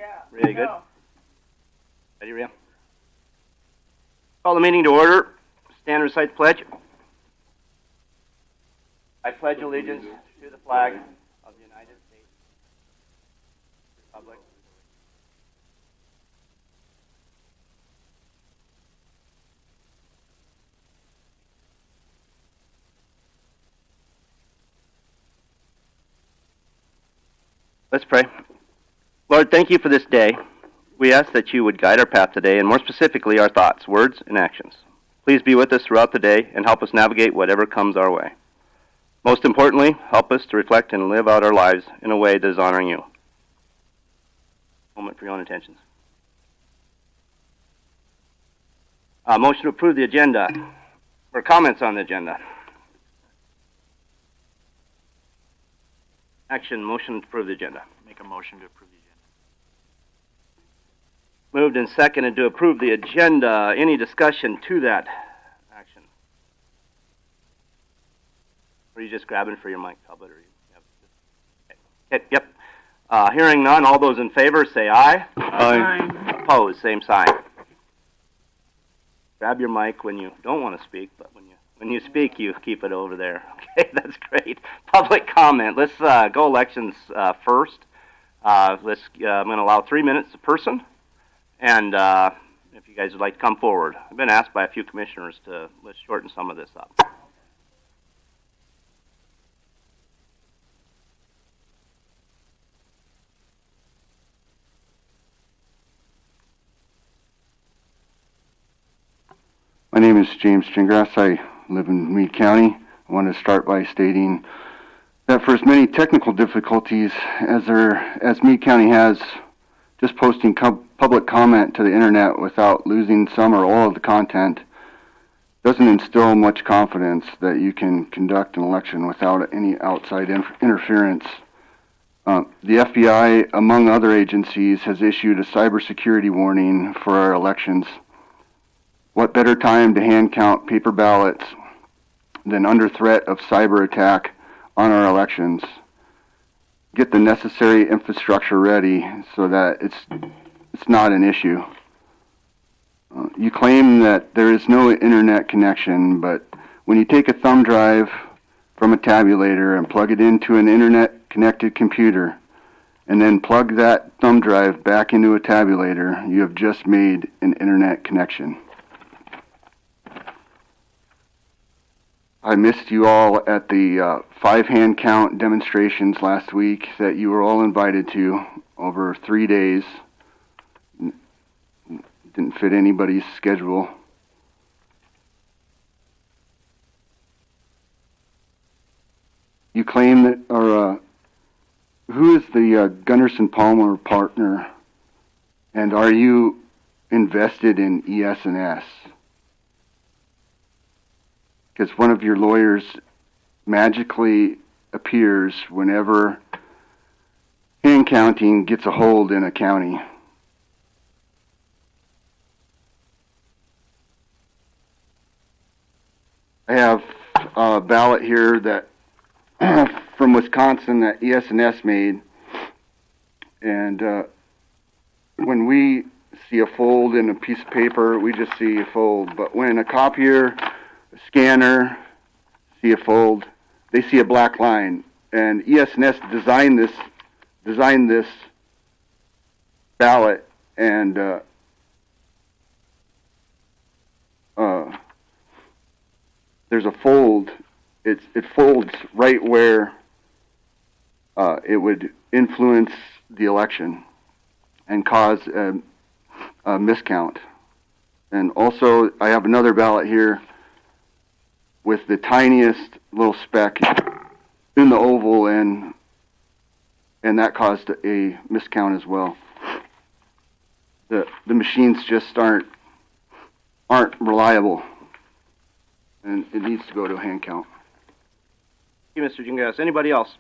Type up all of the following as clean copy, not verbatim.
Yeah. Rhea, you good? Ready, Rhea? Call the meeting to order. Stand and recite the pledge. I pledge allegiance to the flag of the United States Republic. Let's pray. Lord, thank you for this day. We ask that you would guide our path today, and more specifically, our thoughts, words, and actions. Please be with us throughout the day and help us navigate whatever comes our way. Most importantly, help us to reflect and live out our lives in a way that is honoring you. Moment for your own intentions. Motion to approve the agenda, or comments on the agenda. Action, motion to approve the agenda. Make a motion to approve the agenda. Moved and seconded to approve the agenda. Any discussion to that action? Or are you just grabbing for your mic, Talbot? Or okay. Yep. Hearing none, all those in favor say aye. Aye. Opposed, same sign. Grab your mic when you don't want to speak, but when you speak, you keep it over there. Okay, that's great. Public comment. Let's go elections first. I'm going to allow 3 minutes a person. And if you guys would like to come forward. I've been asked by a few commissioners to let's shorten some of this up. My name is James Gingras. I live in Meade County. I want to start by stating that for as many technical difficulties as Meade County has, just posting public comment to the internet without losing some or all of the content doesn't instill much confidence that you can conduct an election without any outside interference. The FBI, among other agencies, has issued a cybersecurity warning for our elections. What better time to hand count paper ballots than under threat of cyber attack on our elections? Get the necessary infrastructure ready so that it's not an issue. You claim that there is no internet connection, but when you take a thumb drive from a tabulator and plug it into an internet-connected computer, and then plug that thumb drive back into a tabulator, you have just made an internet connection. I missed you all at the 5-hand count demonstrations last week that you were all invited to over 3 days. Didn't fit anybody's schedule. You claim that, or who is the Gunderson Palmer partner, and are you invested in ES&S? Because one of your lawyers magically appears whenever hand counting gets a hold in a county. I have a ballot here that from Wisconsin that ES&S made, and when we see a fold in a piece of paper, we just see a fold. But when a copier, a scanner see a fold, they see a black line. And ES&S designed this ballot, and there's a fold. It folds right where it would influence the election and cause a miscount. And also, I have another ballot here with the tiniest little speck in the oval, and that caused a miscount as well. The machines just aren't reliable, and it needs to go to a hand count. Thank you, Mr. Gingras. Anybody else?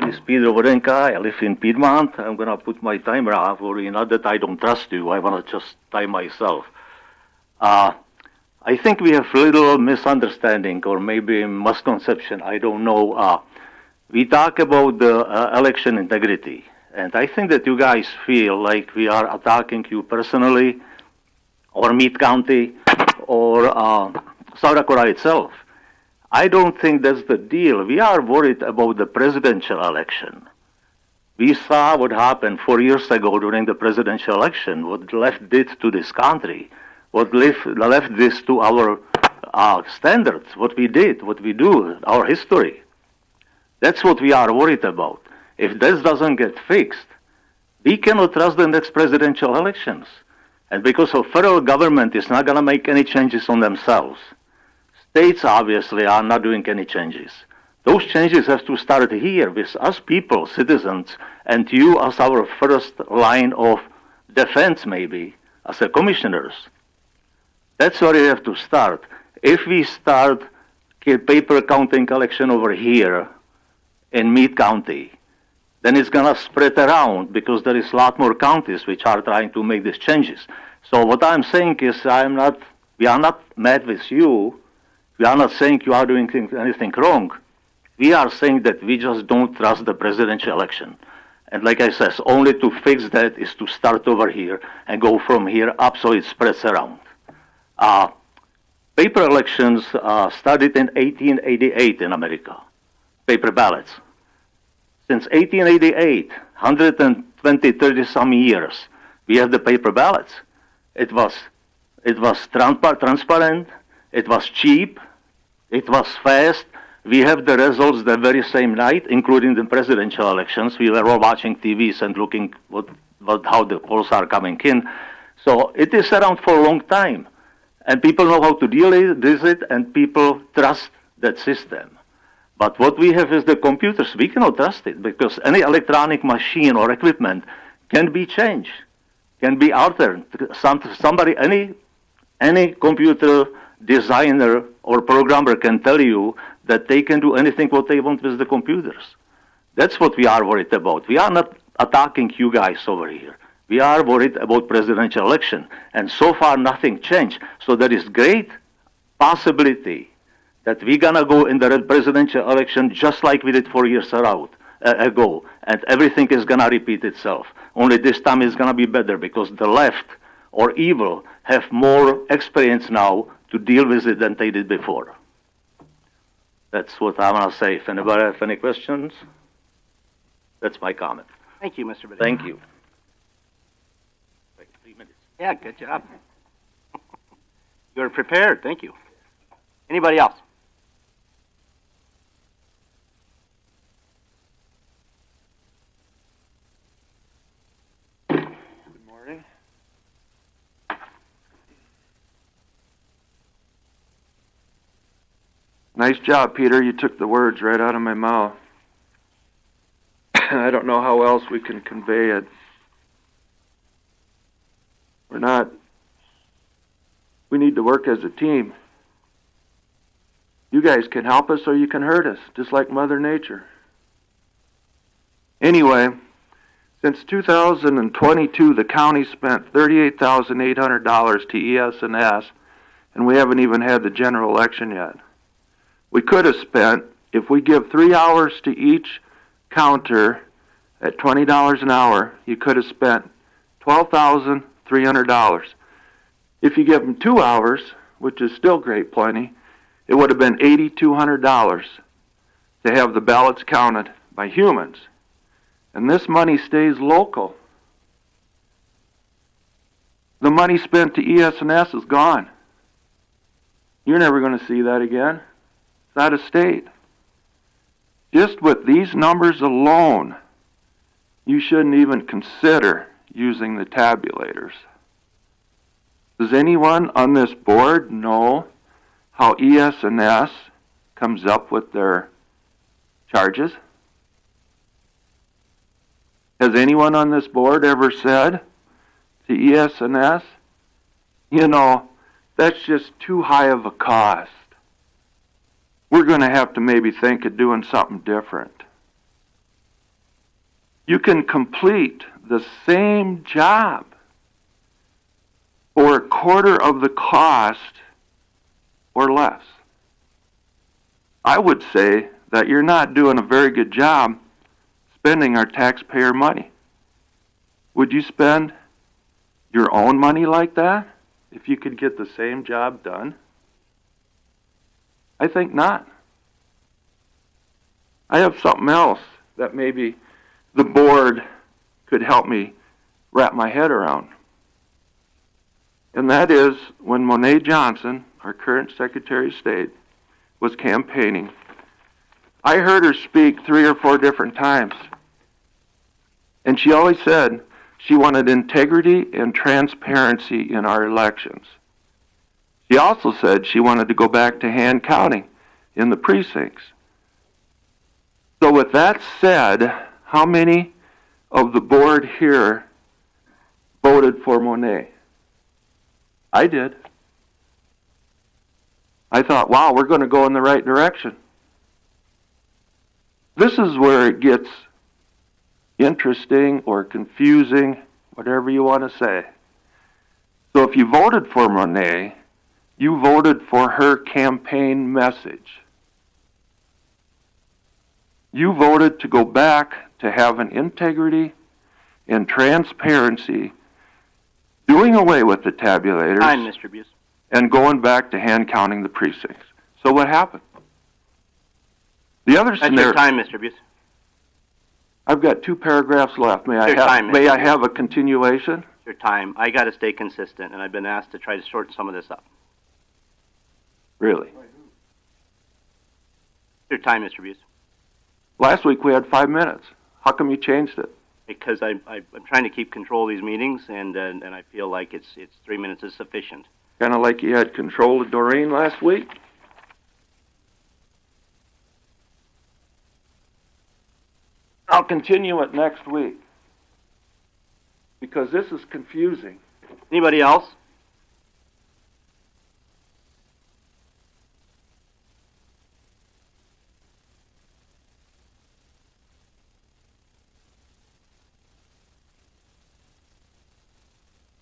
This is Peter Warenka. I live in Piedmont. I'm going to put my timer off, or not that I don't trust you. I want to just time myself. I think we have little misunderstanding or maybe misconception. I don't know. We talk about the election integrity, and I think that you guys feel like we are attacking you personally, or Meade County, or South Dakota itself. I don't think that's the deal. We are worried about the presidential election. We saw what happened 4 years ago during the presidential election, what the left did to this country, what the left did to our standards, what we did, what we do, our history. That's what we are worried about. If this doesn't get fixed, we cannot trust the next presidential elections. And because the federal government is not going to make any changes on themselves, states obviously are not doing any changes. Those changes have to start here with us people, citizens, and you as our first line of defense maybe, as the commissioners. That's where we have to start. If we start paper counting election over here in Meade County, then it's going to spread around because there is a lot more counties which are trying to make these changes. So what I'm saying is we are not mad with you. We are not saying you are doing anything wrong. We are saying that we just don't trust the presidential election. And like I said, only to fix that is to start over here and go from here up so it spreads around. Paper elections started in 1888 in America, paper ballots. Since 1888, 120, 30 some years, we have the paper ballots. It was transparent, it was cheap, it was fast. We have the results the very same night, including the presidential elections. We were all watching TVs and looking how the polls are coming in. So it is around for a long time. And people know how to deal with it, and people trust that system. But what we have is the computers. We cannot trust it because any electronic machine or equipment can be changed, can be altered. Any computer designer or programmer can tell you that they can do anything what they want with the computers. That's what we are worried about. We are not attacking you guys over here. We are worried about presidential election, and so far nothing changed. So there is great possibility that we're gonna go in the presidential election just like we did 4 years ago, and everything is gonna repeat itself. Only this time it's gonna be better because the left or evil have more experience now to deal with it than they did before. That's what I want to say. If anybody has any questions, that's my comment. Thank you, Mr. Bedell. Thank you. 3 minutes. Yeah, good job. You're prepared. Thank you. Anybody else? Good morning. Nice job, Peter. You took the words right out of my mouth. I don't know how else we can convey it. We need to work as a team. You guys can help us or you can hurt us, just like Mother Nature. Anyway, since 2022, the county spent $38,800 to ES&S, and we haven't even had the general election yet. We could have spent, if we give 3 hours to each counter at $20 an hour, you could have spent $12,300. If you give them 2 hours, which is still great plenty, it would have been $8,200 to have the ballots counted by humans. And this money stays local. The money spent to ES&S is gone. You're never going to see that again. It's out of state. Just with these numbers alone, you shouldn't even consider using the tabulators. Does anyone on this board know how ES&S comes up with their charges? Has anyone on this board ever said to ES&S, you know, that's just too high of a cost. We're going to have to maybe think of doing something different. You can complete the same job for a quarter of the cost or less. I would say that you're not doing a very good job spending our taxpayer money. Would you spend your own money like that if you could get the same job done? I think not. I have something else that maybe the board could help me wrap my head around. And that is when Monet Johnson, our current Secretary of State, was campaigning, I heard her speak 3 or 4 different times. And she always said she wanted integrity and transparency in our elections. She also said she wanted to go back to hand counting in the precincts. So with that said, how many of the board here voted for Monet? I did. I thought, wow, we're going to go in the right direction. This is where it gets interesting or confusing, whatever you want to say. So if you voted for Monet, you voted for her campaign message. You voted to go back to having integrity and transparency, doing away with the tabulators. Time, Mr. Buse. And going back to hand counting the precincts. So what happened? The other That's scenario. your time, Mr. Buse. I've got 2 paragraphs left. May Your time, I Mr. have a continuation? Your time. I got to stay consistent, and I've been asked to try to shorten some of this up. Really? Your time, Mr. Buse. Last week we had 5 minutes. How come you changed it? Because I'm trying to keep control of these meetings, and I feel like it's 3 minutes is sufficient. Kind of like you had control of Doreen last week? I'll continue it next week. Because this is confusing. Anybody else?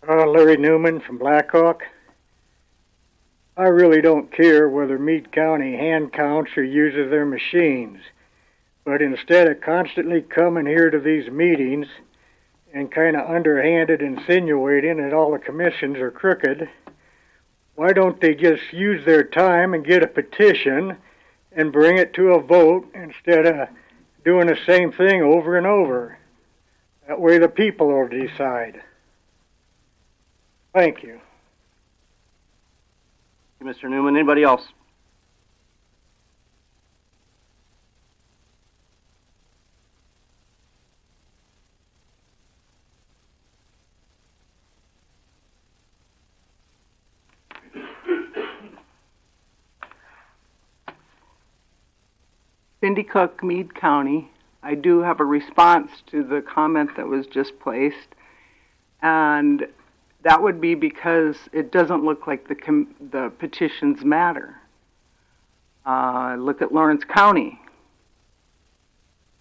Larry Newman from Blackhawk. I really don't care whether Meade County hand counts or uses their machines, but instead of constantly coming here to these meetings and kind of underhanded insinuating that all the commissions are crooked, why don't they just use their time and get a petition and bring it to a vote instead of doing the same thing over and over? That way the people will decide. Thank you. Mr. Newman, anybody else? Cindy Cook, Meade County. I do have a response to the comment that was just placed, and that would be because it doesn't look like the petitions matter. Look at Lawrence County.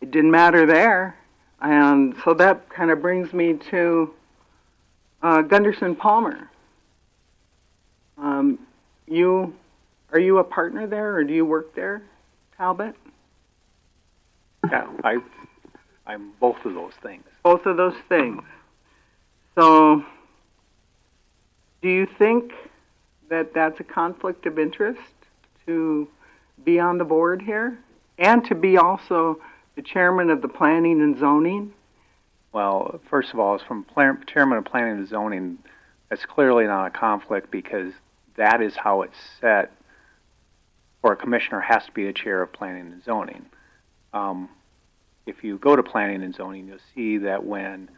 It didn't matter there, and so that kind of brings me to Gunderson Palmer. Are you a partner there, or do you work there, Talbot? Yeah, I'm both of those things. Both of those things. So, do you think that that's a conflict of interest to be on the board here and to be also the chairman of the planning and zoning? Well, first of all, as from chairman of planning and zoning, that's clearly not a conflict because that is how it's set. For a commissioner has to be the chair of planning and zoning. If you go to planning and zoning, you'll see that when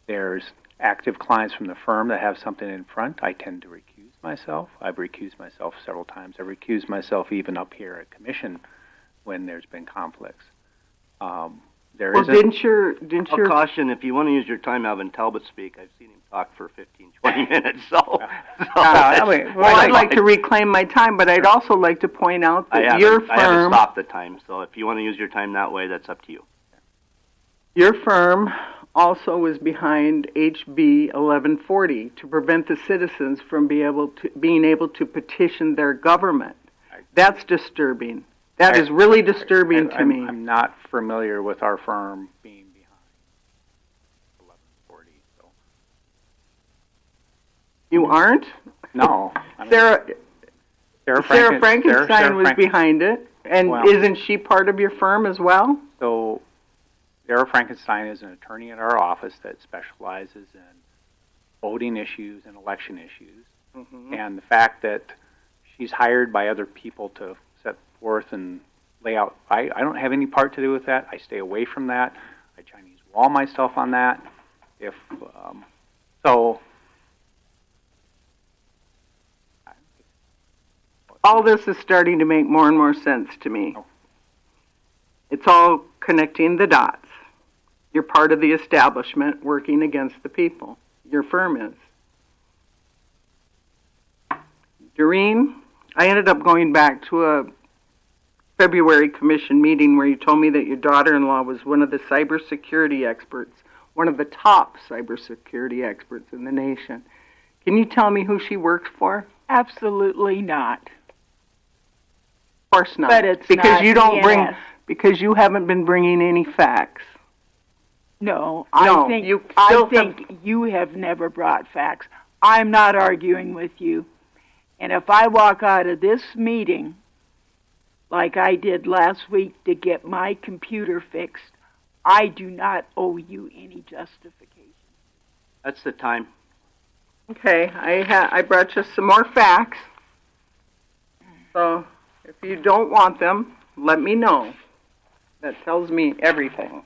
there's active clients from the firm that have something in front, I tend to recuse myself. I've recused myself several times. I've recused myself even up here at commission when there's been conflicts. Didn't your I'll caution, if you want to use your time having Talbot speak, I've seen him talk for 15, 20 minutes, I'd like to reclaim my time, but I'd also like to point out that your firm... I haven't stopped the time, so if you want to use your time that way, that's up to you. Your firm also was behind HB 1140 to prevent the citizens from being able to petition their government. That's disturbing. That is really disturbing to me. I'm not familiar with our firm being behind 1140. So. You aren't? No. I mean, Sarah Frankenstein was behind it. And well, isn't she part of your firm as well? So Sarah Frankenstein is an attorney at our office that specializes in voting issues and election issues. Mm-hmm. And the fact that she's hired by other people to set forth and lay out, I don't have any part to do with that. I stay away from that. I Chinese wall myself on that. If so, all this is starting to make more and more sense to me. It's all connecting the dots. You're part of the establishment working against the people. Your firm is. Doreen, I ended up going back to a February commission meeting where you told me that your daughter-in-law was one of the cybersecurity experts, one of the top cybersecurity experts in the nation. Can you tell me who she worked for? Absolutely not. Of course not. But it's because not you don't bring, DNS. because you haven't been bringing any facts. No, No, I think you still you have never brought facts. I'm not arguing with you. And if I walk out of this meeting like I did last week to get my computer fixed, I do not owe you any justification. That's the time. Okay, I brought you some more facts. So if you don't want them, let me know. That tells me everything.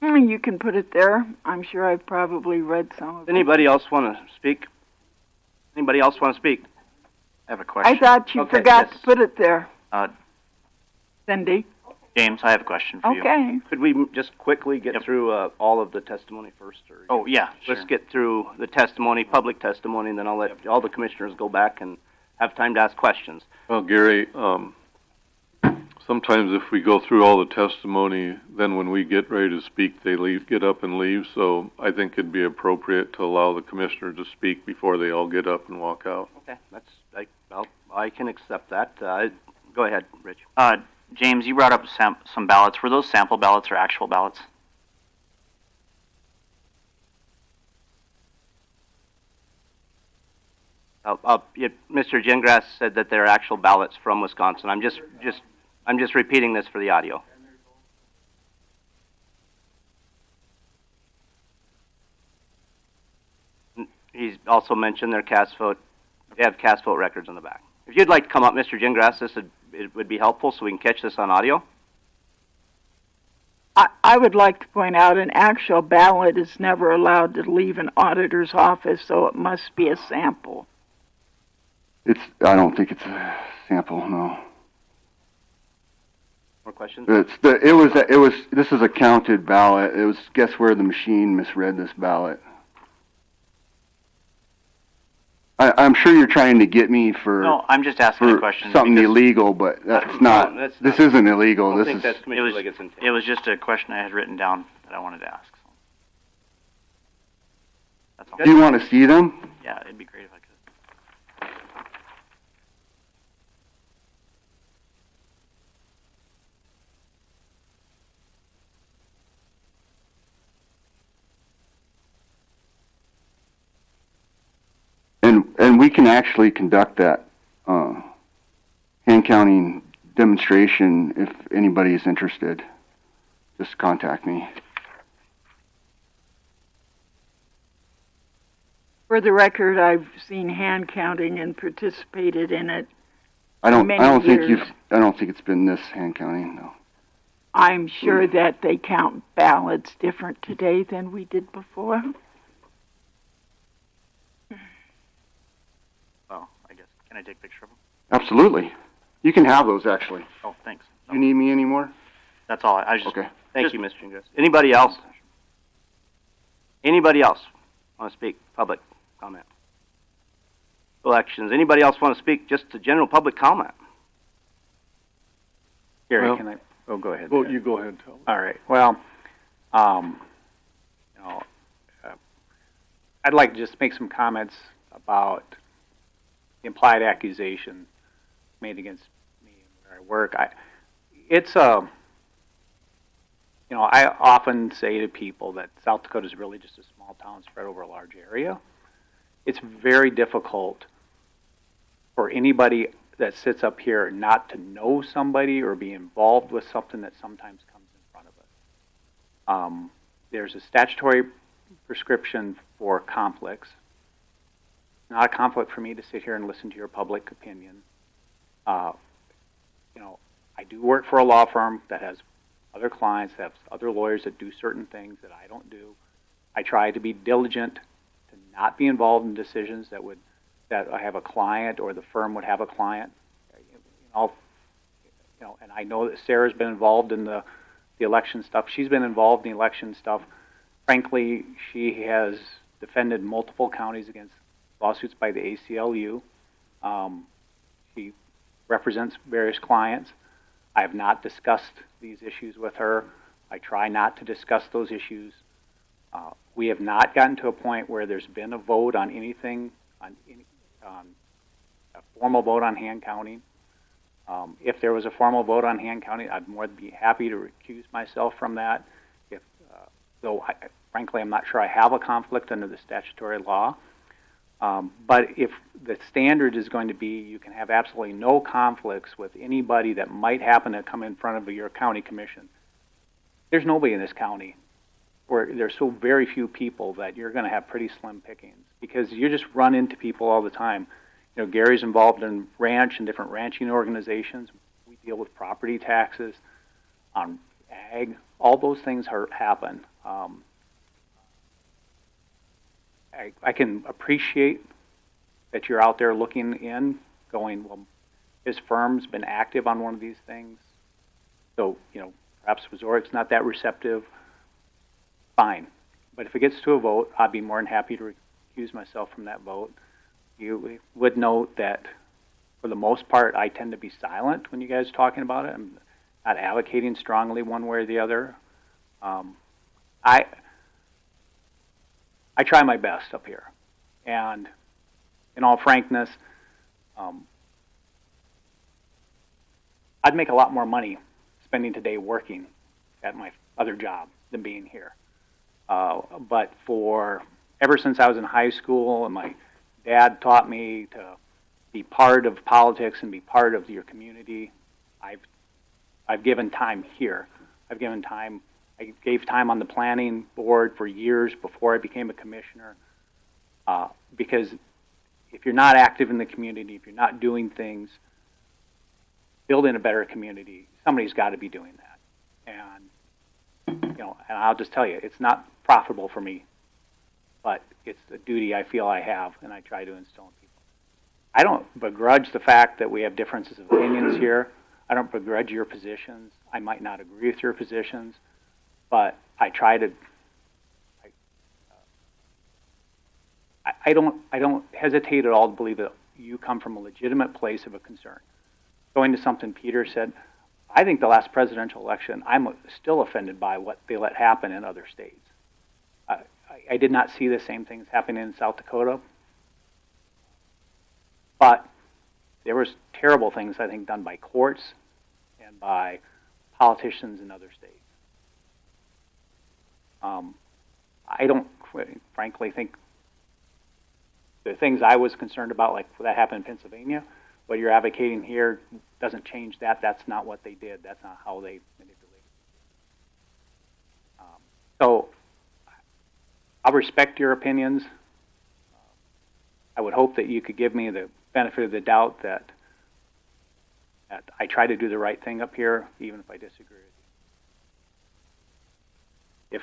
You can put it there. I'm sure I've probably read some of it. Anybody else want to speak? Anybody else want to speak? I have a question. I thought you Okay, forgot yes. to put it there. Uh, Cindy. James, I have a question for you. Okay. Could we just quickly get Yep. through all of the testimony first? Or Oh, yeah, sure. let's get through the testimony, public testimony, and then I'll let all the commissioners go back and have time to ask questions. Well, Gary, sometimes if we go through all the testimony, then when we get ready to speak, they get up and leave. So I think it'd be appropriate to allow the commissioner to speak before they all get up and walk out. Okay, I can accept that. Go ahead, Rich. James, you brought up some ballots. Were those sample ballots or actual ballots? Mr. Gingras said that they're actual ballots from Wisconsin. I'm just repeating this for the audio. He's also mentioned their cast vote. They have cast vote records on the back. If you'd like to come up, Mr. Gingras, it would be helpful so we can catch this on audio. I would like to point out an actual ballot is never allowed to leave an auditor's office, so it must be a sample. I don't think it's a sample, no. More questions? This is a counted ballot. It was, guess where the machine misread this ballot. I'm sure you're trying to get me for No, I'm just asking a question. something because illegal, but that's not. No, this isn't illegal. I don't This think is. that's Commissioner Liggett's intent. It was just a question I had written down that I wanted to ask. So. That's all. Do you want to see them? Yeah, it'd be great if I could. And we can actually conduct that hand counting demonstration if anybody is interested. Just contact me. For the record, I've seen hand counting and participated in it. I don't think years. I don't think it's been this hand counting, no. I'm sure that they count ballots different today than we did before. Well, I guess, can I take a picture of them? Absolutely. You can have those, actually. Oh, thanks. You need me anymore? That's all. I was just, Okay. Thank you, Mr. Ingres. Anybody else? Anybody else want to speak? Public comment. Elections. Anybody else want to speak? Just to general public comment. Gary, Well- can I? Oh, go ahead. Well, Ed. you go ahead, tell me. All right. Well, you know, I'd like to just make some comments about the implied accusation made against me where I work. It's a, you know, I often say to people that South Dakota is really just a small town spread over a large area. It's very difficult for anybody that sits up here not to know somebody or be involved with something that sometimes comes in front of us. There's a statutory prescription for conflicts. It's not a conflict for me to sit here and listen to your public opinion. You know, I do work for a law firm that has other clients, that have other lawyers that do certain things that I don't do. I try to be diligent to not be involved in decisions that I have a client or the firm would have a client. You know, and I know that Sarah's been involved in the election stuff. She's been involved in the election stuff. Frankly, she has defended multiple counties against lawsuits by the ACLU. She represents various clients. I have not discussed these issues with her. I try not to discuss those issues. We have not gotten to a point where there's been a vote on anything, on a formal vote on hand counting. If there was a formal vote on hand counting, I'd more than be happy to recuse myself from that. Though frankly, I'm not sure I have a conflict under the statutory law. But if the standard is going to be you can have absolutely no conflicts with anybody that might happen to come in front of your county commission, there's nobody in this county where there's so very few people that you're going to have pretty slim pickings because you just run into people all the time. You know, Gary's involved in ranch and different ranching organizations. We deal with property taxes, ag. All those things happen. I can appreciate that you're out there looking in, going, well, his firm's been active on one of these things. So, you know, perhaps Wazorik's not that receptive. Fine. But if it gets to a vote, I'd be more than happy to recuse myself from that vote. You would note that, for the most part, I tend to be silent when you guys are talking about it. I'm not advocating strongly one way or the other. I try my best up here. And in all frankness, I'd make a lot more money spending today working at my other job than being here. But ever since I was in high school and my dad taught me to be part of politics and be part of your community, I've given time here. I gave time on the planning board for years before I became a commissioner, because if you're not active in the community, if you're not doing things, building a better community, somebody's got to be doing that. And, you know, and I'll just tell you, it's not profitable for me, but it's a duty I feel I have, and I try to instill in people. I don't begrudge the fact that we have differences of opinions here. I don't begrudge your positions. I might not agree with your positions, but I try to. I don't hesitate at all to believe that you come from a legitimate place of a concern. Going to something Peter said, I think the last presidential election, I'm still offended by what they let happen in other states. I did not see the same things happening in South Dakota, but there was terrible things, I think, done by courts and by politicians in other states. I don't, frankly, think the things I was concerned about, like that happened in Pennsylvania, what you're advocating here doesn't change that. That's not what they did. That's not how they manipulated. So I'll respect your opinions. I would hope that you could give me the benefit of the doubt that I try to do the right thing up here, even if I disagree with you. If,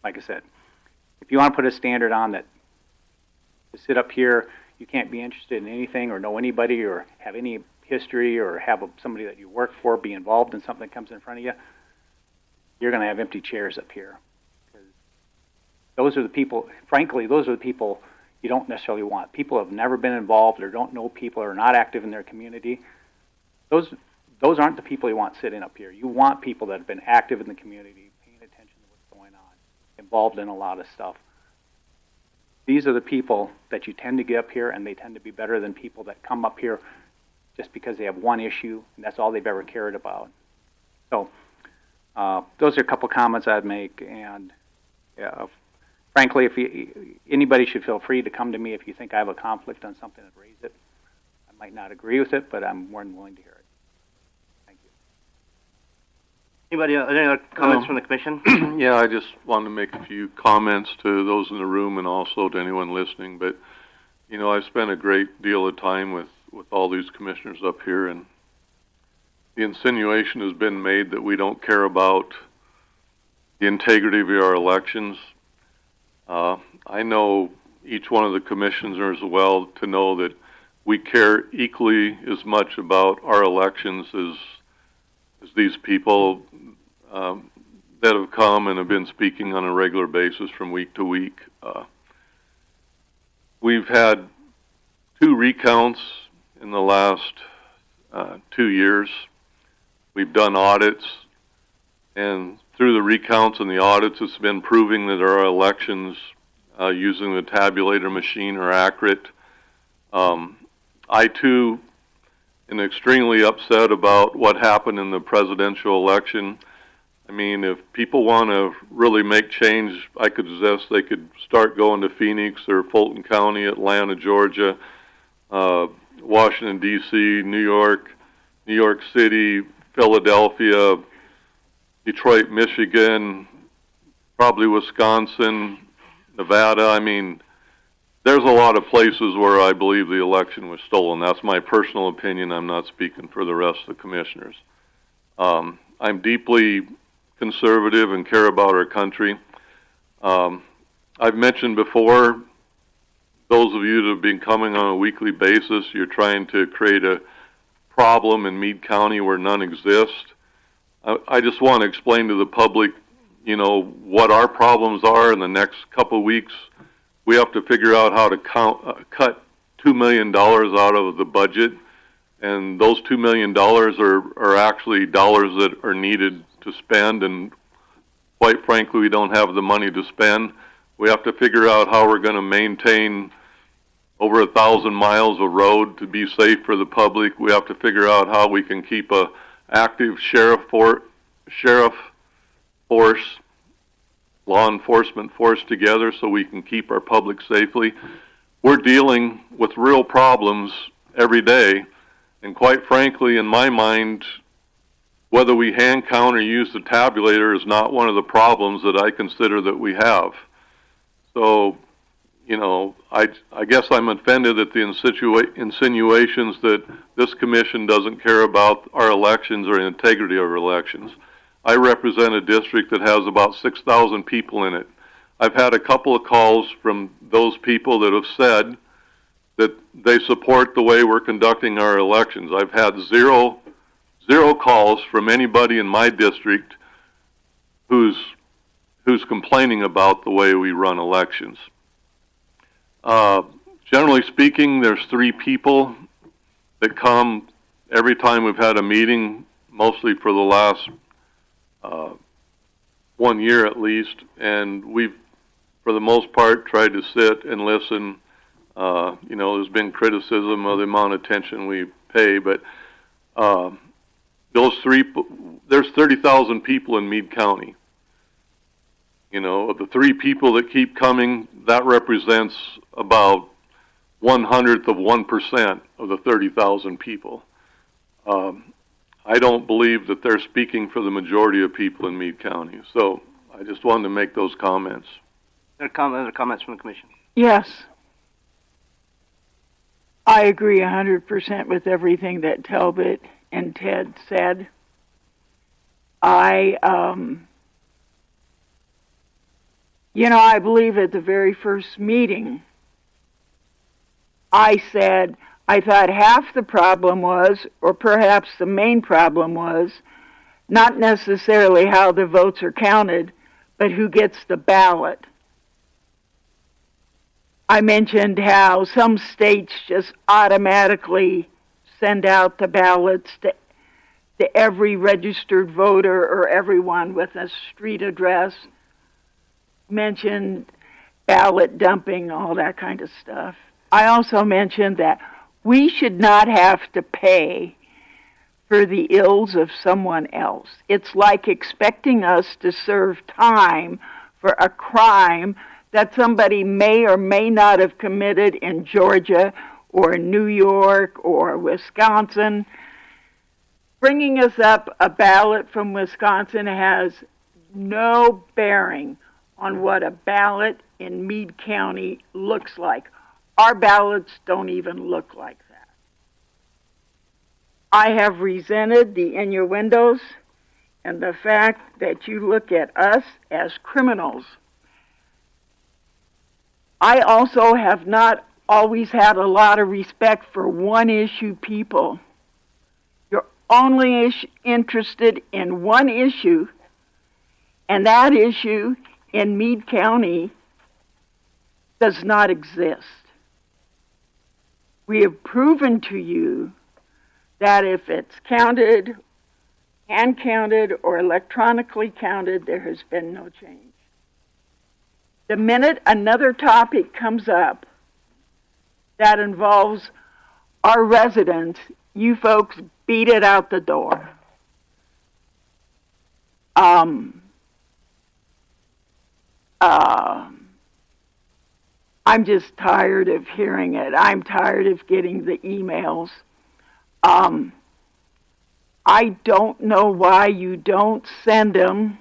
like I said, if you want to put a standard on that to sit up here, you can't be interested in anything or know anybody or have any history or have somebody that you work for be involved in something that comes in front of you, you're going to have empty chairs up here. Those are the people, frankly, those are the people you don't necessarily want. People who have never been involved or don't know people or are not active in their community. Those aren't the people you want sitting up here. You want people that have been active in the community, paying attention to what's going on, involved in a lot of stuff. These are the people that you tend to get up here, and they tend to be better than people that come up here just because they have one issue, and that's all they've ever cared about. So those are a couple comments I'd make, and frankly, if anybody should feel free to come to me if you think I have a conflict on something and raise it. I might not agree with it, but I'm more than willing to hear it. Thank you. Anybody, any other comments from the commission? Yeah, I just wanted to make a few comments to those in the room and also to anyone listening. But, you know, I've spent a great deal of time with all these commissioners up here, and the insinuation has been made that we don't care about the integrity of our elections. I know each one of the commissioners well to know that we care equally as much about our elections as these people that have come and have been speaking on a regular basis from week to week. We've had 2 recounts in the last 2 years. We've done audits, and through the recounts and the audits, it's been proving that our elections using the tabulator machine are accurate. I, too, am extremely upset about what happened in the presidential election. I mean, if people want to really make change, I could suggest they could start going to Phoenix or Fulton County, Atlanta, Georgia, Washington, D.C., New York City, Philadelphia, Detroit, Michigan, probably Wisconsin, Nevada. I mean, there's a lot of places where I believe the election was stolen. That's my personal opinion. I'm not speaking for the rest of the commissioners. I'm deeply conservative and care about our country. I've mentioned before, those of you that have been coming on a weekly basis, you're trying to create a problem in Meade County where none exists. I just want to explain to the public, you know, what our problems are in the next couple of weeks. We have to figure out how to cut $2 million out of the budget, and those $2 million are actually dollars that are needed to spend, and quite frankly, we don't have the money to spend. We have to figure out how we're going to maintain over 1,000 miles of road to be safe for the public. We have to figure out how we can keep a active sheriff force, law enforcement force together so we can keep our public safely. We're dealing with real problems every day, and quite frankly, in my mind, whether we hand count or use the tabulator is not one of the problems that I consider that we have. So, you know, I guess I'm offended at the insinuations that this commission doesn't care about our elections or the integrity of our elections. I represent a district that has about 6,000 people in it. I've had a couple of calls from those people that have said that they support the way we're conducting our elections. I've had zero calls from anybody in my district who's complaining about the way we run elections. Generally speaking, there's 3 people that come every time we've had a meeting, mostly for the last 1 year at least, and we've, for the most part, tried to sit and listen. You know, there's been criticism of the amount of attention we pay, but there's 30,000 people in Meade County. You know, of the 3 people that keep coming, that represents about 0.01% of the 30,000 people. I don't believe that they're speaking for the majority of people in Meade County. So I just wanted to make those comments. Other comments from the commission? Yes. I agree 100% with everything that Talbot and Ted said. I believe at the very first meeting, I said, I thought half the problem was, or perhaps the main problem was, not necessarily how the votes are counted, but who gets the ballot. I mentioned how some states just automatically send out the ballots to every registered voter or everyone with a street address. Mentioned ballot dumping, all that kind of stuff. I also mentioned that we should not have to pay for the ills of someone else. It's like expecting us to serve time for a crime that somebody may or may not have committed in Georgia or New York or Wisconsin. Bringing us up a ballot from Wisconsin has no bearing on what a ballot in Meade County looks like. Our ballots don't even look like that. I have resented the innuendos and the fact that you look at us as criminals. I also have not always had a lot of respect for one-issue people. You're only interested in one issue, and that issue in Meade County does not exist. We have proven to you that if it's counted, hand counted, or electronically counted, there has been no change. The minute another topic comes up that involves our residents, you folks beat it out the door. I'm just tired of hearing it. I'm tired of getting the emails. I don't know why you don't send them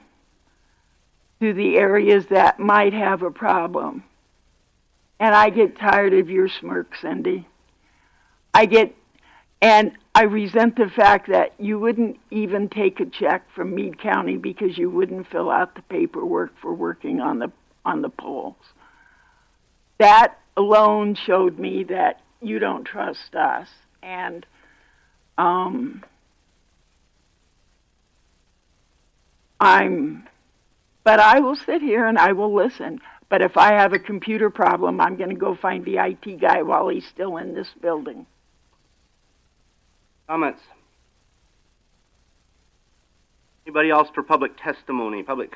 to the areas that might have a problem. And I get tired of your smirk, Cindy. And I resent the fact that you wouldn't even take a check from Meade County because you wouldn't fill out the paperwork for working on the polls. That alone showed me that you don't trust us. And but I will sit here and I will listen. But if I have a computer problem, I'm going to go find the IT guy while he's still in this building. Comments? Anybody else for public testimony? Public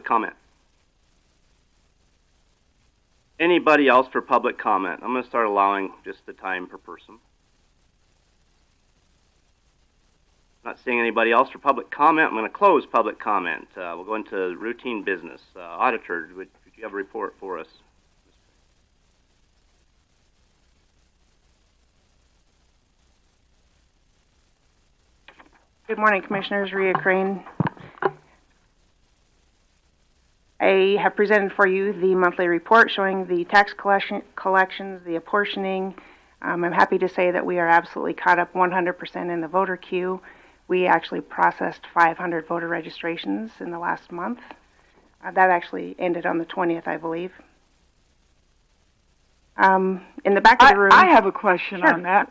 comment? Anybody else for public comment? I'm going to start allowing just the time per person. Not seeing anybody else for public comment. I'm going to close public comment. We'll go into routine business. Auditor, would you have a report for us? Good morning, Commissioners. Rhea Crane. I have presented for you the monthly report showing the tax collections, the apportioning. I'm happy to say that we are absolutely caught up 100% in the voter queue. We actually processed 500 voter registrations in the last month. That actually ended on the 20th, I believe. In the back of the room... I have a question Sure. on that.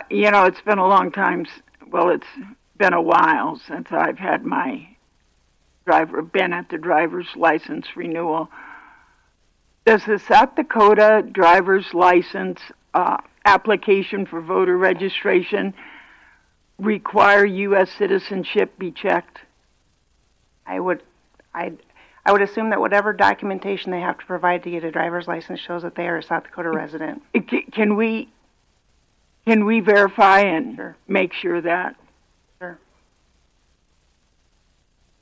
It's been a long time, it's been a while since I've had been at the driver's license renewal. Does the South Dakota driver's license application for voter registration require U.S. citizenship be checked? I would assume that whatever documentation they have to provide to get a driver's license shows that they are a South Dakota resident. Can we verify and Sure. make sure that? Sure.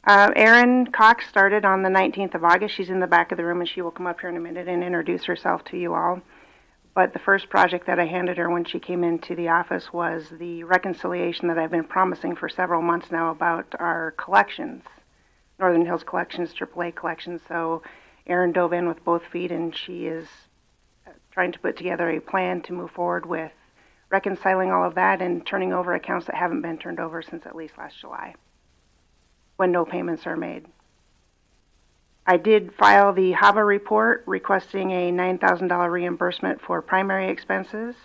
Erin Cox started on the 19th of August. She's in the back of the room, and she will come up here in a minute and introduce herself to you all. But the first project that I handed her when she came into the office was the reconciliation that I've been promising for several months now about our collections, Northern Hills Collections, AAA Collections. So Erin dove in with both feet, and she is trying to put together a plan to move forward with reconciling all of that and turning over accounts that haven't been turned over since at least last July, when no payments are made. I did file the HAVA report requesting a $9,000 reimbursement for primary expenses.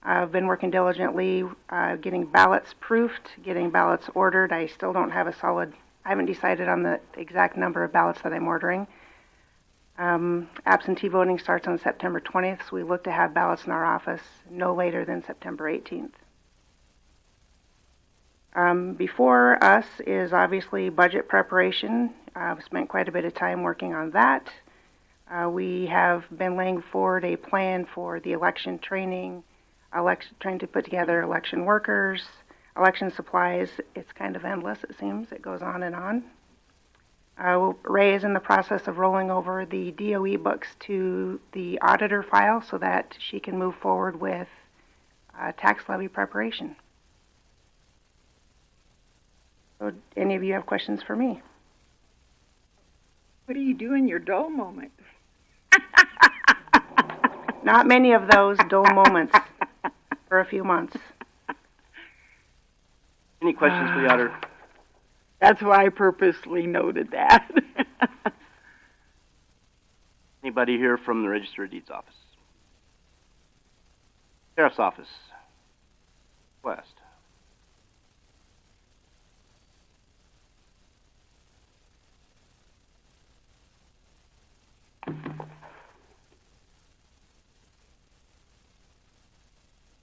I've been working diligently getting ballots proofed, getting ballots ordered. I still don't have I haven't decided on the exact number of ballots that I'm ordering. Absentee voting starts on September 20th, so we look to have ballots in our office no later than September 18th. Before us is obviously budget preparation. I've spent quite a bit of time working on that. We have been laying forward a plan for the election training, trying to put together election workers, election supplies. It's kind of endless, it seems. It goes on and on. Ray is in the process of rolling over the DOE books to the auditor file so that she can move forward with tax levy preparation. So, any of you have questions for me? What do you do in your dull moment? Not many of those dull moments for a few months. Any questions for the auditor? That's why I purposely noted that. Anybody here from the Register of Deeds office? Sheriff's office. West.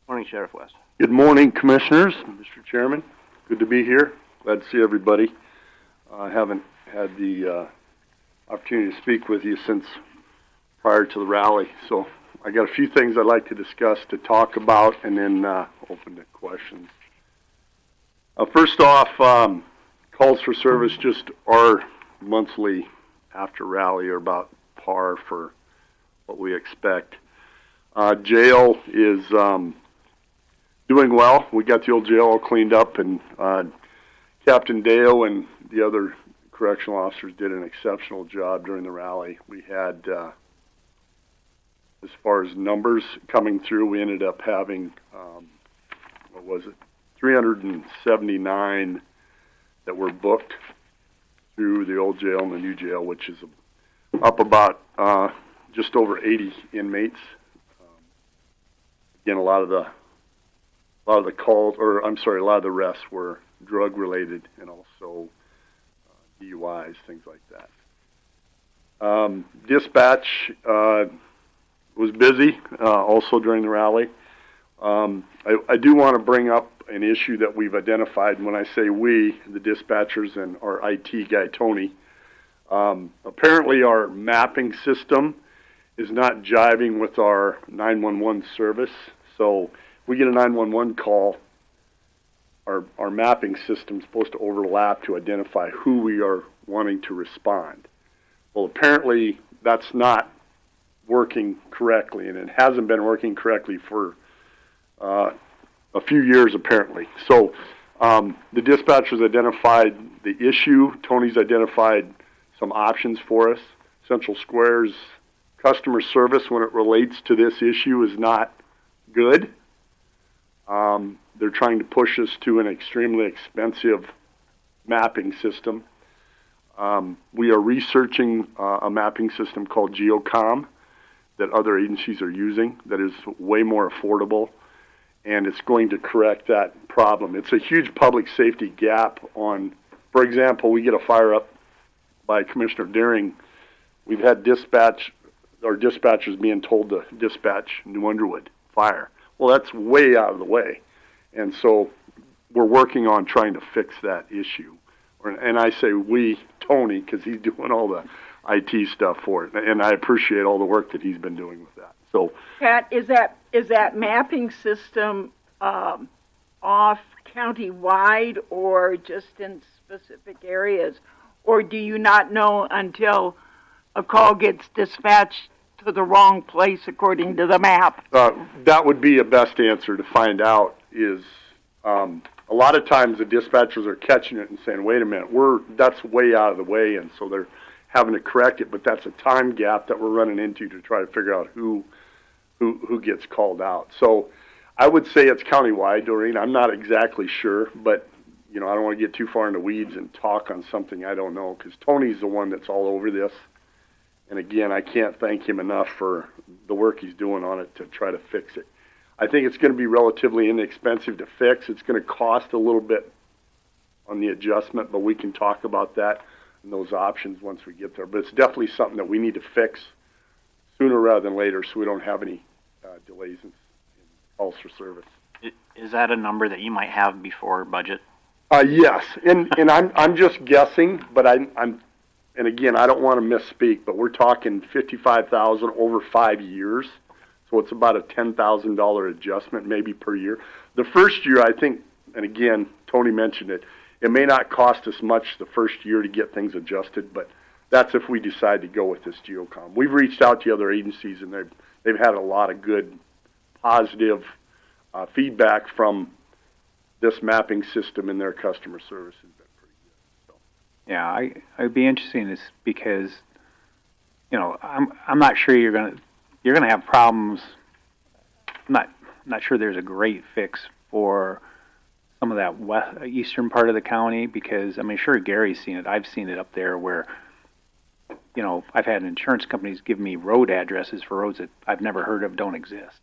Morning, Sheriff West. Good morning, Commissioners, Mr. Chairman. Good to be here. Glad to see everybody. I haven't had the opportunity to speak with you since prior to the rally, so I got a few things I'd like to discuss, to talk about, and then open to questions. First off, calls for service just are monthly after rally are about par for what we expect. Jail is doing well. We got the old jail all cleaned up, and Captain Dale and the other correctional officers did an exceptional job during the rally. We had, as far as numbers coming through, we ended up having, 379 that were booked through the old jail and the new jail, which is up about just over 80 inmates. Again, a lot of the calls, or I'm sorry, a lot of the arrests were drug related, and also DUIs, things like that. Dispatch was busy also during the rally. I do want to bring up an issue that we've identified. And when I say we, the dispatchers and our IT guy, Tony, apparently our mapping system is not jiving with our 911 service. So if we get a 911 call, our mapping system is supposed to overlap to identify who we are wanting to respond. Well, apparently that's not working correctly, and it hasn't been working correctly for a few years apparently. So the dispatchers identified the issue. Tony's identified some options for us. Central Square's customer service when it relates to this issue is not good. They're trying to push us to an extremely expensive mapping system. We are researching a mapping system called Geocom that other agencies are using that is way more affordable, and it's going to correct that problem. It's a huge public safety gap on, for example, we get a fire up by Commissioner Deering. We've had dispatchers being told to dispatch New Underwood fire. Well, that's way out of the way. And so we're working on trying to fix that issue. And I say we, Tony, because he's doing all the IT stuff for it. And I appreciate all the work that he's been doing with that. So, Pat, is that mapping system off county-wide or just in specific areas? or do you not know until a call gets dispatched to the wrong place according to the map? That would be a best answer to find out is, a lot of times the dispatchers are catching it and saying, wait a minute, that's way out of the way, and so they're having to correct it, but that's a time gap that we're running into to try to figure out who gets called out. So I would say it's countywide, Doreen. I'm not exactly sure, but I don't want to get too far in the weeds and talk on something I don't know, because Tony's the one that's all over this. And again, I can't thank him enough for the work he's doing on it to try to fix it. I think it's going to be relatively inexpensive to fix. It's going to cost a little bit on the adjustment, but we can talk about that and those options once we get there. But it's definitely something that we need to fix sooner rather than later, so we don't have any delays in calls for service. Is that a number that you might have before budget? Yes, and I'm just guessing, but I'm and again, I don't want to misspeak, but we're talking $55,000 over 5 years, so it's about a $10,000 adjustment maybe per year. The first year, I think, and again, Tony mentioned it, it may not cost us much the first year to get things adjusted, but that's if we decide to go with this Geocom. We've reached out to other agencies, and they've had a lot of good, positive feedback from this mapping system, and their customer service has been pretty good. So. Yeah, I'd be interesting is because, I'm not sure you're gonna have problems. I'm not sure there's a great fix for some of that eastern part of the county, because sure Gary's seen it. I've seen it up there where, I've had insurance companies give me road addresses for roads that I've never heard of, don't exist,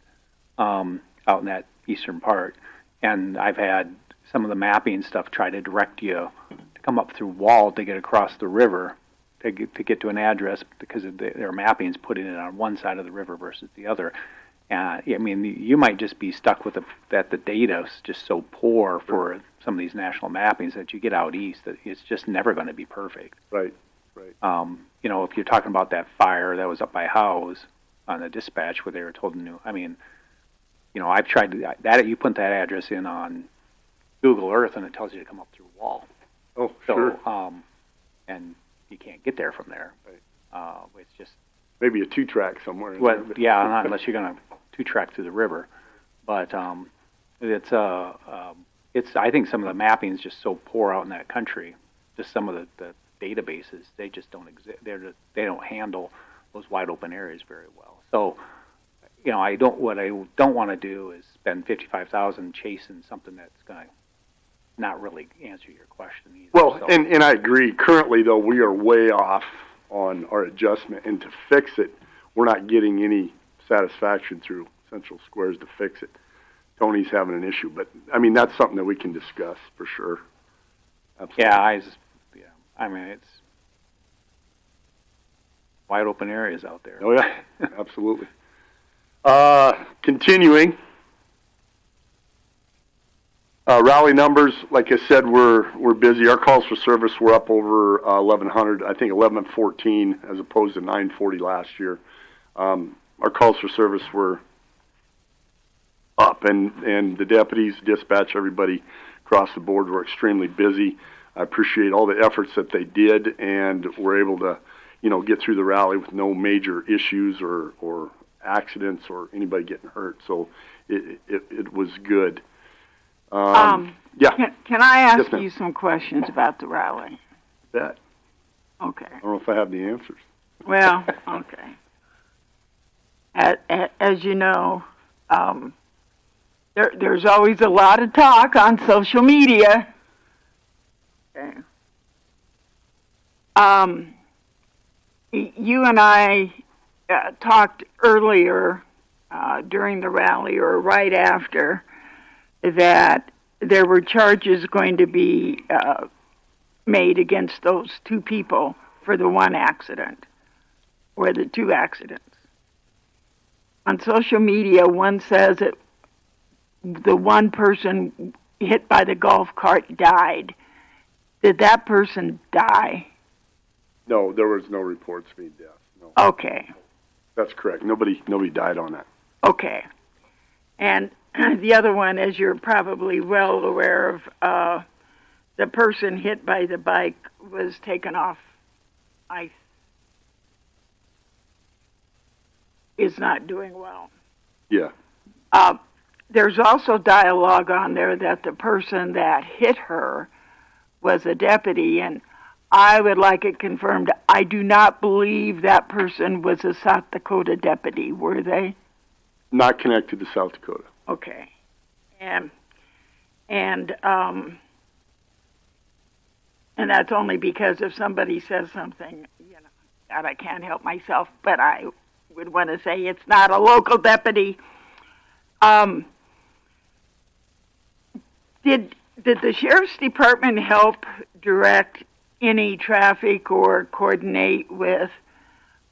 out in that eastern part. And I've had some of the mapping stuff try to direct you to come up through Wall to get across the river to get to an address, because of their mapping's putting it on one side of the river versus the other. You might just be stuck with that the data's just so poor for some of these national mappings that you get out east that it's just never going to be perfect. Right. If you're talking about that fire that was up by Howe's on the dispatch where they were told I've tried to that you put that address in on Google Earth and it tells you to come up through Wall. Oh, sure. And you can't get there from there. Right. It's just maybe a 2-track somewhere. Not unless you're going to 2-track through the river. But it's I think some of the mapping is just so poor out in that country. Just some of the databases, they just don't exist. They don't handle those wide open areas very well. So. What I don't want to do is spend $55,000 chasing something that's going to not really answer your question either. Well, so. and I agree. Currently, though, we are way off on our adjustment, and to fix it, we're not getting any satisfaction through Central Squares to fix it. Tony's having an issue, but that's something that we can discuss for sure. Absolutely. It's wide open areas out there. Oh yeah, absolutely. Continuing, rally numbers, like I said, we're busy. Our calls for service were up over 1,100, I think 1,114 as opposed to 940 last year. Our calls for service were up, and the deputies, dispatch, everybody across the board were extremely busy. I appreciate all the efforts that they did, and were able to, get through the rally with no major issues or accidents or anybody getting hurt, so it was good. Yeah. Can I ask you some questions about the rally? Bet. Okay. I don't know if I have the answers. Well, okay. As you know, there's always a lot of talk on social media. Okay. You and I talked earlier during the rally or right after that there were charges going to be made against those 2 people for the 1 accident or the 2 accidents. On social media, one says that the 1 person hit by the golf cart died. Did that person die? No, there was no reports of any death. No. Okay. That's correct. Nobody died on that. Okay. And the other one, as you're probably well aware of, the person hit by the bike was taken off ice is not doing well. Yeah. There's also dialogue on there that the person that hit her was a deputy, and I would like it confirmed. I do not believe that person was a South Dakota deputy, were they? Not connected to South Dakota. Okay. And that's only because if somebody says something, God, I can't help myself, but I would want to say it's not a local deputy. Did the sheriff's department help direct any traffic or coordinate with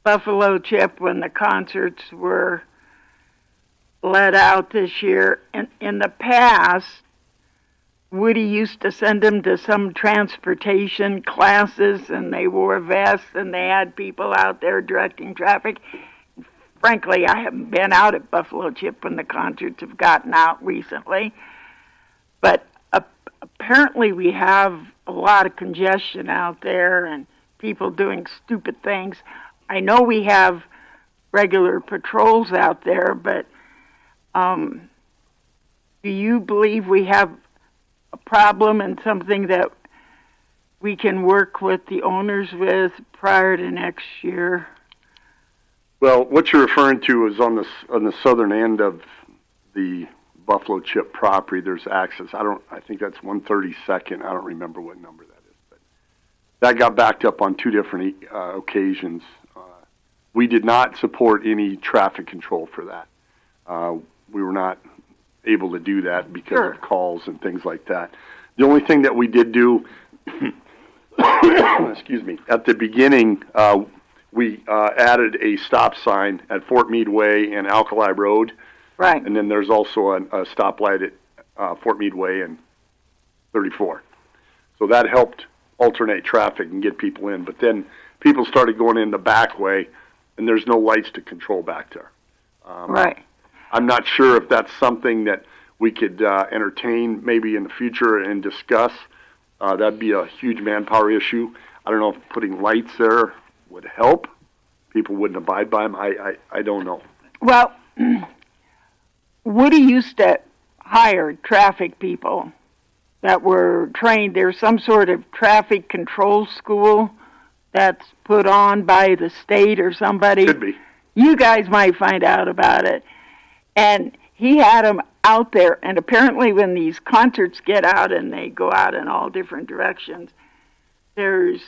Buffalo Chip when the concerts were let out this year? In the past, Woody used to send them to some transportation classes, and they wore vests, and they had people out there directing traffic. Frankly, I haven't been out at Buffalo Chip when the concerts have gotten out recently. But apparently we have a lot of congestion out there and people doing stupid things. I know we have regular patrols out there, but do you believe we have a problem and something that we can work with the owners with prior to next year? Well, what you're referring to is on the southern end of the Buffalo Chip property. There's access. I think that's 132nd. I don't remember what number that is, but that got backed up on two different occasions. We did not support any traffic control for that. We were not able to do that because of calls and things like that. The only thing that we did do, excuse me, at the beginning, we added a stop sign at Fort Meade Way and Alkali Road. Right. And then there's also a stoplight at Fort Meade Way and 34. So that helped alternate traffic and get people in. But then people started going in the back way, and there's no lights to control back there. Right. I'm not sure if that's something that we could entertain maybe in the future and discuss. That'd be a huge manpower issue. I don't know if putting lights there would help. People wouldn't abide by them. I don't know. Well, Woody used to hire traffic people that were trained. There's some sort of traffic control school that's put on by the state or somebody. Could be. You guys might find out about it. And he had them out there, and apparently when these concerts get out and they go out in all different directions, there's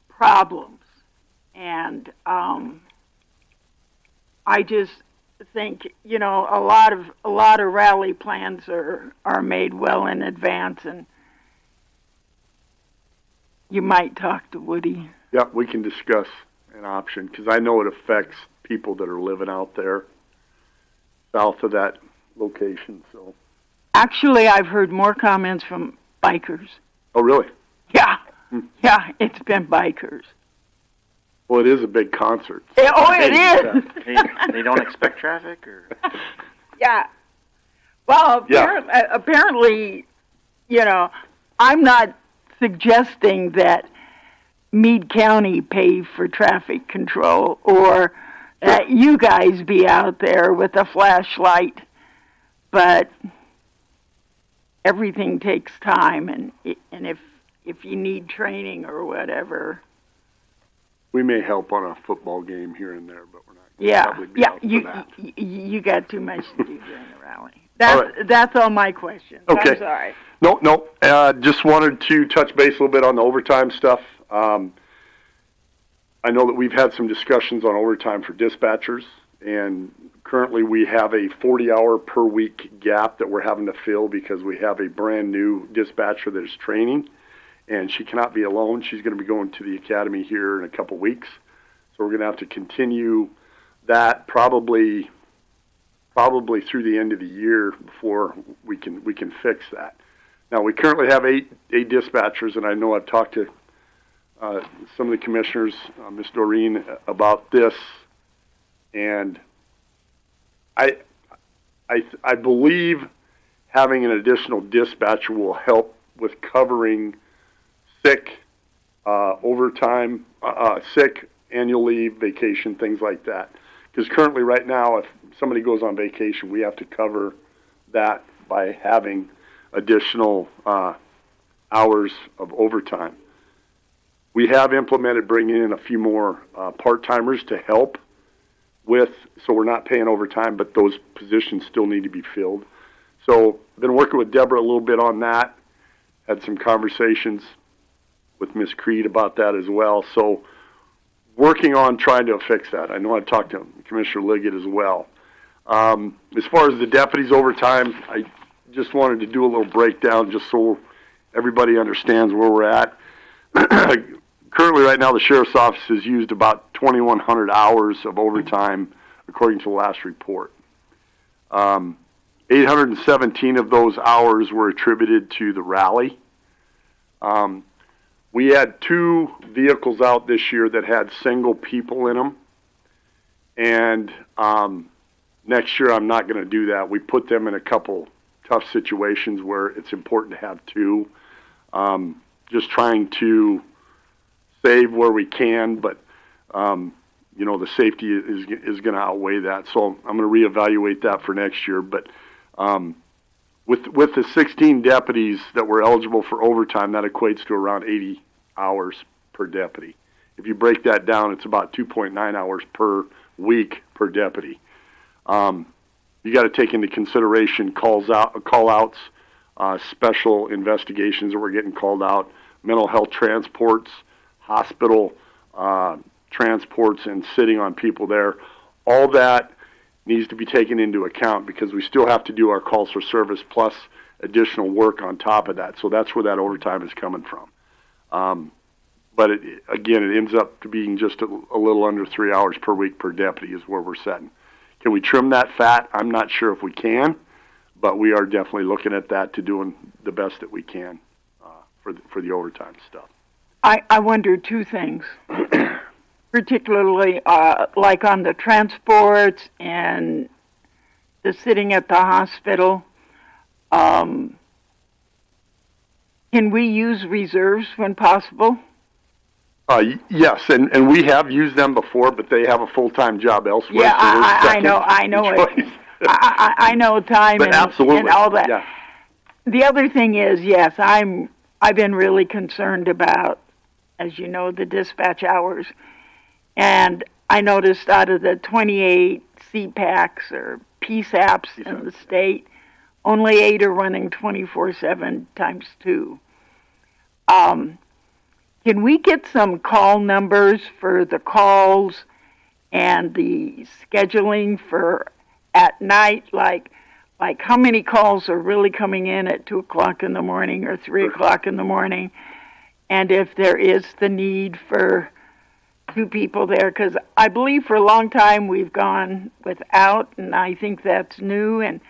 problems. And I just think, a lot of rally plans are made well in advance, and you might talk to Woody. Yeah, we can discuss an option, because I know it affects people that are living out there south of that location. So actually, I've heard more comments from bikers. Oh, really? Yeah. Yeah, it's been bikers. Well, it is a big concert. So it is. They don't expect traffic, or? Yeah. Well, apparently, I'm not suggesting that Meade County pay for traffic control or that you guys be out there with a flashlight, but everything takes time, and if you need training or whatever. We may help on a football game here and there, but we're not. Probably be out for that. You got too much to do during the rally. That's all my questions. Okay. I'm sorry. No. Just wanted to touch base a little bit on the overtime stuff. I know that we've had some discussions on overtime for dispatchers, and currently we have a 40-hour per week gap that we're having to fill because we have a brand new dispatcher that is training, and she cannot be alone. She's going to be going to the academy here in a couple weeks, so we're going to have to continue that probably through the end of the year before we can fix that. Now, we currently have eight dispatchers, and I know I've talked to some of the commissioners, Ms. Doreen, about this, and I believe having an additional dispatcher will help with covering sick, overtime, sick, annual leave, vacation, things like that. Because currently, right now, if somebody goes on vacation, we have to cover that by having additional hours of overtime. We have implemented bringing in a few more part-timers to help with, so we're not paying overtime, but those positions still need to be filled. So been working with Deborah a little bit on that. Had some conversations with Ms. Creed about that as well. So working on trying to fix that. I know I talked to Commissioner Liggett as well. As far as the deputies overtime, I just wanted to do a little breakdown just so everybody understands where we're at. Currently, right now, the Sheriff's Office has used about 2,100 hours of overtime, according to the last report. 817 of those hours were attributed to the rally. We had 2 vehicles out this year that had single people in them. And next year, I'm not going to do that. We put them in a couple tough situations where it's important to have 2. Just trying to save where we can, but you know, the safety is going to outweigh that. So I'm going to reevaluate that for next year. But with the 16 deputies that were eligible for overtime, that equates to around 80 hours per deputy. If you break that down, it's about 2.9 hours per week per deputy. You got to take into consideration call-outs, special investigations that were getting called out, mental health transports, hospital transports, and sitting on people there. All that needs to be taken into account because we still have to do our calls for service plus additional work on top of that. So that's where that overtime is coming from. But again, it ends up to being just a little under 3 hours per week per deputy is where we're setting. Can we trim that fat? I'm not sure if we can, but we are definitely looking at that to doing the best that we can for the overtime stuff. I wonder 2 things, particularly like on the transports and the sitting at the hospital. Can we use reserves when possible? Yes, and we have used them before, but they have a full-time job elsewhere. Yeah, so I know it. I know time but absolutely. And all that. Yeah. The other thing is, yes, I've been really concerned about, as you know, the dispatch hours. And I noticed out of the 28 CPACs or PSAPs in the state, only 8 are running 24/7 times 2. Can we get some call numbers for the calls and the scheduling for at night, like how many calls are really coming in at 2 o'clock in the morning or 3 o'clock in the morning, and if there is the need for 2 people there? Because I believe for a long time we've gone without, and I think that's new, and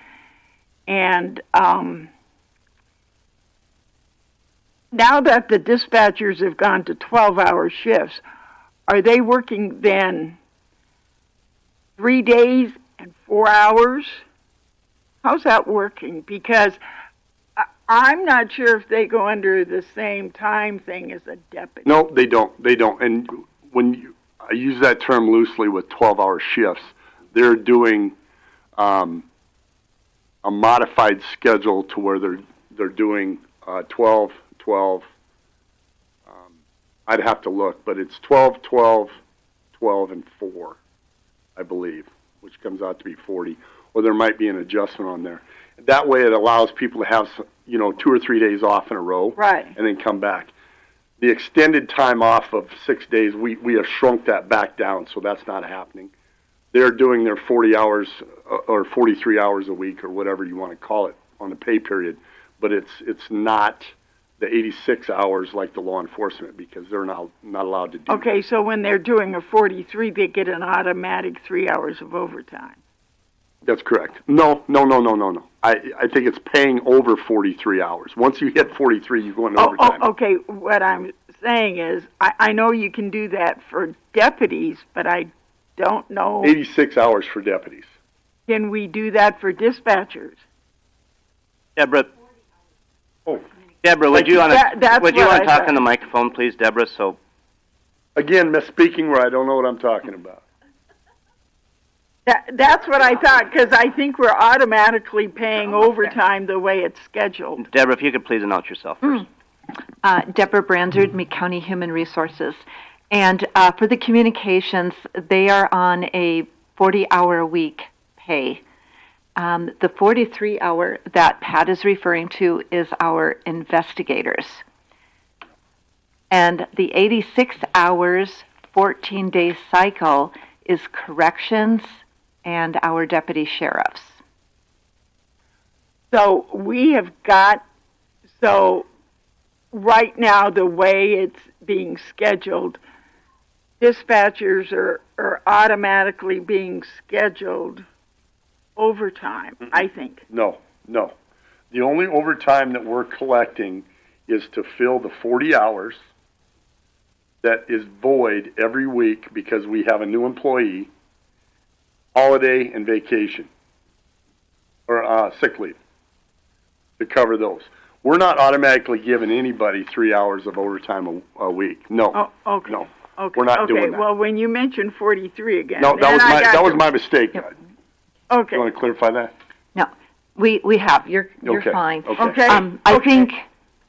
now that the dispatchers have gone to 12-hour shifts, are they working then 3 days and 4 hours? How's that working? Because I'm not sure if they go under the same time thing as a deputy. No, they don't. They don't. And when I use that term loosely with 12-hour shifts, they're doing a modified schedule to where they're doing 12. I'd have to look, but it's 12, 12, 12, and 4, I believe, which comes out to be 40. Or there might be an adjustment on there. That way it allows people to have, 2 or 3 days off in a row, right, and then come back. The extended time off of 6 days, we have shrunk that back down, so that's not happening. They're doing their 40 hours or 43 hours a week or whatever you want to call it on the pay period, but it's not the 86 hours like the law enforcement because they're not allowed to do Okay, that. so when they're doing a 43, they get an automatic 3 hours of overtime. That's correct. No. I think it's paying over 43 hours. Once you hit 43, you go into overtime. Okay, what I'm saying is I know you can do that for deputies, but I don't know. 86 hours for deputies. Can we do that for dispatchers? Deborah. Oh, Deborah, would you want that's to talk on the microphone, please, Deborah? So, again, misspeaking where I don't know what I'm talking about. That's what I thought, because I think we're automatically paying overtime the way it's scheduled. Deborah, if you could please announce yourself first. Deborah Branzard, Meade County Human Resources. And for the communications, they are on a 40-hour-a-week pay. The 43-hour that Pat is referring to is our investigators. And the 86 hours, 14-day cycle is corrections and our deputy sheriffs. So we have got, right now the way it's being scheduled, dispatchers are automatically being scheduled overtime, I think. No. The only overtime that we're collecting is to fill the 40 hours that is void every week because we have a new employee, holiday and vacation, or sick leave, to cover those. We're not automatically giving anybody 3 hours of overtime a week. No. Oh, okay. No. Okay. We're not doing that. Well, when you mentioned 43 again. No, that was my mistake. Yep. Okay. You want to clarify that? No, we have. You're Okay. fine. Okay.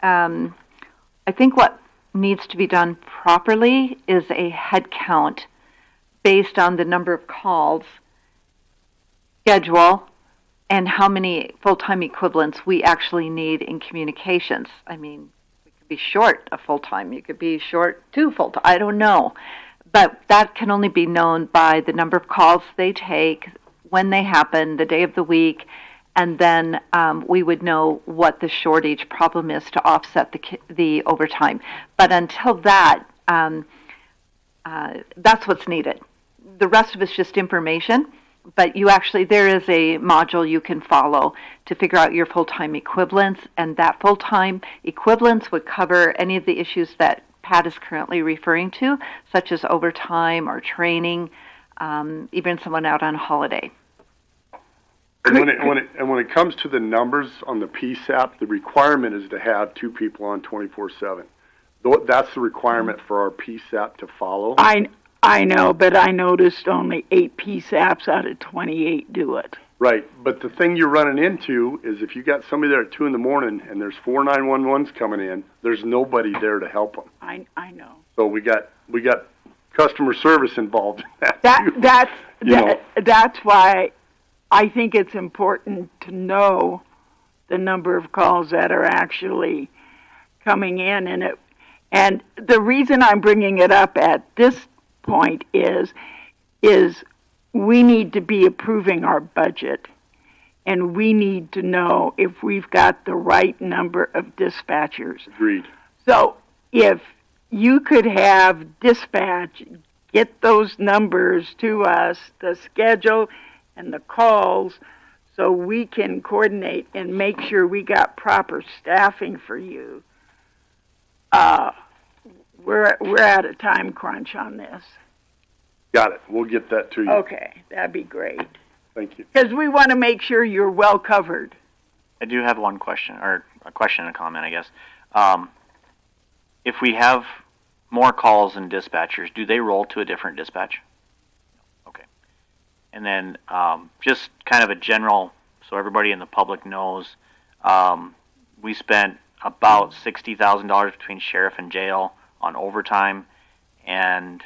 I think what needs to be done properly is a head count based on the number of calls, schedule, and how many full-time equivalents we actually need in communications. I mean, we could be short a full-time. You could be short 2 full-time. I don't know. But that can only be known by the number of calls they take, when they happen, the day of the week, and then we would know what the shortage problem is to offset the overtime. But until that, that's what's needed. The rest of it's just information, but there is a module you can follow to figure out your full-time equivalents, and that full-time equivalents would cover any of the issues that Pat is currently referring to, such as overtime or training, even someone out on holiday. And when it comes to the numbers on the PSAP, the requirement is to have 2 people on 24/7. That's the requirement for our PSAP to follow. I know, but I noticed only 8 PSAPs out of 28 do it. Right, but the thing you're running into is if you got somebody there at 2 in the morning and there's 4 911s coming in, there's nobody there to help them. I know. So we got customer service involved in that. That's why I think it's important to know the number of calls that are actually coming in, and the reason I'm bringing it up at this point is we need to be approving our budget, and we need to know if we've got the right number of dispatchers. Agreed. So if you could have dispatch get those numbers to us, the schedule and the calls, so we can coordinate and make sure we got proper staffing for you. We're at a time crunch on this. Got it. We'll get that to you. Okay, that'd be great. Thank you. Because we want to make sure you're well covered. I do have one question, or a question and a comment, I guess. If we have more calls and dispatchers, do they roll to a different dispatch? Okay. And then just kind of a general, so everybody in the public knows, we spent about $60,000 between sheriff and jail on overtime, and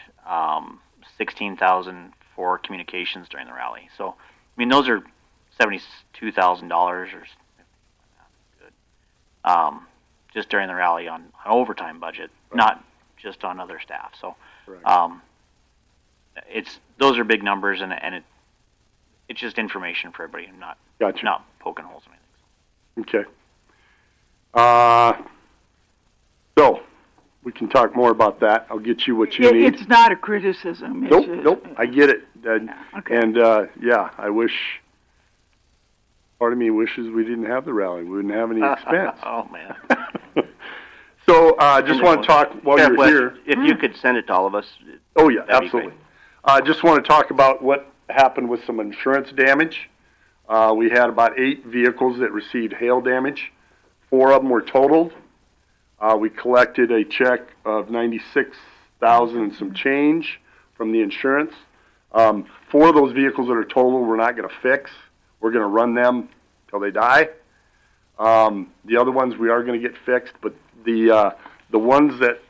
$16,000 for communications during the rally. So, I mean, those are $72,000 or good, just during the rally on overtime budget, right. Not just on other staff. So, those are big numbers, and it's just information for everybody. I'm not poking holes in anything. Okay. So we can talk more about that. I'll get you what you need. It's not a criticism. Nope. I get it. Okay. And I wish. Part of me wishes we didn't have the rally. We wouldn't have any expense. Oh man. So just want to talk while you're here. If you could send it to all of us. Oh yeah, absolutely. Just want to talk about what happened with some insurance damage. We had about 8 vehicles that received hail damage. 4 of them were totaled. We collected a check of $96,000 and some change from the insurance. 4 of those vehicles that are totaled, we're not going to fix. We're going to run them till they die. The other ones we are going to get fixed, but the ones that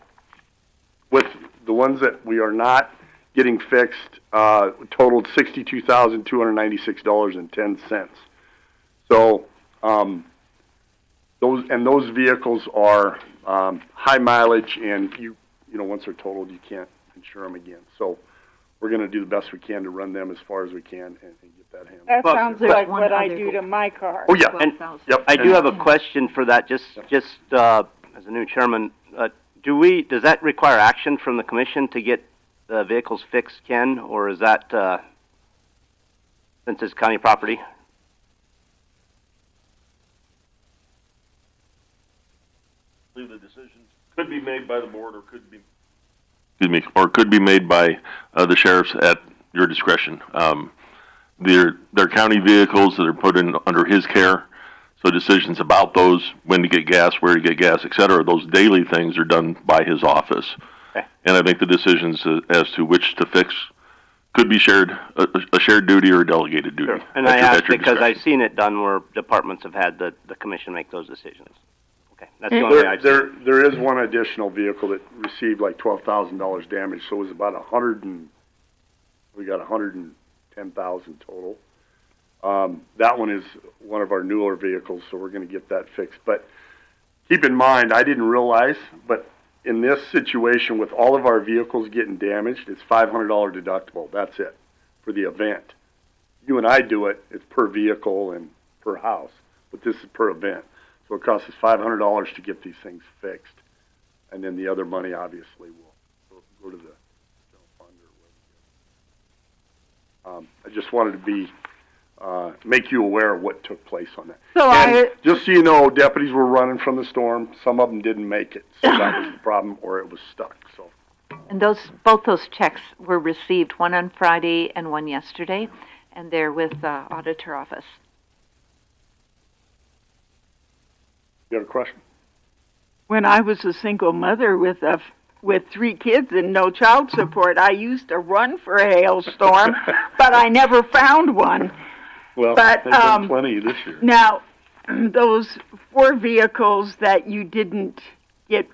we are not getting fixed totaled $62,296.10. So those vehicles are high mileage, and you know once they're totaled, you can't insure them again. So we're going to do the best we can to run them as far as we can and get that handled. That sounds like what I do to my car. Oh yeah, And I do have a question for that. Just as a new chairman, does that require action from the commission to get the vehicles fixed, Ken, or is that since it's county property? I believe the decisions could be made by the board or could be made by the sheriffs at your discretion. They're county vehicles that are put in under his care, so decisions about those, when to get gas, where to get gas, et cetera, those daily things are done by his office. Okay. And I think the decisions as to which to fix could be a shared duty or a delegated duty. Sure. And I asked because I've seen it done where departments have had the commission make those decisions. Okay, that's the only way I've seen it. There is one additional vehicle that received like $12,000 damage, so it was about we got $110,000 total. That one is one of our newer vehicles, so we're going to get that fixed. But keep in mind, I didn't realize, but in this situation with all of our vehicles getting damaged, it's $500 deductible. That's it for the event. You and I do it, it's per vehicle and per house, but this is per event. So it costs us $500 to get these things fixed. And then the other money obviously will go to the general fund or whatever. I just wanted to be make you aware of what took place on that. So just so you know, deputies were running from the storm. Some of them didn't make it, so that was the problem, or it was stuck. So. And both those checks were received, one on Friday and one yesterday, and they're with the auditor office. You have a question? When I was a single mother with 3 kids and no child support, I used to run for a hailstorm, but I never found one. Well, but they've done plenty this year. Now, those 4 vehicles that you didn't get,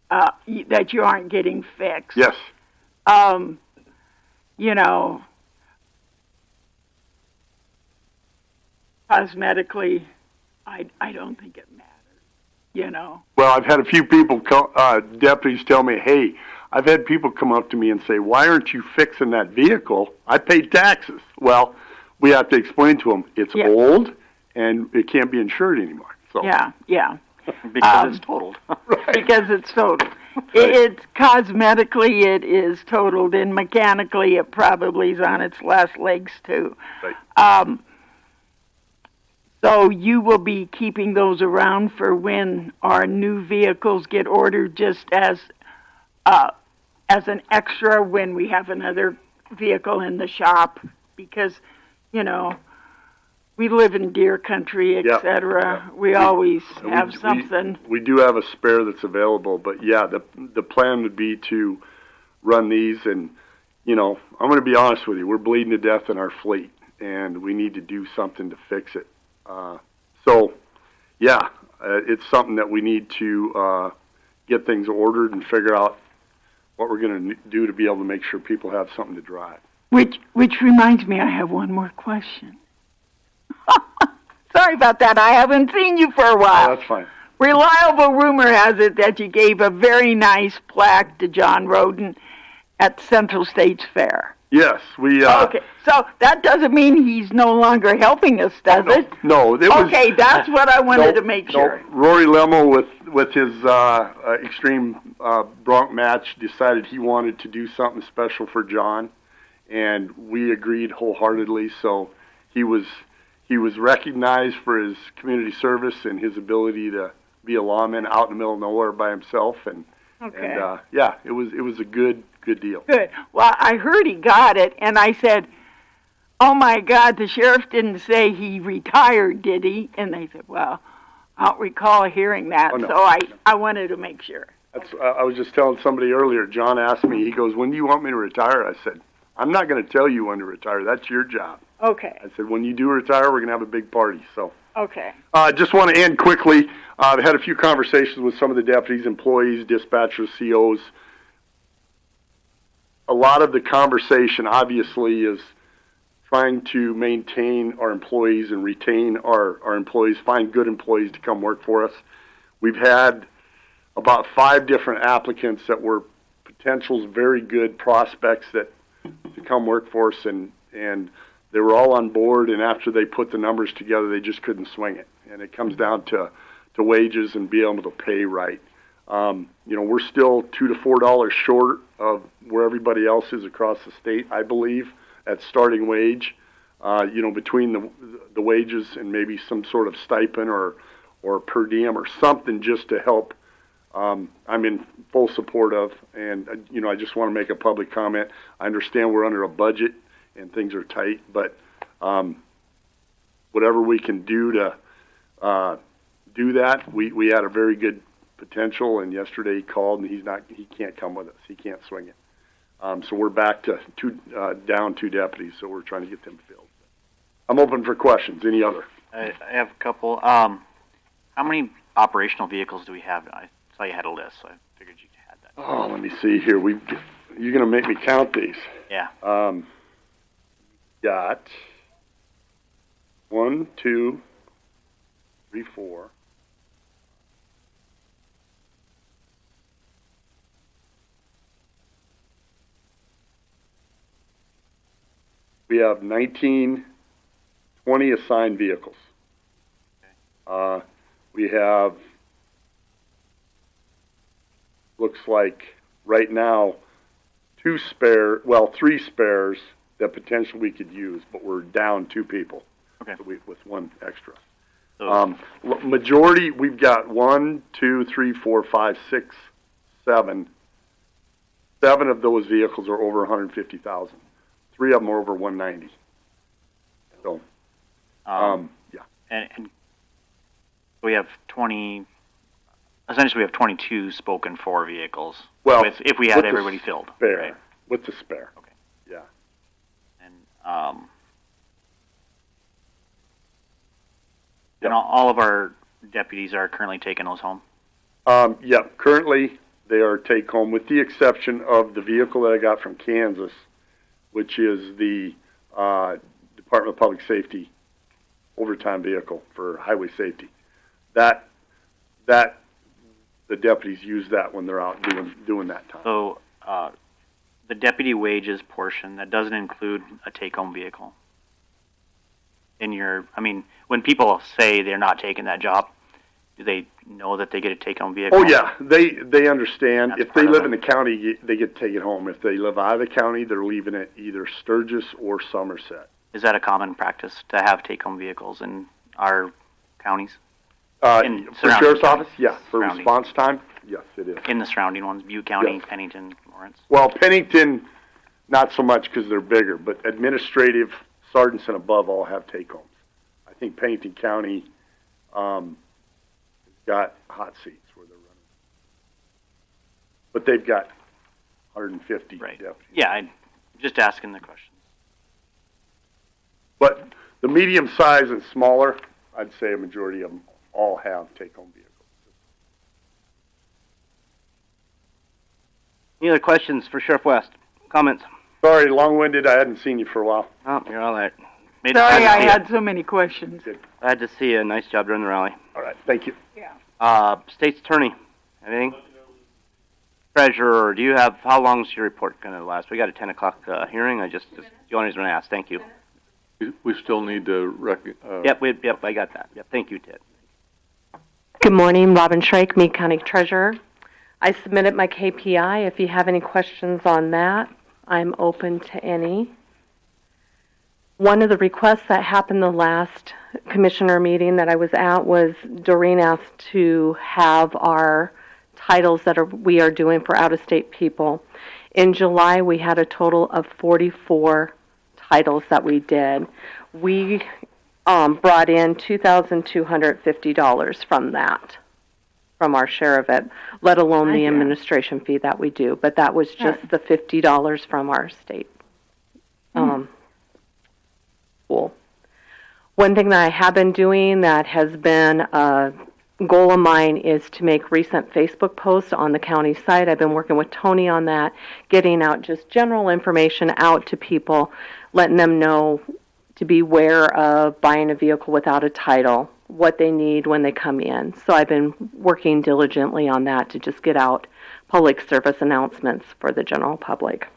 that you aren't getting fixed. Yes. You know, cosmetically, I don't think it matters, you know. Well, I've had a few people, deputies tell me, hey, I've had people come up to me and say, why aren't you fixing that vehicle? I paid taxes. Well, we have to explain to them it's old and it can't be insured anymore. So. Yeah. Because it's totaled. Right. Because it's totaled. Right. It's cosmetically it is totaled, and mechanically it probably is on its last legs too. Right. So you will be keeping those around for when our new vehicles get ordered, just as an extra when we have another vehicle in the shop, because, you know, we live in deer country, etc. We always have something. We do have a spare that's available, but yeah, the plan would be to run these, and you know, I'm going to be honest with you, we're bleeding to death in our fleet, and we need to do something to fix it. So, yeah, it's something that we need to get things ordered and figure out what we're going to do to be able to make sure people have something to drive. Which reminds me, I have one more question. Sorry about that. I haven't seen you for a while. Oh, that's fine. Reliable rumor has it that you gave a very nice plaque to John Roden at Central States Fair. Yes, we. Okay, so that doesn't mean he's no longer helping us, does it? No, it was. Okay, that's what I wanted to make sure. No, Rory Lemmel with his extreme bronc match decided he wanted to do something special for John, and we agreed wholeheartedly. So he was recognized for his community service and his ability to be a lawman out in the middle of nowhere by himself, and yeah, it was a good deal. Good. Well, I heard he got it, and I said, oh my God, the sheriff didn't say he retired, did he? And they said, well, I don't recall hearing that, Oh, no. so I wanted to make sure. I was just telling somebody earlier, John asked me, he goes, when do you want me to retire? I said, I'm not going to tell you when to retire. That's your job. Okay, I said, when you do retire, we're going to have a big party. So, okay. just want to end quickly. I've had a few conversations with some of the deputies, employees, dispatchers, COs. A lot of the conversation, obviously, is trying to maintain our employees and retain our employees, find good employees to come work for us. We've had about 5 different applicants that were potentials, very good prospects that to come work for us, and they were all on board, and after they put the numbers together, they just couldn't swing it. And it comes down to wages and being able to pay right. We're still $2 to $4 short of where everybody else is across the state, I believe, at starting wage. Between the wages and maybe some sort of stipend or per diem or something just to help. I'm in full support of, and I just want to make a public comment. I understand we're under a budget and things are tight, but whatever we can do to do that, we had a very good potential, and yesterday he called and he can't come with us. He can't swing it. So we're back to down 2 deputies, so we're trying to get them filled. I'm open for questions. Any other? I have a couple. How many operational vehicles do we have? I saw you had a list, so I figured you had that. Oh, let me see here. You're going to make me count these. Yeah. Got 1, 2, 3, 4. We have 20 assigned vehicles. We have, looks like right now, 3 spares that potentially we could use, but we're down 2 people. Okay. So with 1 extra. So, Majority, we've got 1, 2, 3, 4, 5, 6, 7. 7 of those vehicles are over 150,000. 3 of them are over 190. So, yeah. And we have 20. Essentially, we have 22 spoken for vehicles. Well, if we had everybody filled. Spare, right? with the spare. Okay. Yeah. And and all of our deputies are currently taking those home. Yeah. Currently, they are take home, with the exception of the vehicle that I got from Kansas, which is the Department of Public Safety overtime vehicle for highway safety. That the deputies use that when they're out doing that time. So the deputy wages portion, that doesn't include a take-home vehicle. When people say they're not taking that job, do they know that they get a take-home vehicle? Oh yeah, they understand. That's if they part of live it. in the county, they get to take it home. If they live out of the county, they're leaving it either Sturgis or Somerset. Is that a common practice to have take-home vehicles in our counties? For surrounding Sheriff's counties. Office, yeah. For Surrounding. response time, yes, it is. In the surrounding ones, Butte County, Yes. Pennington, Lawrence. Well, Pennington, not so much because they're bigger, but administrative sergeants and above all have take-homes. I think Pennington County got hot seats where they're running, but they've got 150 Right. deputies. Yeah, I'm just asking the questions. But the medium size and smaller, I'd say a majority of them all have take-home vehicles. Any other questions for Sheriff West? Comments? Sorry, long-winded. I hadn't seen you for a while. Oh, you're all right. Sorry, I had so many questions. Glad to see you. Nice job during the rally. All right, thank you. State's Attorney, anything? Treasurer, do you have, how long is your report going to last? We got a 10 o'clock hearing. You always want to ask. Thank you. We still need to Yep, I got that. Yep, thank you, Ted. Good morning, Robin Shrake, Meade County Treasurer. I submitted my KPI. If you have any questions on that, I'm open to any. One of the requests that happened the last commissioner meeting that I was at was Doreen asked to have our titles that we are doing for out-of-state people. In July, we had a total of 44 titles that we did. We brought in $2,250 from that, from our share of it, let alone the administration fee that we do. But that was just the $50 from our state pool. One thing that I have been doing that has been a goal of mine is to make recent Facebook posts on the county site. I've been working with Tony on that, getting out just general information out to people, letting them know to beware of buying a vehicle without a title, what they need when they come in. So I've been working diligently on that to just get out public service announcements for the general public.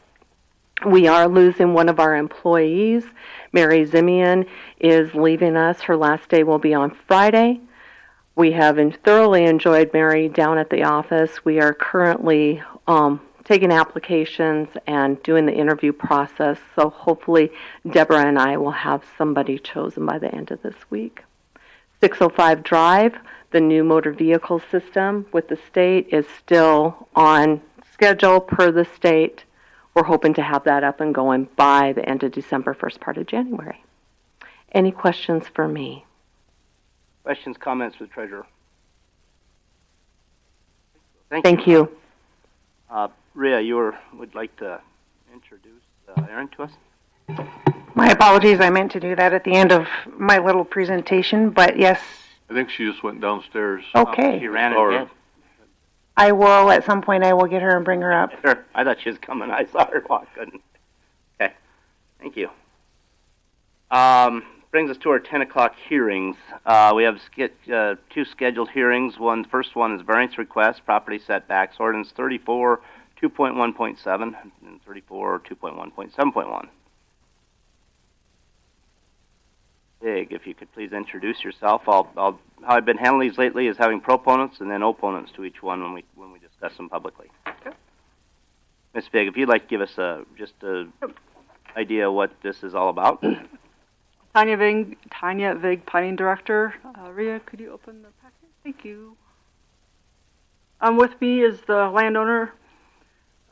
We are losing one of our employees. Mary Zimian is leaving us. Her last day will be on Friday. We have thoroughly enjoyed Mary down at the office. We are currently taking applications and doing the interview process, so hopefully Deborah and I will have somebody chosen by the end of this week. 605 Drive, the new motor vehicle system with the state, is still on schedule per the state. We're hoping to have that up and going by the end of December, first part of January. Any questions for me? Questions, comments for the treasurer? Thank you. Rhea, you would like to introduce Aaron to us? My apologies, I meant to do that at the end of my little presentation, but yes. I think she just went downstairs. Okay. She ran and did. I will, at some point, I will get her and bring her up. Sure. I thought she was coming. I saw her walk. Okay. Thank you. Brings us to our 10 o'clock hearings. We have two scheduled hearings. First one is variance request, property setbacks, ordinance 34, 2.1.7, and 34, 2.1.7.1. Big, if you could please introduce yourself. How I've been handling these lately is having proponents and then opponents to each one when we discuss them publicly. Okay. Ms. Big, if you'd like to give us just a idea what this is all about. Tanya Vig, Planning Director. Rhea, could you open the packet? Thank you. With me is the landowner,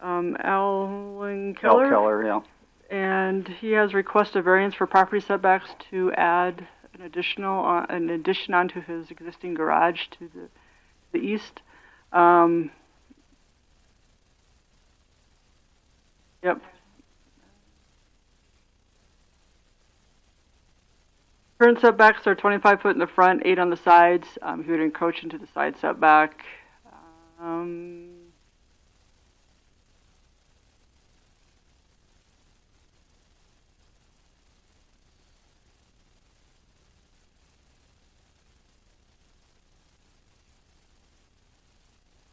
Alan Keller. Al Keller, yeah. And he has requested variance for property setbacks to add an addition onto his existing garage to the east. Yep. Current setbacks are 25 foot in the front, 8 on the sides. He would encroach into the side setback.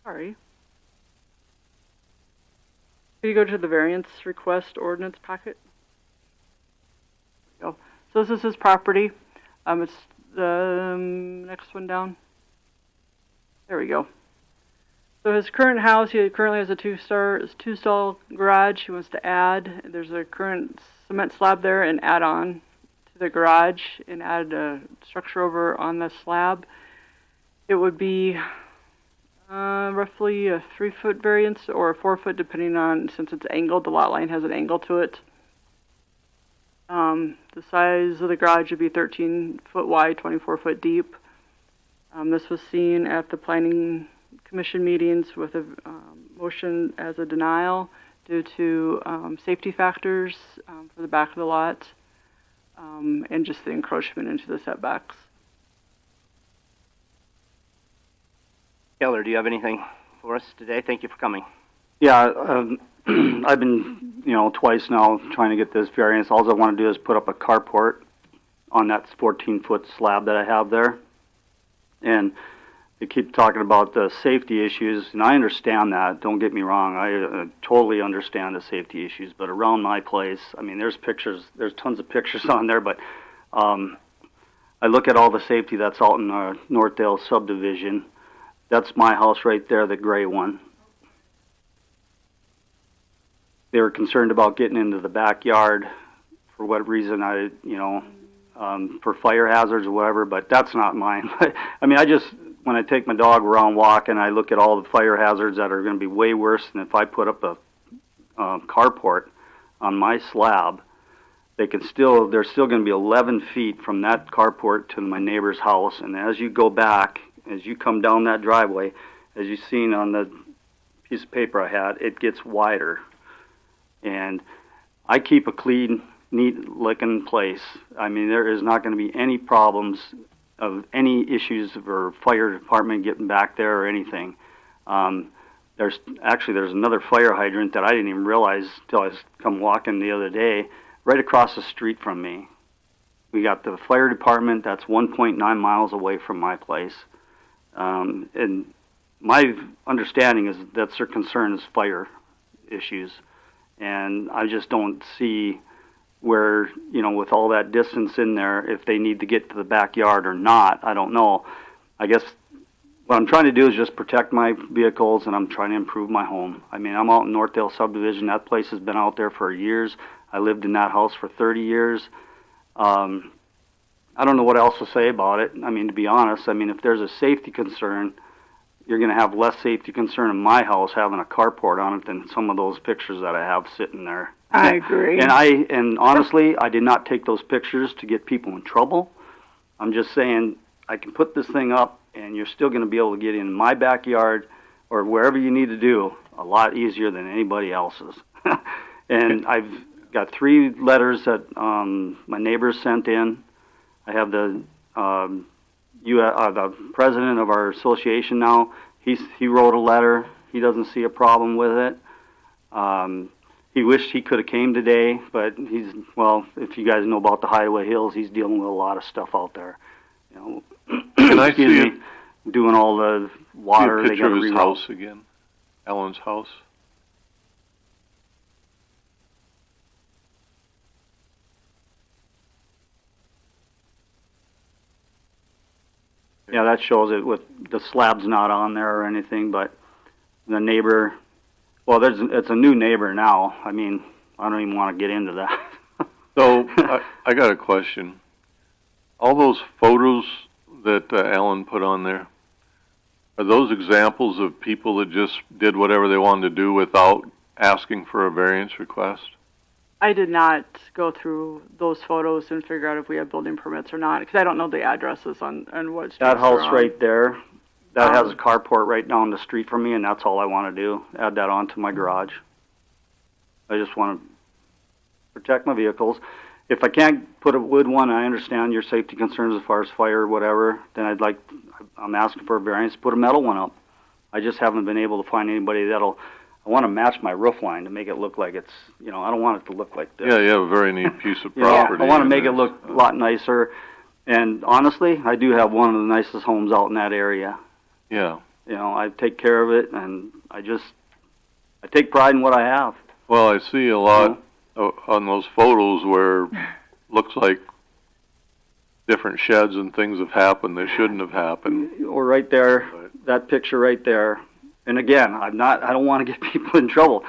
Sorry. Could you go to the variance request ordinance packet? There we go. So this is his property. It's the next one down. There we go. So his current house, he currently has a two-stall garage. He wants to add. There's a current cement slab there, and add on to the garage and add a structure over on the slab. It would be roughly a 3-foot variance or a 4-foot, depending on, since it's angled, the lot line has an angle to it. The size of the garage would be 13 foot wide, 24 foot deep. This was seen at the Planning Commission meetings with a motion as a denial due to safety factors for the back of the lot and just the encroachment into the setbacks. Keller, do you have anything for us today? Thank you for coming. Yeah, I've been, twice now trying to get this variance. All I want to do is put up a carport on that 14-foot slab that I have there. And they keep talking about the safety issues, and I understand that. Don't get me wrong. I totally understand the safety issues. But around my place, there's pictures, there's tons of pictures on there, but I look at all the safety that's out in the Northdale subdivision. That's my house right there, the gray one. They were concerned about getting into the backyard for what reason, for fire hazards or whatever, but that's not mine. When I take my dog around walking, I look at all the fire hazards that are going to be way worse than if I put up a carport on my slab. they're still going to be 11 feet from that carport to my neighbor's house. And as you go back, as you come down that driveway, as you've seen on the piece of paper I had, it gets wider. And I keep a clean, neat looking place. I mean, there is not going to be any problems of any issues for fire department getting back there or anything. There's another fire hydrant that I didn't even realize till I come walking the other day, right across the street from me. We got the fire department that's 1.9 miles away from my place. And my understanding is that's their concern is fire issues. And I just don't see where, with all that distance in there, if they need to get to the backyard or not, I don't know. I guess what I'm trying to do is just protect my vehicles, and I'm trying to improve my home. I mean, I'm out in Northdale subdivision. That place has been out there for years. I lived in that house for 30 years. I don't know what else to say about it. I mean, to be honest, if there's a safety concern, you're going to have less safety concern in my house having a carport on it than some of those pictures that I have sitting there. I agree. And honestly, I did not take those pictures to get people in trouble. I'm just saying I can put this thing up, and you're still going to be able to get in my backyard or wherever you need to do a lot easier than anybody else's. And I've got 3 letters that my neighbors sent in. I have the president of our association now. He wrote a letter. He doesn't see a problem with it. He wished he could have came today, but if you guys know about the Hideaway Hills, he's dealing with a lot of stuff out there. Can I see doing all the water. See a picture of his house again, Alan's house. Yeah, that shows it with the slab's not on there or anything, but the neighbor, it's a new neighbor now. I mean, I don't even want to get into that. So, I got a question. All those photos that Alan put on there, are those examples of people that just did whatever they wanted to do without asking for a variance request? I did not go through those photos and figure out if we have building permits or not, because I don't know the addresses on what streets that house they're on. right there, that has a carport right down the street from me, and that's all I want to do, add that onto my garage. I just want to protect my vehicles. If I can't put a wood one, I understand your safety concerns as far as fire or whatever, then I'm asking for a variance to put a metal one up. I just haven't been able to find anybody I want to match my roof line to make it look like it's, I don't want it to look like this. Yeah, you have a very neat piece of property. I want to make it look a lot nicer. And honestly, I do have one of the nicest homes out in that area. Yeah. I take care of it, and I take pride in what I have. Well, I see a lot on those photos where looks like different sheds and things have happened that shouldn't have happened. Or right there, that picture right there. And again, I don't want to get people in trouble.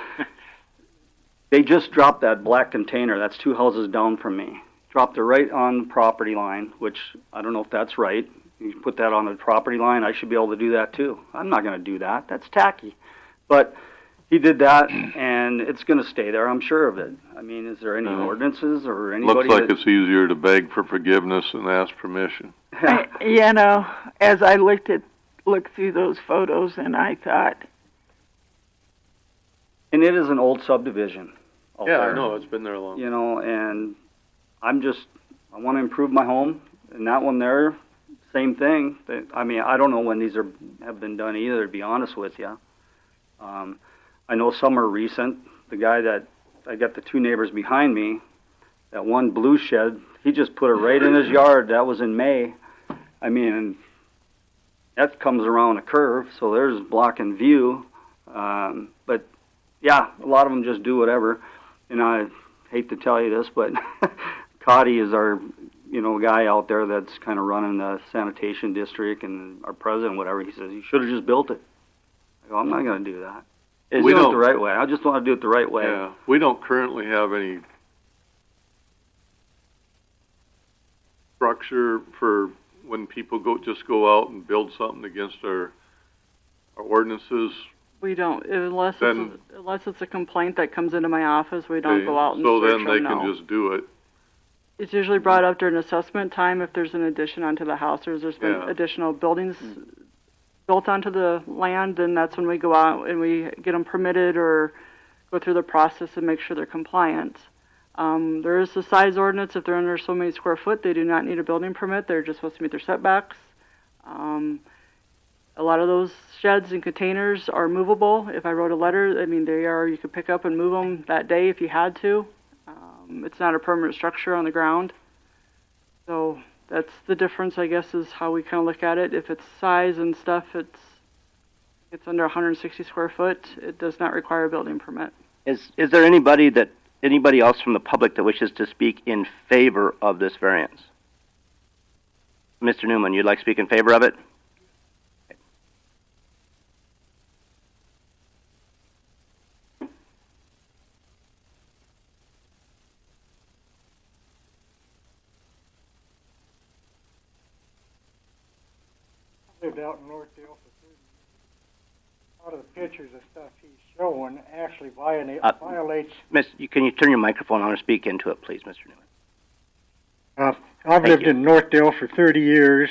They just dropped that black container. That's 2 houses down from me. Dropped it right on the property line, which I don't know if that's right. You put that on the property line, I should be able to do that too. I'm not going to do that. That's tacky. But he did that, and it's going to stay there, I'm sure of it. I mean, is there any ordinances or anybody? Looks like it's easier to beg for forgiveness than ask permission. As I looked through those photos, and I thought. And it is an old subdivision. Yeah, I know. It's been there a long time. And I want to improve my home. And that one there, same thing. I don't know when these have been done either, to be honest with you. I know some are recent. The guy that, I got the 2 neighbors behind me, that one blue shed, he just put it right in his yard. That was in May. And that comes around a curve, so there's blocking view. But yeah, a lot of them just do whatever. And I hate to tell you this, but Cotty is our, guy out there that's kind of running the sanitation district, and our president, whatever. He says, you should have just built it. I go, I'm not going to do that. Do it the right way. I just want to do it the right way. Yeah, we don't currently have any structure for when people go out and build something against our ordinances. We don't, unless it's a complaint that comes into my office. We don't go out and so search then they them, can just do it. It's usually brought up during assessment time if there's an addition onto the house or there's been Yeah. additional buildings built onto the land, then that's when we go out and we get them permitted or go through the process and make sure they're compliant. There is the size ordinance. If they're under so many square foot, they do not need a building permit. They're just supposed to meet their setbacks. A lot of those sheds and containers are movable. If I wrote a letter, I mean, you could pick up and move them that day if you had to. It's not a permanent structure on the ground. So that's the difference, I guess, is how we kind of look at it. If it's size and stuff, it's under 160 square foot, it does not require a building permit. Is there anybody else from the public that wishes to speak in favor of this variance? Mr. Newman, you'd like to speak in favor of it? Lived out in Northdale for 30 years. A lot of the pictures of stuff he's showing actually violates. Can you turn your microphone on or speak into it, please, Mr. Newman? I've lived in Northdale for 30 years,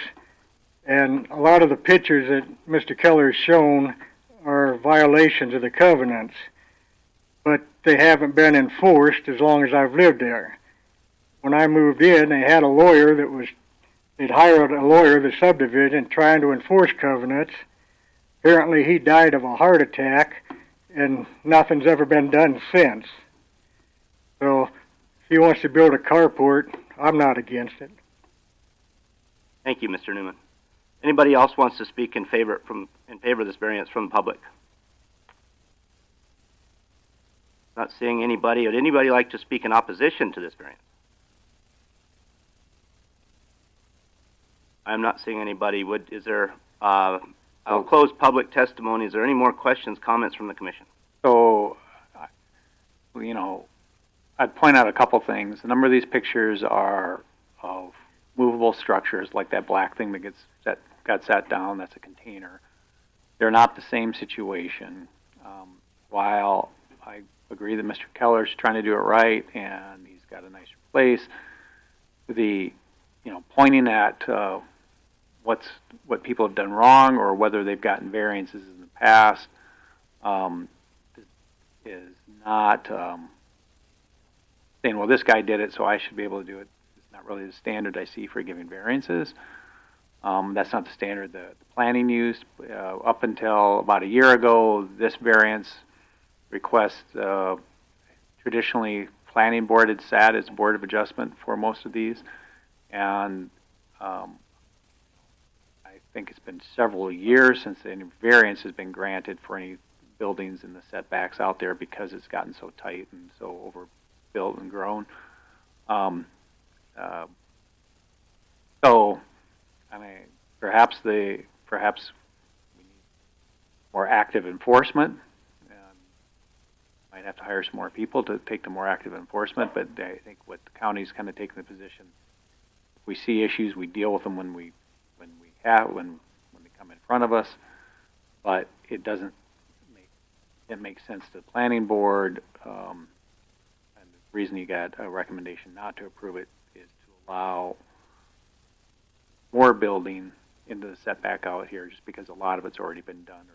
and a lot of the pictures that Mr. Keller's shown are violations of the covenants, but they haven't been enforced as long as I've lived there. When I moved in, they had a lawyer they'd hired a lawyer of the subdivision trying to enforce covenants. Apparently he died of a heart attack, and nothing's ever been done since. So if he wants to build a carport, I'm not against it. Thank you, Mr. Newman. Anybody else wants to speak in favor of this variance from the public? Not seeing anybody. Would anybody like to speak in opposition to this variance? I'm not seeing anybody. I'll close public testimony. Is there any more questions, comments from the commission? So, I'd point out a couple things. A number of these pictures are of movable structures, like that black thing that got set down. That's a container. They're not the same situation. While I agree that Mr. Keller's trying to do it right and he's got a nicer place, pointing at what people have done wrong or whether they've gotten variances in the past is not saying, well, this guy did it, so I should be able to do it. It's not really the standard I see for giving variances. That's not the standard the planning used. Up until about a year ago, this variance request, traditionally planning board had sat as board of adjustment for most of these. And I think it's been several years since any variance has been granted for any buildings in the setbacks out there because it's gotten so tight and so overbuilt and grown. So, I mean, perhaps we need more active enforcement. Might have to hire some more people to take the more active enforcement, but I think what the county's kind of taking the position, if we see issues, we deal with them when they come in front of us. But it doesn't make sense to the planning board. And the reason you got a recommendation not to approve it is to allow more building into the setback out here, just because a lot of it's already been done.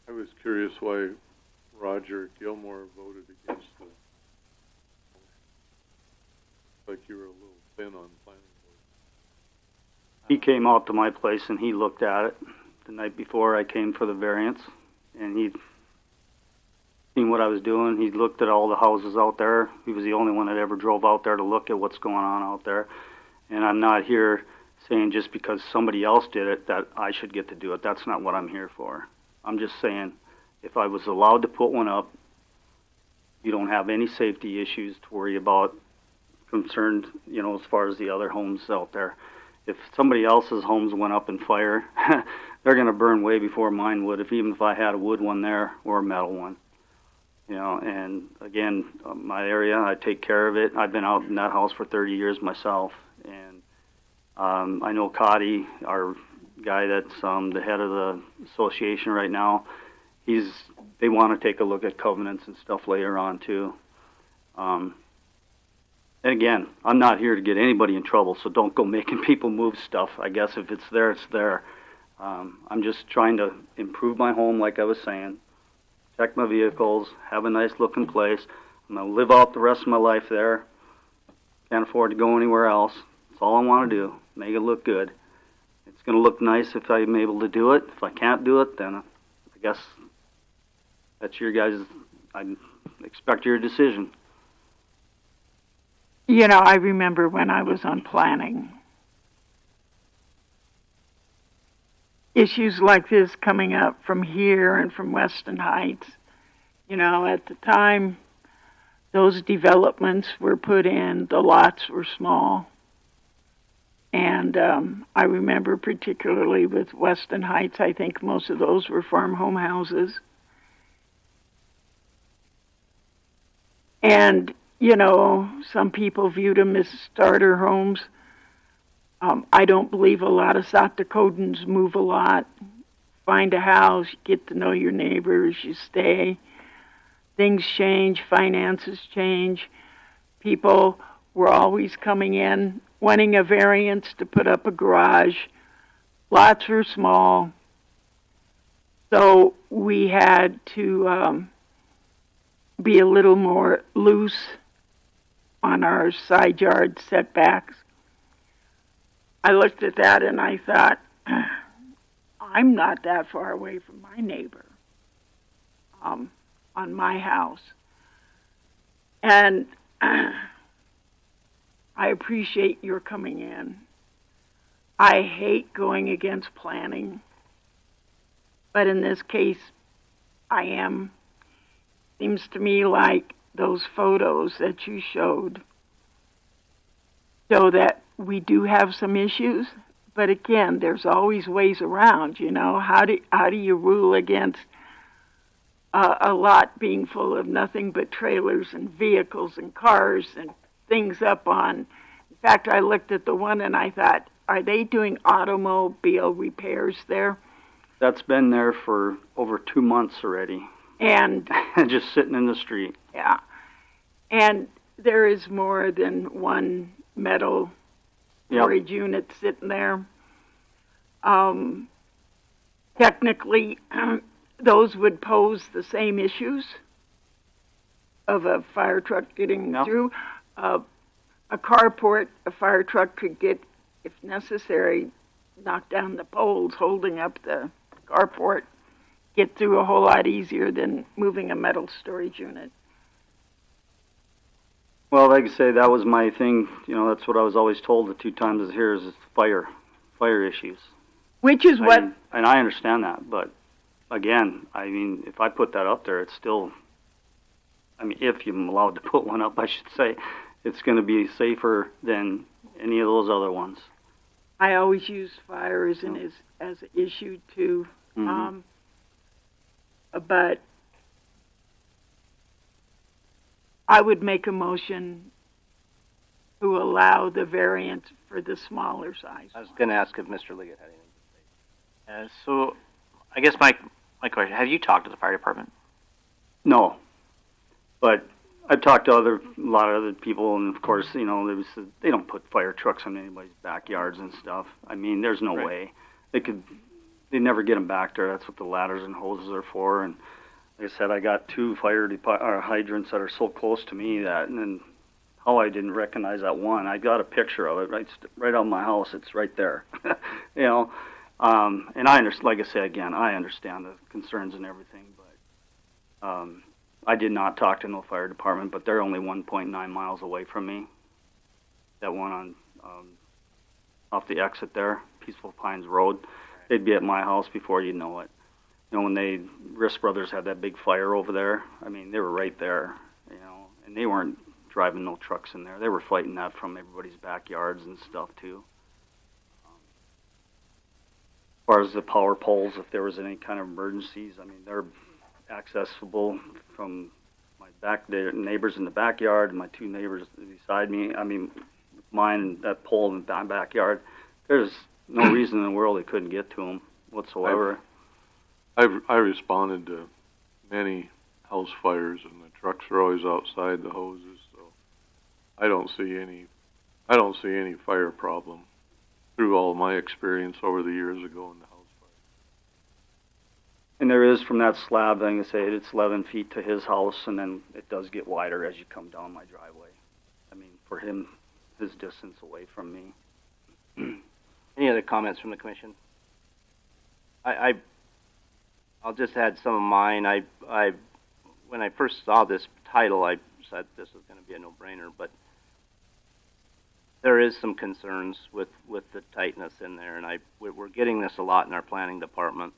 I was curious why Roger Gilmore voted against the. Like you were a little thin on planning board. He came out to my place and he looked at it the night before I came for the variance, and he'd seen what I was doing. He looked at all the houses out there. He was the only one that ever drove out there to look at what's going on out there. And I'm not here saying just because somebody else did it that I should get to do it. That's not what I'm here for. I'm just saying, if I was allowed to put one up, you don't have any safety issues to worry about, concerned, as far as the other homes out there. If somebody else's homes went up in fire, they're going to burn way before mine would, even if I had a wood one there or a metal one. And again, my area, I take care of it. I've been out in that house for 30 years myself. And I know Cotty, our guy that's the head of the association right now, they want to take a look at covenants and stuff later on too. again, I'm not here to get anybody in trouble, so don't go making people move stuff. I guess if it's there, it's there. I'm just trying to improve my home, like I was saying, check my vehicles, have a nice looking place. I'm going to live out the rest of my life there. Can't afford to go anywhere else. That's all I want to do, make it look good. It's going to look nice if I'm able to do it. If I can't do it, then I guess that's your guys', I expect your decision. You know, I remember when I was on planning, issues like this coming up from here and from Weston Heights. You know, at the time those developments were put in, the lots were small. And I remember particularly with Weston Heights, I think most of those were farm home houses. And, you know, some people viewed them as starter homes. I don't believe a lot of South Dakotans move a lot. Find a house, you get to know your neighbors, you stay. Things change, finances change. People were always coming in, wanting a variance to put up a garage. Lots were small. So we had to be a little more loose on our side yard setbacks. I looked at that and I thought, I'm not that far away from my neighbor on my house. And I appreciate your coming in. I hate going against planning, but in this case, I am. Seems to me like those photos that you showed show that we do have some issues, but again, there's always ways around, you know. How do you rule against a lot being full of nothing but trailers and vehicles and cars and things up on? In fact, I looked at the one and I thought, are they doing automobile repairs there? That's been there for over 2 months already. And just sitting in the street. Yeah. And there is more than one metal storage unit sitting there. Technically, those would pose the same issues of a fire truck getting through. A carport, a fire truck could get, if necessary, knock down the poles holding up the carport, get through a whole lot easier than moving a metal storage unit. Well, like I say, that was my thing. You know, that's what I was always told the 2 times here is fire issues. Which is what... And I understand that, but again, I mean, if I put that up there, it's still... I mean, if you're allowed to put one up, I should say, it's going to be safer than any of those other ones. I always use fire as an issue, too. Mm-hmm. But I would make a motion to allow the variance for the smaller size. I was going to ask if Mr. Liggett had anything to say. So, I guess my question, have you talked to the fire department? No. But I've talked to a lot of other people, and of course, you know, they don't put fire trucks in anybody's backyards and stuff. I mean, there's no way. They never get them back there. That's what the ladders and hoses are for. And like I said, I got 2 fire hydrants that are so close to me that, and then how I didn't recognize that one. I got a picture of it right on my house. It's right there, you know. And I understand. Like I say again, I understand the concerns and everything, but I did not talk to no fire department. But they're only 1.9 miles away from me. That one on off the exit there, Peaceful Pines Road. They'd be at my house before you know it. You know, when Riss Brothers had that big fire over there, I mean, they were right there, you know, and they weren't driving no trucks in there. They were fighting that from everybody's backyards and stuff, too. As far as the power poles, if there was any kind of emergencies, I mean, they're accessible from my neighbors in the backyard and my 2 neighbors beside me. I mean, mine and that pole in the backyard, there's no reason in the world they couldn't get to them whatsoever. I responded to many house fires, and the trucks are always outside the hoses. So I don't see any fire problem through all my experience over the years of going to house fire. And there is from that slab, like I say, it's 11 feet to his house, and then it does get wider as you come down my driveway. I mean, for him, his distance away from me. Any other comments from the commission? I'll just add some of mine. When I first saw this title, I said this was going to be a no-brainer, but there is some concerns with the tightness in there, and we're getting this a lot in our planning department.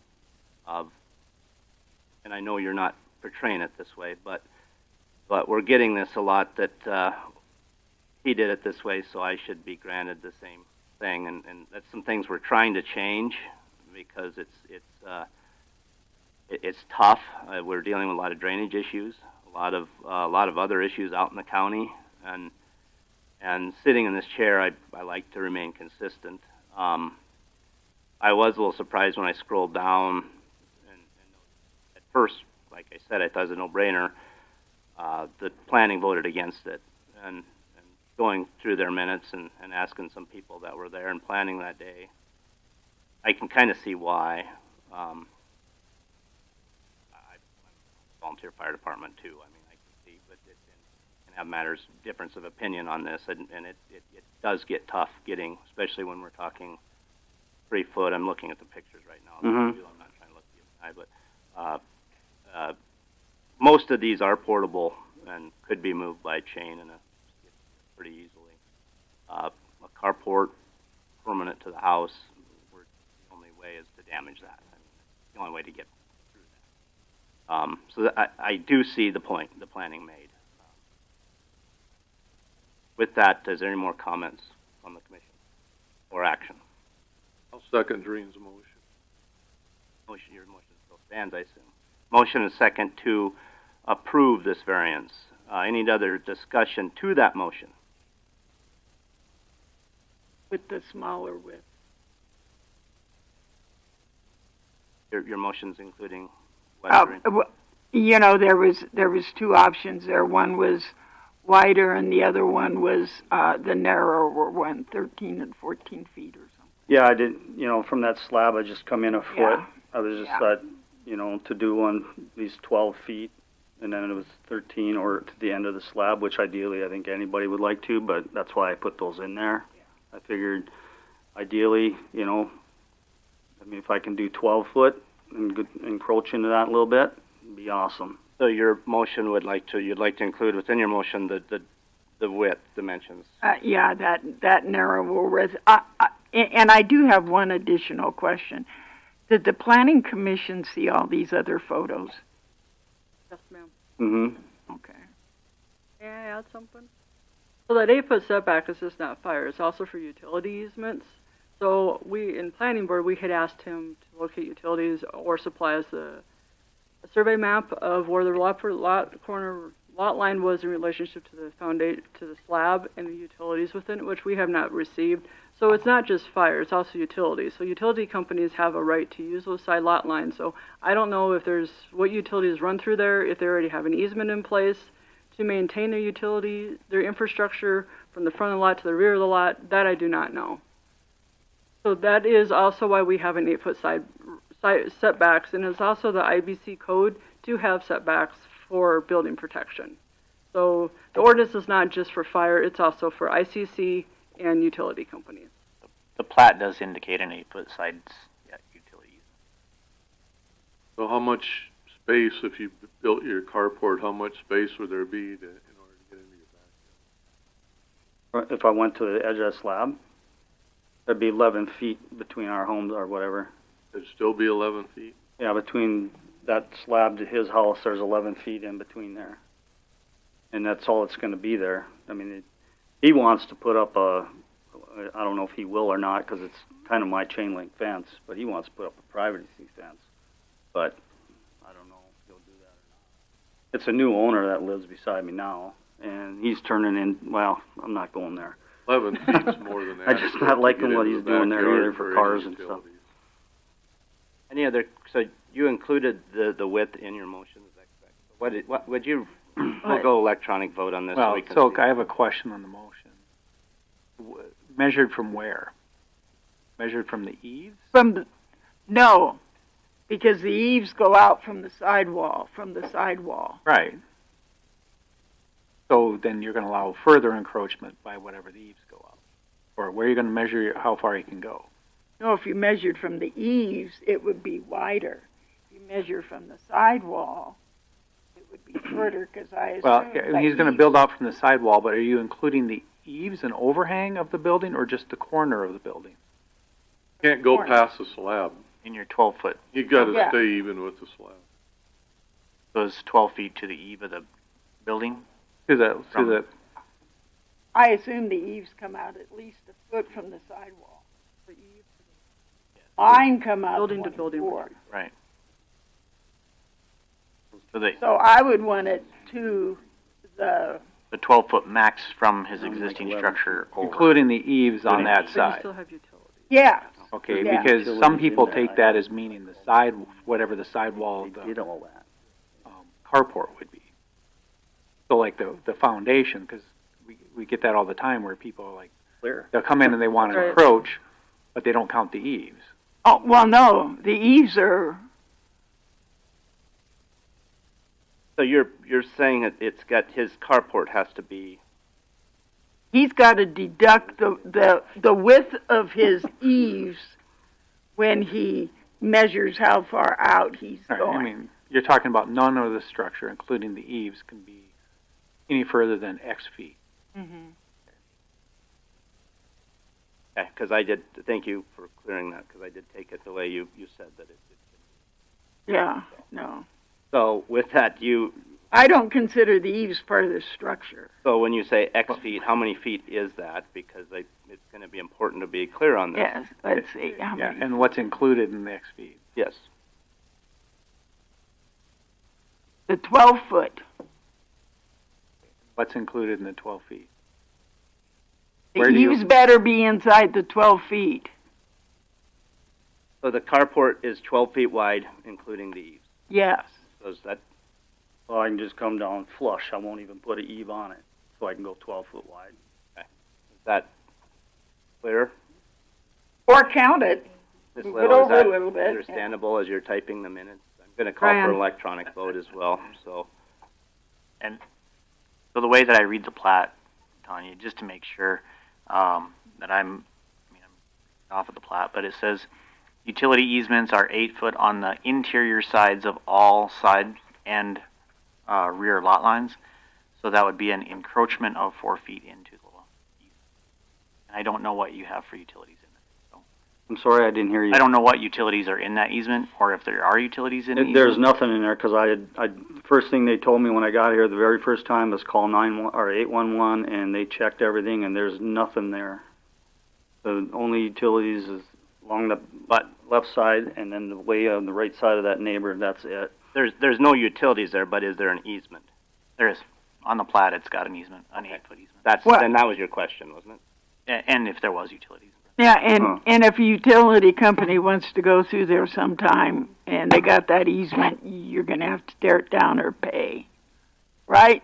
And I know you're not portraying it this way, but we're getting this a lot that he did it this way, so I should be granted the same thing, and that's some things we're trying to change because it's tough. We're dealing with a lot of drainage issues, a lot of other issues out in the county, and sitting in this chair, I like to remain consistent. I was a little surprised when I scrolled down, and at first, like I said, I thought it was a no-brainer. The planning voted against it, and going through their minutes and asking some people that were there and planning that day, I can kind of see why. I'm a volunteer fire department too. I mean, I can see, but it can have matters, difference of opinion on this, and it does get tough getting, especially when we're talking 3 foot. I'm looking at the pictures right now. I'm not trying to look at the eye, but most of these are portable and could be moved by chain and pretty easily. A carport permanent to the house, the only way is to damage that. I mean, it's the only way to get through that. So I do see the point, the planning made. With that, is there any more comments from the commission or action? I'll second Doreen's motion. Your motion still stands, I assume. Motion is second to approve this variance. Any other discussion to that motion? With the smaller width. Your motion's including what? You know, there was 2 options there. One was wider, and the other one was the narrower one, 13 and 14 feet or something. Yeah, I didn't, from that slab, I just come in a foot. Yeah. I was just thought, to do one, these 12 feet, and then it was 13 or to the end of the slab, which ideally I think anybody would like to, but that's why I put those in there. I figured ideally, if I can do 12 foot and encroach into that a little bit, it'd be awesome. So your motion you'd like to include within your motion the width dimensions. Yeah, that narrower width. And I do have one additional question. Did the planning commission see all these other photos? Yes, ma'am. Mm-hmm. Okay. May I add something? So that 8-foot setback is just not fire. It's also for utility easements. So in planning board, we had asked him to locate utilities or supply us a survey map of where the lot line was in relationship to the foundation, to the slab and the utilities within it, which we have not received. So it's not just fire, it's also utilities. So utility companies have a right to use those side lot lines. So I don't know if what utilities run through there, if they already have an easement in place to maintain their utility, their infrastructure from the front of the lot to the rear of the lot. That I do not know. So that is also why we have an 8-foot side setbacks, and it's also the IBC code to have setbacks for building protection. So the ordinance is not just for fire, it's also for ICC and utility companies. The plat does indicate an 8-foot side utility. So how much space, if you built your carport, how much space would there be in order to get into your backyard? If I went to the edge of the slab, there'd be 11 feet between our homes or whatever. It'd still be 11 feet? Yeah, between that slab to his house, there's 11 feet in between there. And that's all it's going to be there. I mean, he wants to put up I don't know if he will or not, because it's kind of my chain link fence, but he wants to put up a privacy fence. But I don't know if he'll do that or not. It's a new owner that lives beside me now, and he's turning in, well, I'm not going there. 11 feet's more than that. I'm just not liking what he's doing there either for cars and stuff. Any other, so you included the width in your motion, is that correct? What would you? We'll go electronic vote on this. Well, so we can so see. I have a question on the motion. Measured from where? Measured from the eaves? No, because the eaves go out from the sidewall, Right. So then you're going to allow further encroachment by whatever the eaves go up. Or where are you going to measure how far you can go? No, if you measured from the eaves, it would be wider. If you measure from the sidewall, it would be shorter, because I assume Well, that he's going to build out from the sidewall, but are you including the eaves and overhang of the building or just the corner of the building? Can't go past the slab. In your 12-foot. You gotta stay even with the slab. So it's 12 feet to the eve of the building? I assume the eaves come out at least a foot from the sidewall. Mine come out Building to building. 24. Right. So I would want it to the 12-foot max from his existing structure over. Including the eaves on that But you side. still have utilities. yeah. Okay, Yeah. because some people take that as meaning the side, whatever the sidewall of the carport would be. So like the foundation, because we get that all the time where people are like, they'll come in and they want to Right. encroach, but they don't count the eaves. Oh, well, no, the eaves are, So you're saying that it's got his carport has to be. he's got to deduct the width of his eaves when he measures how far out he's Right, going. I mean, you're talking about none of the structure, including the eaves, can be any further than X feet. Mm-hmm. Okay, because I did. Thank you for clearing that, because I did take it the way you said that it. Yeah, no. So with that, I don't consider the eaves part of the structure. So when you say X feet, how many feet is that? Because it's going to be important to be clear on this. Yes, let's see. How Yeah, many? and what's included in the X feet? Yes. The 12 foot. What's included in the 12 feet? The Where do you- eaves better be inside the 12 feet. So the carport is 12 feet wide, including the eaves. Yes. So is that? Well, I can just come down flush. I won't even put an eave on it, so I can go 12 foot wide. Okay. Is that clear? Or count it. Ms. Move Little, it over is that a little bit. understandable as you're typing the minutes? I'm going to call Brian. for electronic vote as well. So And so the way that I read the plat, Tanya, just to make sure that I'm off of the plat, but it says utility easements are 8 foot on the interior sides of all side and rear lot lines. So that would be an encroachment of 4 feet into the lot. And I don't know what you have for utilities in there. I'm sorry, I didn't hear you. I don't know what utilities are in that easement, or if there are utilities in the easement. There's nothing in there, because first thing they told me when I got here the very first time was call 811, and they checked everything, and there's nothing there. The only utilities is along the left side, and then the way on the right side of that neighbor, that's it. there's no utilities there, but is there an easement? There is. On the plat, it's got an easement, an 8-foot easement. Then that was your question, wasn't it? And if there was utilities. Yeah, and if a utility company wants to go through there sometime and they got that easement, you're going to have to tear it down or pay. Right?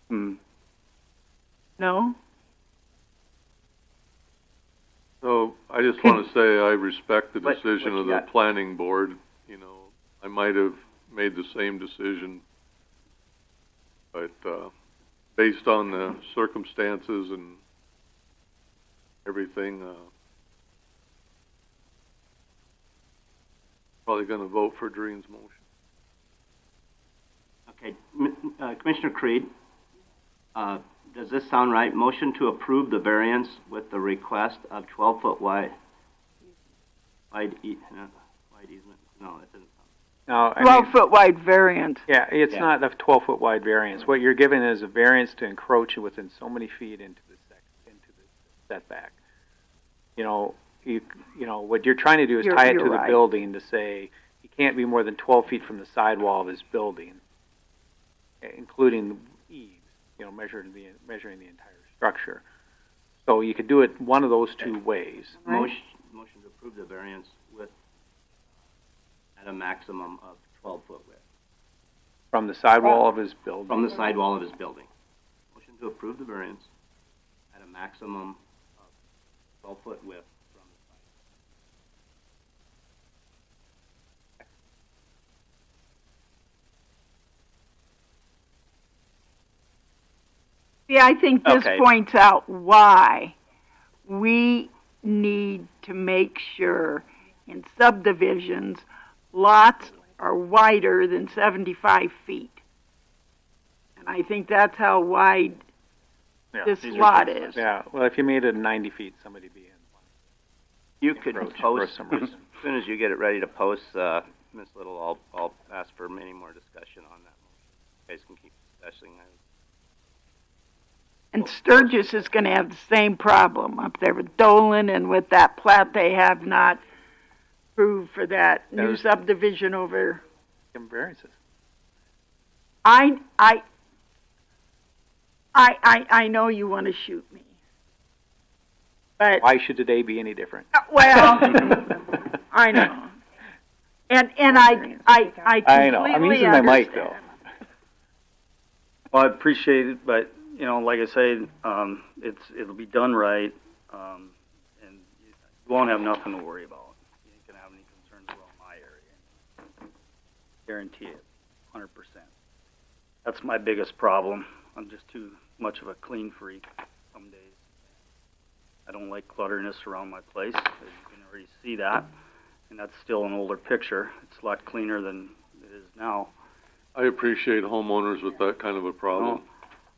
No? So I just want to say I respect the What decision you of the got? planning board. You know, I might have made the same decision, but based on the circumstances and everything, probably going to vote for Dreen's motion. Okay, Commissioner Creed, does this sound right? Motion to approve the variance with the request of 12-foot wide easement? No, it doesn't. No, 12-foot wide variance. Yeah, it's not a 12-foot wide variance. What you're giving is a variance to encroach within so many feet into the setback. You know, what you're trying to do is tie it to the building to say he can't be more than 12 feet from the sidewall of his building, including eaves. You know, measuring the entire structure. So you could do it one of those two ways. Motion to approve the variance with at a maximum of 12-foot width. From the sidewall of his building. From the sidewall of his building. Motion to approve the variance at a maximum of 12-foot width from the side. See, I think this Okay. points out why we need to make sure in subdivisions, lots are wider than 75 feet. And I think that's how wide this lot is. Yeah, well, if you made it 90 feet, somebody'd be in. You could Approach for post, some as reason. soon as you get it ready to post, Ms. Little, I'll ask for any more discussion on that motion. You guys can keep discussing that. And Sturgis is going to have the same problem up there with Dolan and with that plat they have not approved for that new There's- subdivision over. Give them variances. I know you want to shoot me. But, Why should today be any different? well, I know. And I completely I know. I'm using my mic, understand. though. Well, I appreciate it, but, you know, like I say, it'll be done right, and you won't have nothing to worry about. You ain't gonna have any concerns about my area. Guarantee it, 100%. That's my biggest problem. I'm just too much of a clean freak some days. I don't like clutterness around my place. You can already see that, and that's still an older picture. It's a lot cleaner than it is now. I appreciate homeowners with that kind of a problem.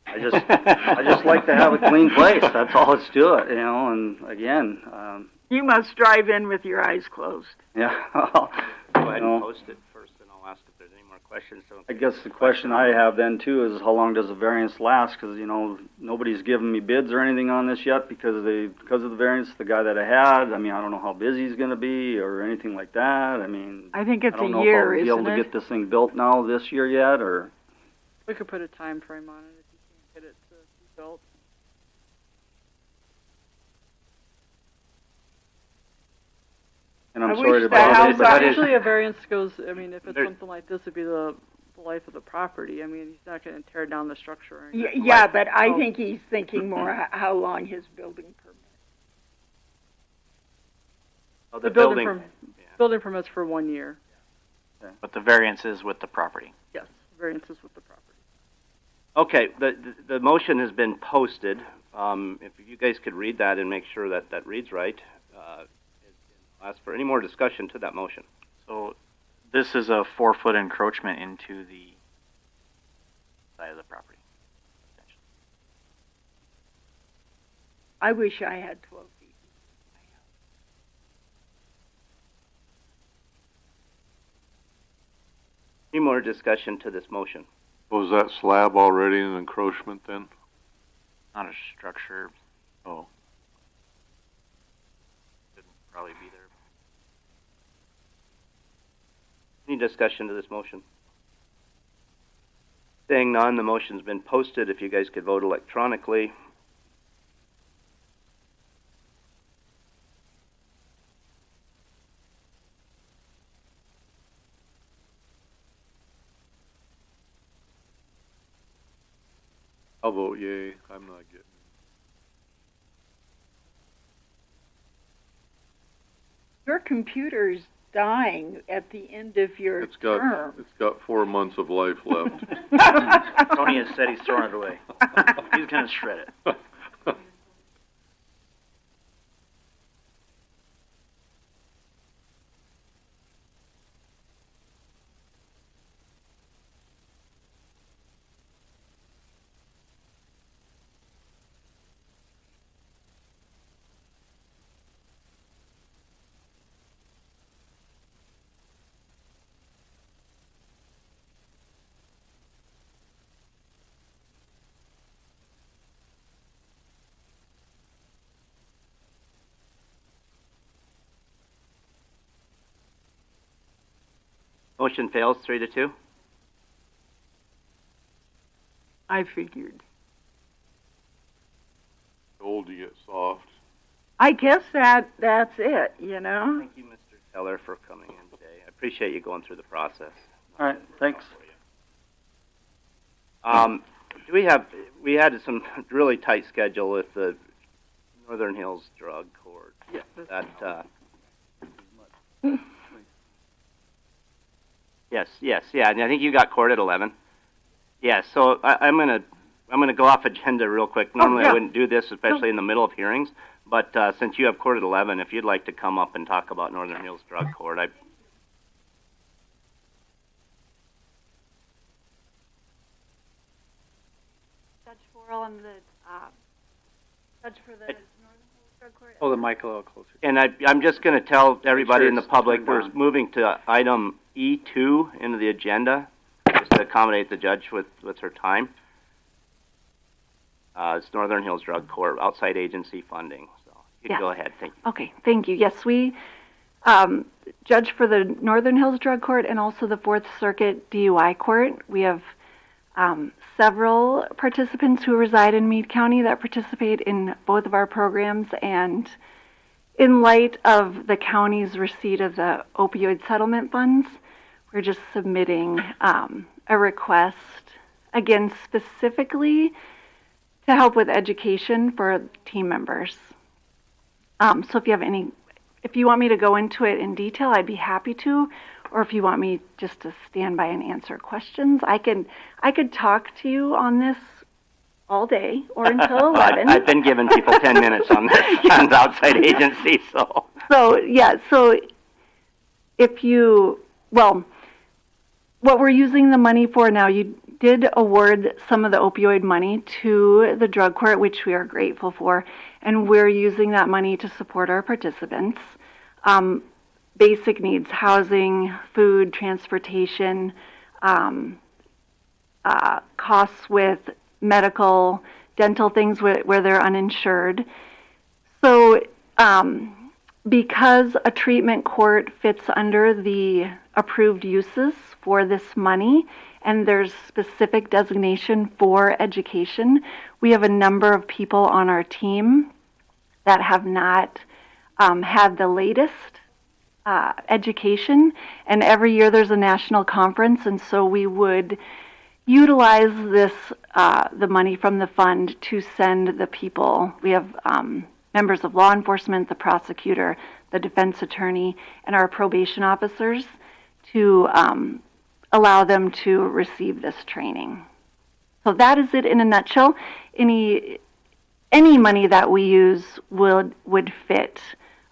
I just like to have a clean place. That's all it's to it, you know. And again, You must drive in with your eyes closed. yeah. Go ahead and post it first, and I'll ask if there's any more questions. So I guess the question I have then too is how long does the variance last? Because, you know, nobody's given me bids or anything on this yet because of the variance. The guy that I had, I mean, I don't know how busy he's going to be or anything like that. I mean, I think it's I don't a know year, if I'll be able isn't to it? get this thing built now this year yet, or We could put a time frame on it if you can't get it to be built. and I'm I sorry wish to the bother house you, but Usually a variance goes, I mean, if it's There- something like this, it'd be the life of the property. I mean, he's not gonna tear down the structure or anything. Yeah, but I Oh. think he's thinking more how long his building permit. Oh, The building permits for 1 year. But the variance is with the property. Yes, variances with the property. Okay, the motion has been posted. If you guys could read that and make sure that that reads right, I'll ask for any more discussion to that motion. So this is a 4-foot encroachment into the side of the property. I wish I had 12 feet. Any more discussion to this motion? Was that slab already an encroachment then? Not a structure. Oh. Shouldn't probably be there. Any discussion to this motion? Seeing none, the motion's been posted. If you guys could vote electronically. I'll vote yay. I'm not getting it. Your computer's dying at the end of your It's got term. 4 months of life left. Tony has said he's throwing it away. He's gonna shred it. Motion fails 3-2. I figured. Old, you get soft. I guess that's it, you know? Thank you, Mr. Teller, for coming in today. I appreciate you going through the process. all right, thanks. We had some really tight schedule with the Northern Hills Drug Court. Yeah. Yes, yeah. And I think you got court at 11. Yeah. So I'm gonna go off agenda real quick. Normally I wouldn't do this, especially in the middle of hearings. But since you have court at 11, if you'd like to come up and talk about Northern Hills Drug Court, Judge Forrell and the judge for the Northern Hills Drug Court. Hold the mic a little closer. And I'm just going to tell everybody sure in the it's public turned we're on. moving to item E2 into the agenda, just to accommodate the judge with her time. It's Northern Hills Drug Court, outside agency funding. So you can go ahead. Thank you. Okay, thank you. Yes, we judge for the Northern Hills Drug Court and also the Fourth Circuit DUI Court. We have several participants who reside in Meade County that participate in both of our programs, and in light of the county's receipt of the opioid settlement funds, we're just submitting a request, again, specifically to help with education for team members. So if you want me to go into it in detail, I'd be happy to, or if you want me just to stand by and answer questions, I could talk to you on this all day or until 11. I've been giving people 10 minutes on this on the outside agency, so. So if what we're using the money for now, you did award some of the opioid money to the drug court, which we are grateful for, and we're using that money to support our participants. Basic needs, housing, food, transportation, costs with medical, dental things where they're uninsured. So because a treatment court fits under the approved uses for this money, and there's specific designation for education, we have a number of people on our team that have not had the latest education, and every year there's a national conference, and so we would utilize this the money from the fund to send the people. We have members of law enforcement, the prosecutor, the defense attorney, and our probation officers to allow them to receive this training. So that is it in a nutshell. Any money that we use would fit,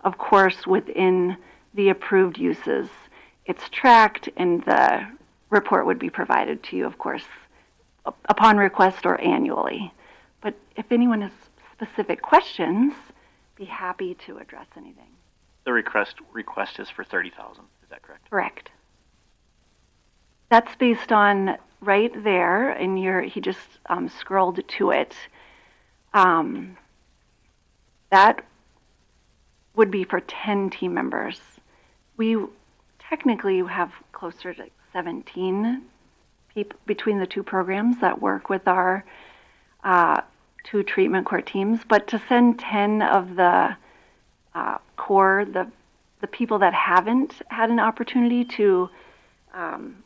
of course, within the approved uses. It's tracked, and the report would be provided to you, of course, upon request or annually. But if anyone has specific questions, be happy to address anything. The request is for 30,000. Is that correct? Correct. That's based on right there, and he just scrolled to it. That would be for 10 team members. We technically have closer to 17 people between the two programs that work with our two treatment court teams, but to send 10 of the core, the people that haven't had an opportunity to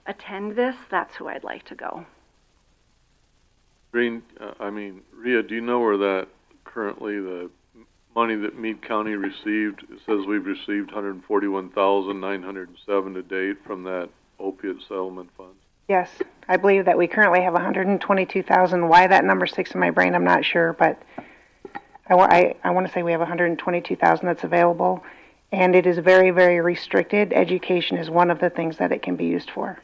attend this, that's who I'd like to go. Rhea, do you know where that currently the money that Meade County received? It says we've received $141,907 to date from that opiate settlement fund. Yes, I believe that we currently have 122,000. Why that number sticks in my brain, I'm not sure, but I want to say we have 122,000 that's available, and it is very, very restricted. Education is one of the things that it can be used for.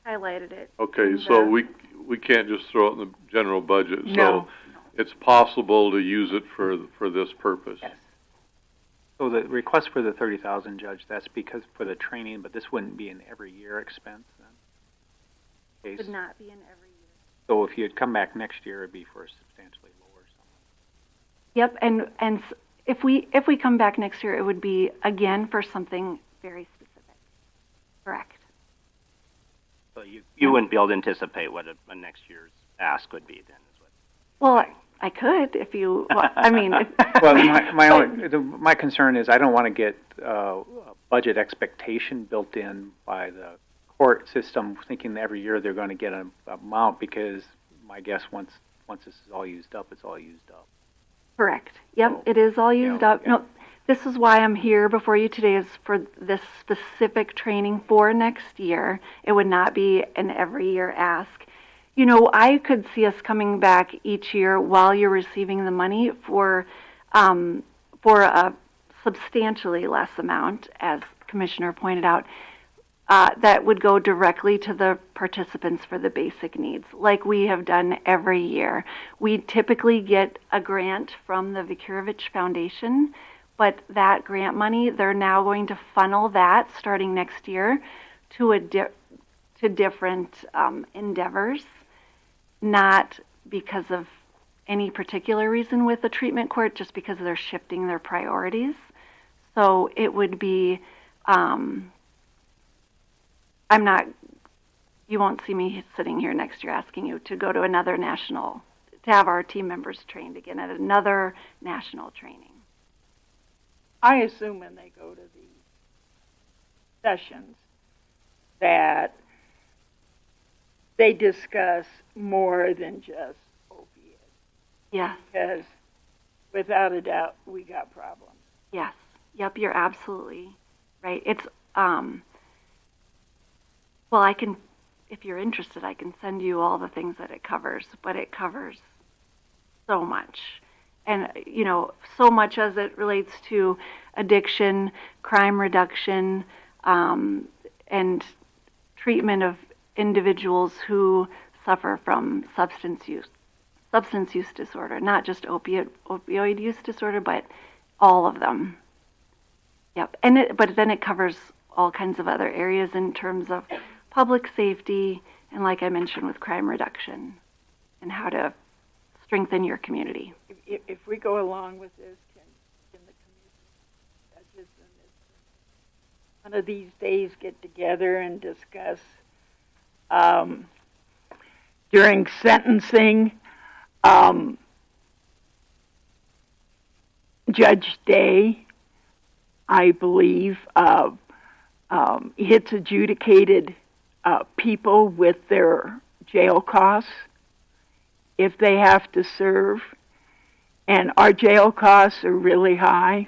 Highlighted it. Okay, so we can't just throw it in the general budget. No. So it's possible to use it for this purpose. Yes. So the request for the 30,000, Judge, that's because for the training, but this wouldn't be an every year expense then? It would not be an every year. So if you'd come back next year, it'd be for a substantially lower sum. Yep, and if we come back next year, it would be again for something very specific. Correct. So you wouldn't be able to anticipate what a next year's ask would be then, is what? Well, I could if you. Well, I mean. Well, my concern is I don't want to get a budget expectation built in by the court system, thinking that every year they're going to get an amount, because my guess, once this is all used up, it's all used up. Correct. Yep, So, it is all used up. yeah. No, this is why I'm here before you today, is for this specific training for next year. It would not be an every year ask. You know, I could see us coming back each year while you're receiving the money for a substantially less amount, as Commissioner pointed out, that would go directly to the participants for the basic needs, like we have done every year. We typically get a grant from the Vikirovich Foundation, but that grant money, they're now going to funnel that starting next year to different endeavors, not because of any particular reason with the treatment court, just because they're shifting their priorities. So it would be, you won't see me sitting here next year asking you to go to another national, to have our team members trained again at another national training. I assume when they go to the sessions that they discuss more than just opiates. Yes. Because without a doubt, we got problems. Yes. Yep, you're absolutely right. It's, well, I can, if you're interested, I can send you all the things that it covers, but it covers so much. And, you know, so much as it relates to addiction, crime reduction, and treatment of individuals who suffer from substance use disorder, not just opioid use disorder, but all of them. Yep. But then it covers all kinds of other areas in terms of public safety, and like I mentioned, with crime reduction and how to strengthen your community. If we go along with this, can the community judges one of these days get together and discuss during sentencing, Judge Day, I believe, hits adjudicated people with their jail costs if they have to serve. And our jail costs are really high.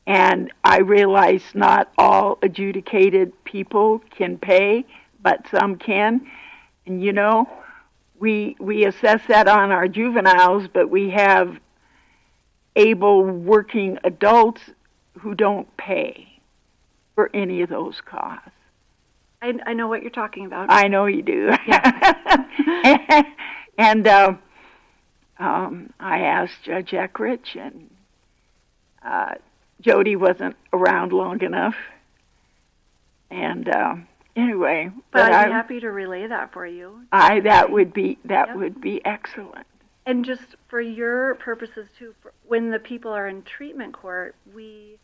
And I realize not all adjudicated people can pay, but some can. And you know, we assess that on our juveniles, but we have able working adults who don't pay for any of those costs. I know what you're talking about. I know you do. Yeah. And I asked Judge Eckrich, and Jody wasn't around long enough. And anyway, but I'd be happy to relay that for you. That would be excellent. And just for your purposes too, when the people are in treatment court, we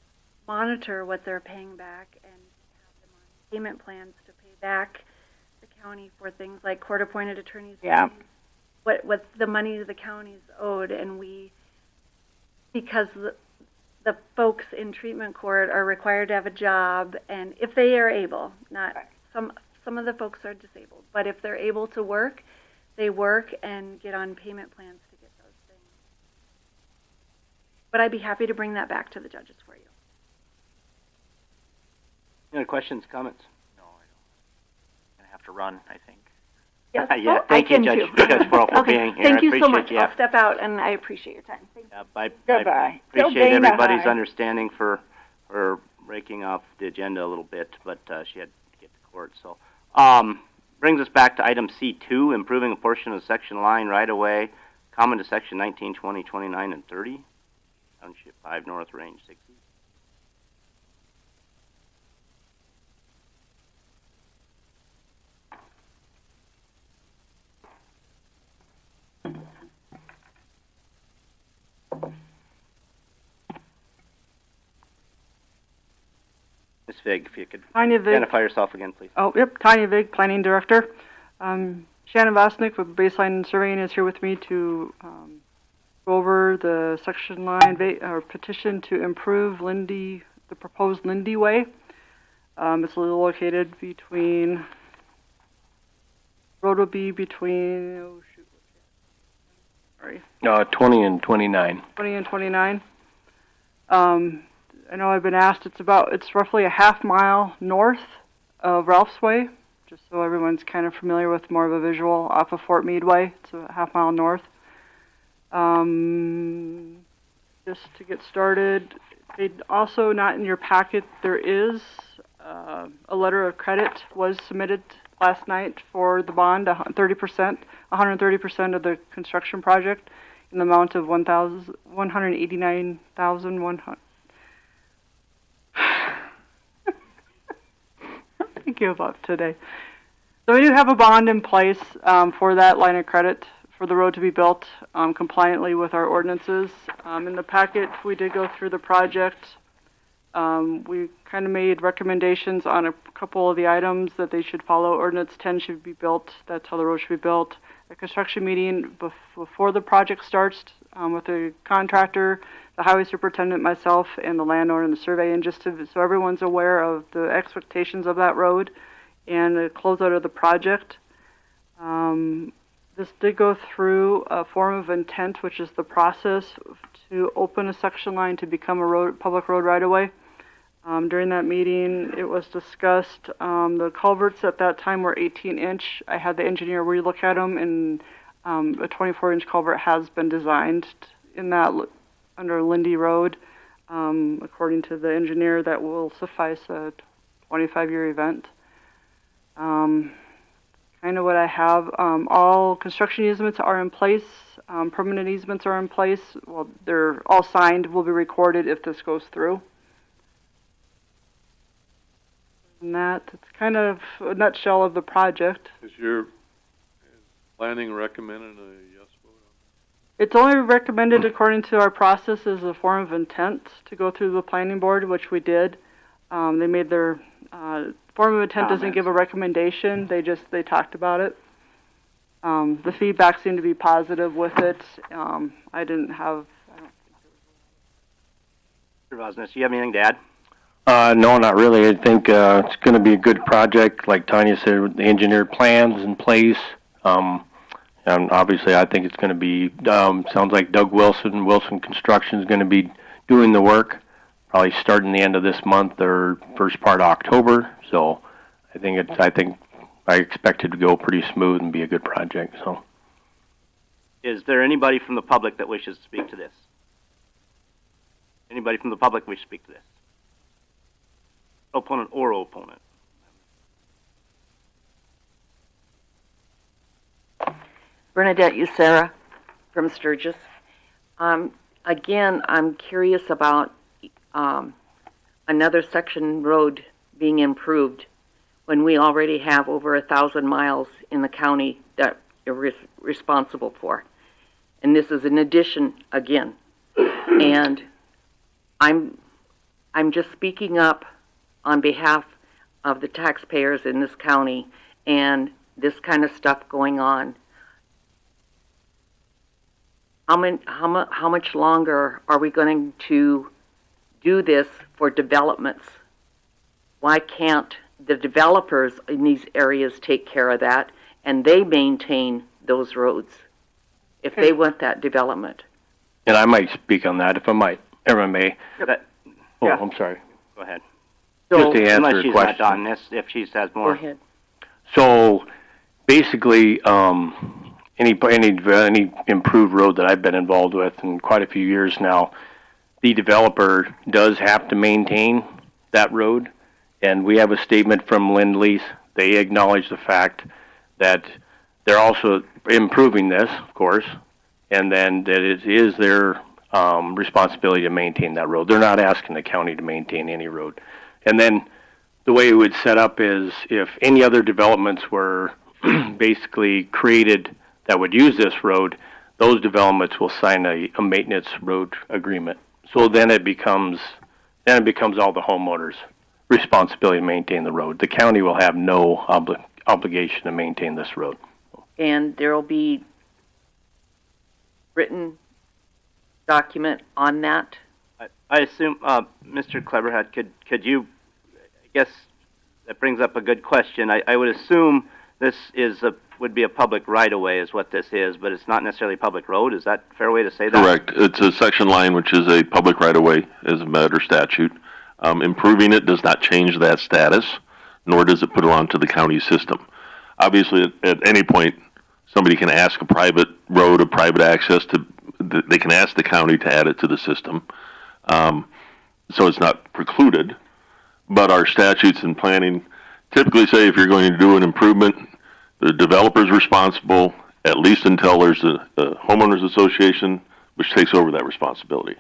monitor what they're paying back and have them on payment plans to pay back the county for things like court-appointed attorneys. Yeah. What the money the county's owed, and because the folks in treatment court are required to have a job, and if they are able, not some of the folks are disabled, but if they're able to work, they work and get on payment plans to get those things. But I'd be happy to bring that back to the judges for you. Any other questions, comments? No, I don't. I'm going to have to run, I think. Yes, Yeah, thank you, Judge Pearl, for okay. being here. Thank I you so appreciate much. you. I'll step out, and I appreciate your time. Thank you. I Goodbye. appreciate Dana, everybody's hi. understanding for breaking off the agenda a little bit, but she had to get to court. So brings us back to item C2, improving a portion of the section line right-of-way, common to section 19, 20, 29, and 30, Township 5 North, Range 60. Ms. Vig, if you could Tanya Vig. identify yourself again, please. Oh, yep, Tanya Vig, Planning Director. Shannon Vosnick with Baseline Surveying is here with me to go over the section line petition to improve the proposed Lindy Way. It's located between, road will be between, 20 and 29. 20 and 29. I know I've been asked, it's roughly a half mile north of Ralph's Way, just so everyone's kind of familiar with more of a visual off of Fort Meade Way. It's a half mile north. Just to get started, also not in your packet, there is a letter of credit was submitted last night for the bond, 130% of the construction project in the amount of $189,100. I give up today. So we do have a bond in place for that line of credit for the road to be built compliantly with our ordinances. In the packet, we did go through the project. We kind of made recommendations on a couple of the items that they should follow. Ordinance 10 should be built. That's how the road should be built. A construction meeting before the project starts with the contractor, the highway superintendent, myself, and the landowner and the survey, and just so everyone's aware of the expectations of that road and the closeout of the project. This did go through a form of intent, which is the process to open a section line to become a public road right-of-way. During that meeting, it was discussed, the culverts at that time were 18-inch. I had the engineer relook at them, and a 24-inch culvert has been designed in that under Lindy Road. According to the engineer, that will suffice a 25-year event. Kind of what I have. All construction easements are in place. Permanent easements are in place. Well, they're all signed, will be recorded if this goes through. And that's kind of a nutshell of the project. Is planning recommending a yes vote? It's only recommended according to our process as a form of intent to go through the planning board, which we did. They made their form of intent doesn't give a recommendation. They talked about it. The feedback seemed to be positive with it. I didn't have. Mr. Vosnes, do you have anything to add? No, not really. I think it's going to be a good project, like Tanya said, with the engineered plans in place. And obviously, I think it's going to be. Sounds like Doug Wilson Construction is going to be doing the work, probably starting the end of this month or first part of October. So, I expect it to go pretty smooth and be a good project. So, is there anybody from the public that wishes to speak to this? Anybody from the public wish to speak to this? Opponent or opponent? Bernadette Usera from Sturgis. Again, I'm curious about another section road being improved when we already have over 1,000 miles in the county that we're responsible for. And this is an addition again. And I'm just speaking up on behalf of the taxpayers in this county and this kind of stuff going on. How much longer are we going to do this for developments? Why can't the developers in these areas take care of that and they maintain those roads if they want that development? And I might speak on that if I may. I'm sorry. Go ahead. Just to answer unless your she's question. not done, if she has more. Go ahead. So, basically, any improved road that I've been involved with in quite a few years now, the developer does have to maintain that road, and we have a statement from Lend-Lease. They acknowledge the fact that they're also improving this, of course, and then that it is their responsibility to maintain that road. They're not asking the county to maintain any road. And then the way it would set up is if any other developments were basically created that would use this road, those developments will sign a maintenance road agreement. So then it becomes all the homeowners' responsibility to maintain the road. The county will have no obligation to maintain this road. And there will be written document on that? I assume, Mr. Cleverhead, could you, I guess that brings up a good question. I would assume this is would be a public right-of-way is what this is, but it's not necessarily a public road. Is that a fair way to say that? Correct. It's a section line which is a public right-of-way as a matter of statute. Improving it does not change that status, nor does it put it onto the county system. Obviously, at any point, somebody can ask a private road or private access to, they can ask the county to add it to the system. So it's not precluded, but our statutes and planning typically say if you're going to do an improvement, the developer's responsible, at least until there's a homeowners association which takes over that responsibility.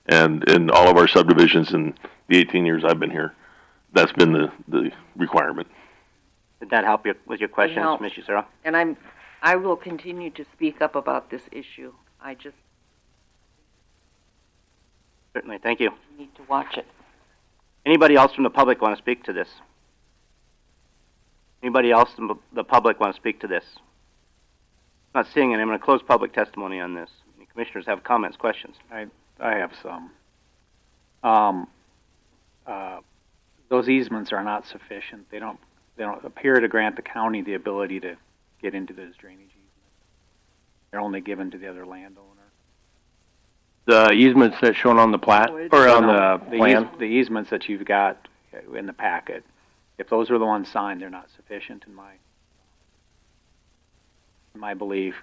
And in all of our subdivisions in the 18 years I've been here, that's been the requirement. Did that help you with your questions, Ms. Sarah? And I will continue to speak up about this issue. I just Certainly, thank you. need to watch it. Anybody else from the public want to speak to this? Anybody else from the public want to speak to this? Not seeing any. I'm going to close public testimony on this. Any commissioners have comments, questions? I have some. Those easements are not sufficient. They don't appear to grant the county the ability to get into those drainage easements. They're only given to the other landowner. The easements that's shown on the plat, or on the plan? The easements that you've got in the packet, if those are the ones signed, they're not sufficient in my belief.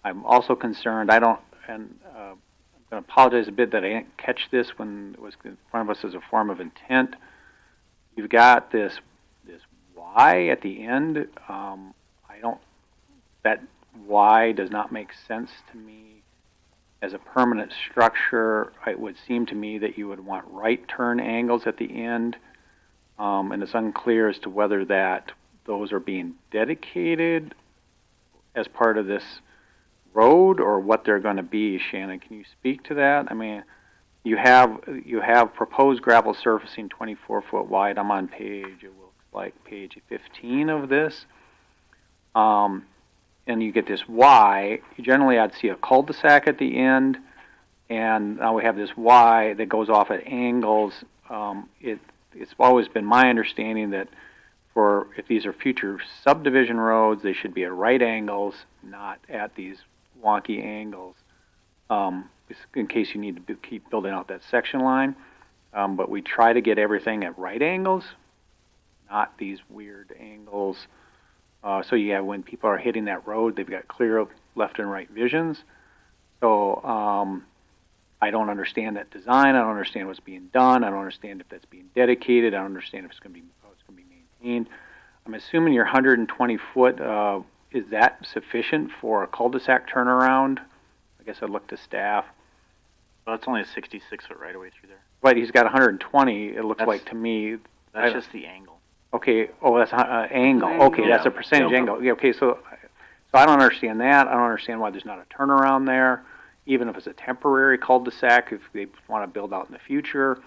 I'm also concerned, I'm going to apologize a bit that I didn't catch this when it was in front of us as a form of intent. You've got this Y at the end. That Y does not make sense to me. As a permanent structure, it would seem to me that you would want right turn angles at the end, and it's unclear as to whether those are being dedicated as part of this road or what they're going to be. Shannon, can you speak to that? I mean, you have proposed gravel surfacing 24 foot wide. I'm on page 15 of this. And you get this Y. Generally, I'd see a cul-de-sac at the end, and now we have this Y that goes off at angles. It's always been my understanding that if these are future subdivision roads, they should be at right angles, not at these wonky angles, in case you need to keep building out that section line. But we try to get everything at right angles, not these weird angles. So yeah, when people are hitting that road, they've got clear left and right visions. So I don't understand that design. I don't understand what's being done. I don't understand if that's being dedicated. I don't understand if it's going to be maintained. I'm assuming your 120 foot, is that sufficient for a cul-de-sac turnaround? I guess I'd look to staff. Well, it's only a 66 foot right away through there. But he's got 120, it looks like to me. That's just the angle. Okay, that's angle. Okay, that's a percentage angle. Yeah, okay, so I don't understand that. I don't understand why there's not a turnaround there, even if it's a temporary cul-de-sac, if they want to build out in the future.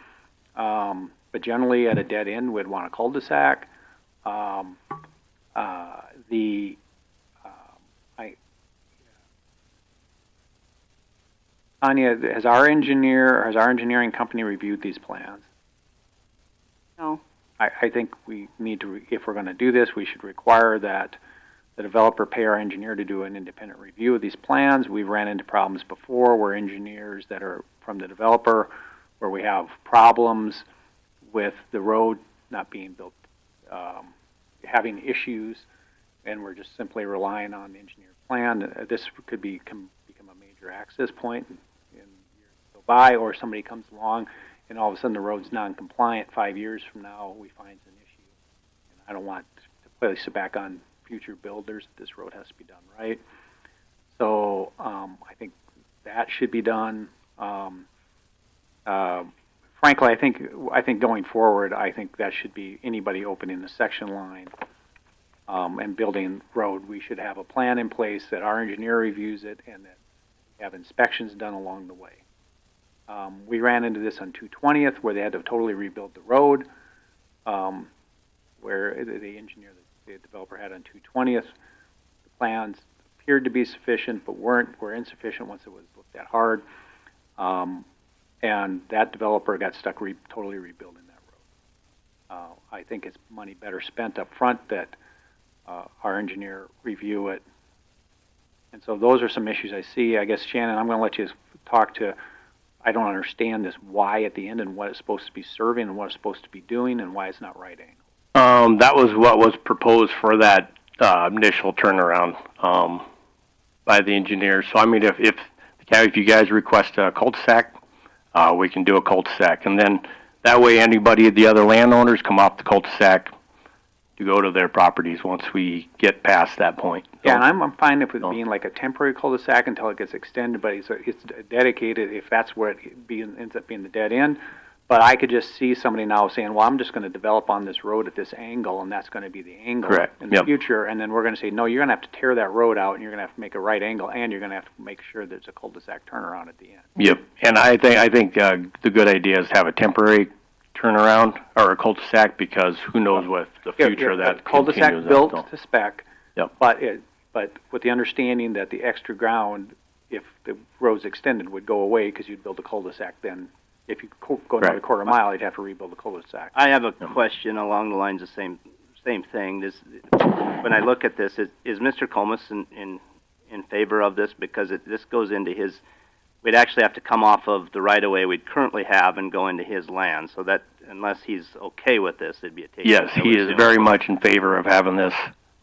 But generally, at a dead end, we'd want a cul-de-sac. Tanya, has our engineering company reviewed these plans? No. I think we need to, if we're going to do this, we should require that the developer pay our engineer to do an independent review of these plans. We've ran into problems before where engineers that are from the developer, where we have problems with the road not being built, having issues, and we're just simply relying on the engineered plan. This could become a major access point in years go by, or somebody comes along and all of a sudden the road's non-compliant 5 years from now, we find an issue. And I don't want to place it back on future builders that this road has to be done right. So I think that should be done. Frankly, I think going forward, I think that should be anybody opening the section line and building road. We should have a plan in place that our engineer reviews it and that we have inspections done along the way. We ran into this on 220th where they had to totally rebuild the road, where the engineer, the developer had on 220th. The plans appeared to be sufficient, but were insufficient once it was looked at hard. And that developer got stuck totally rebuilding that road. I think it's money better spent up front that our engineer review it. And so those are some issues I see. I guess, Shannon, I'm going to let you talk to, I don't understand this why at the end and what it's supposed to be serving and what it's supposed to be doing and why it's not right angle. That was what was proposed for that initial turnaround by the engineer. So I mean, if you guys request a cul-de-sac, we can do a cul-de-sac, and then that way anybody, the other landowners, come off the cul-de-sac to go to their properties once we get past that point. So, yeah, and I'm fine with it being like a temporary cul-de-sac until it gets extended, but it's dedicated if that's where it ends up being the dead end. But I could just see somebody now saying, well, I'm just going to develop on this road at this angle, and that's going to be the angle in the future. And then we're going to say, no, you're going to have to tear that road out, and you're going to have to make a right angle, and you're going to have to make sure there's a cul-de-sac turnaround at the end. Yep, and I think the good idea is to have a temporary turnaround or a cul-de-sac, because who knows what the future of that cul-de-sac built to spec. Yep. But with the understanding that the extra ground, if the road's extended, would go away because you'd build a cul-de-sac then. If you go another quarter mile, you'd have to rebuild the cul-de-sac. I have a question along the lines of same thing. When I look at this, is Mr. Comus in favor of this? Because this goes into his. We'd actually have to come off of the right-of-way we'd currently have and go into his land. So that unless he's okay with this, it'd be a take. Yes, he is very much in favor of having this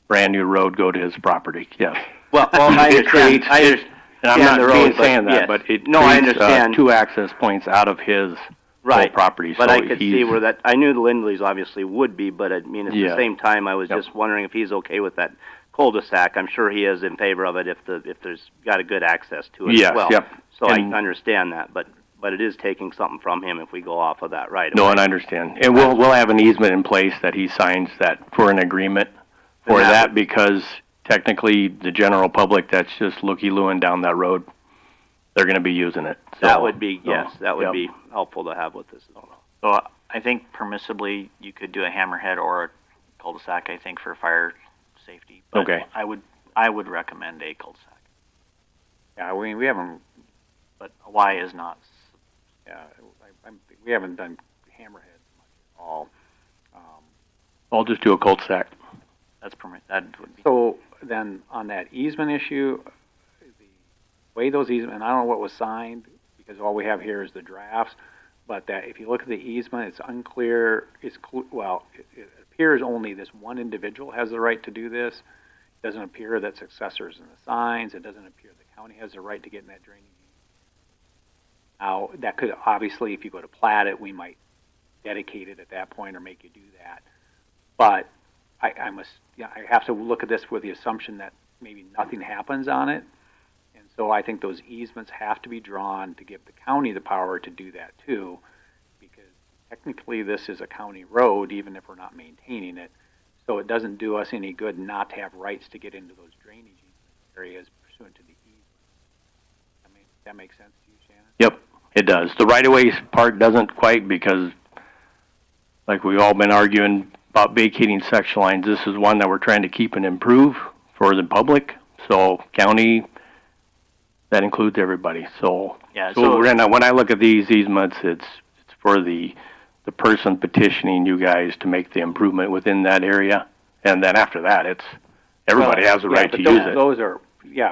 brand new road go to his property. Yes. Well, I understand. And I'm not saying that, yes. but it I creates understand. 2 access points out of his whole property. But so I could see where that, I knew the Lindleys obviously would be, but I mean, at the same time, I was just wondering if he's okay with that cul-de-sac. I'm sure he is in favor of it if there's got a good access to it as well. So I understand that, but it is taking something from him if we go off of that right away. No, and I understand. And we'll have an easement in place that he signs that for an agreement for that, because technically the general public that's just looky-looing down that road, they're going to be using it. So, that would be, that would be helpful to have with this as well. So I think permissibly you could do a hammerhead or a cul-de-sac, I think, for fire safety. But I would recommend a cul-de-sac. Yeah, we haven't. But why is not? Yeah, we haven't done hammerheads much at all. I'll just do a cul-de-sac. That would be. So then on that easement issue, the way those easements, I don't know what was signed because all we have here is the drafts, but that if you look at the easement, it's unclear. It appears only this one individual has the right to do this. It doesn't appear that successors in the signs. It doesn't appear the county has the right to get in that drainage. Now, that could obviously, if you go to plat it, we might dedicate it at that point or make you do that. But I have to look at this with the assumption that maybe nothing happens on it. And so I think those easements have to be drawn to give the county the power to do that too, because technically this is a county road, even if we're not maintaining it. So it doesn't do us any good not to have rights to get into those drainage areas pursuant to the easement. That makes sense to you, Shannon? Yep, it does. The right-of-way part doesn't quite, because like we've all been arguing about vacating section lines, this is one that we're trying to keep and improve for the public. So county, that includes everybody. So when I look at these easements, it's for the person petitioning you guys to make the improvement within that area, and then after that, it's everybody has the right to use it. Those are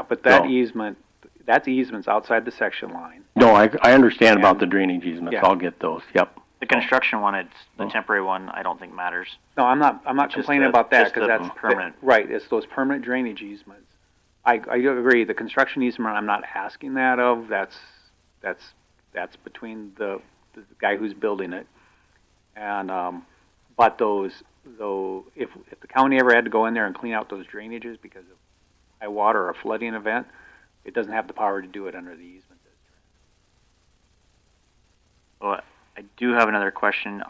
but that easement, that's easements outside the section line. No, I understand about the drainage easements. I'll get those. Yep. The construction one, it's the temporary one. I don't think matters. No, I'm not complaining about that because that's permanent. Right, it's those permanent drainage easements. I agree. The construction easement, I'm not asking that of. That's between the guy who's building it. And but if the county ever had to go in there and clean out those drainages because of high water or a flooding event, it doesn't have the power to do it under the easement. Well, I do have another question.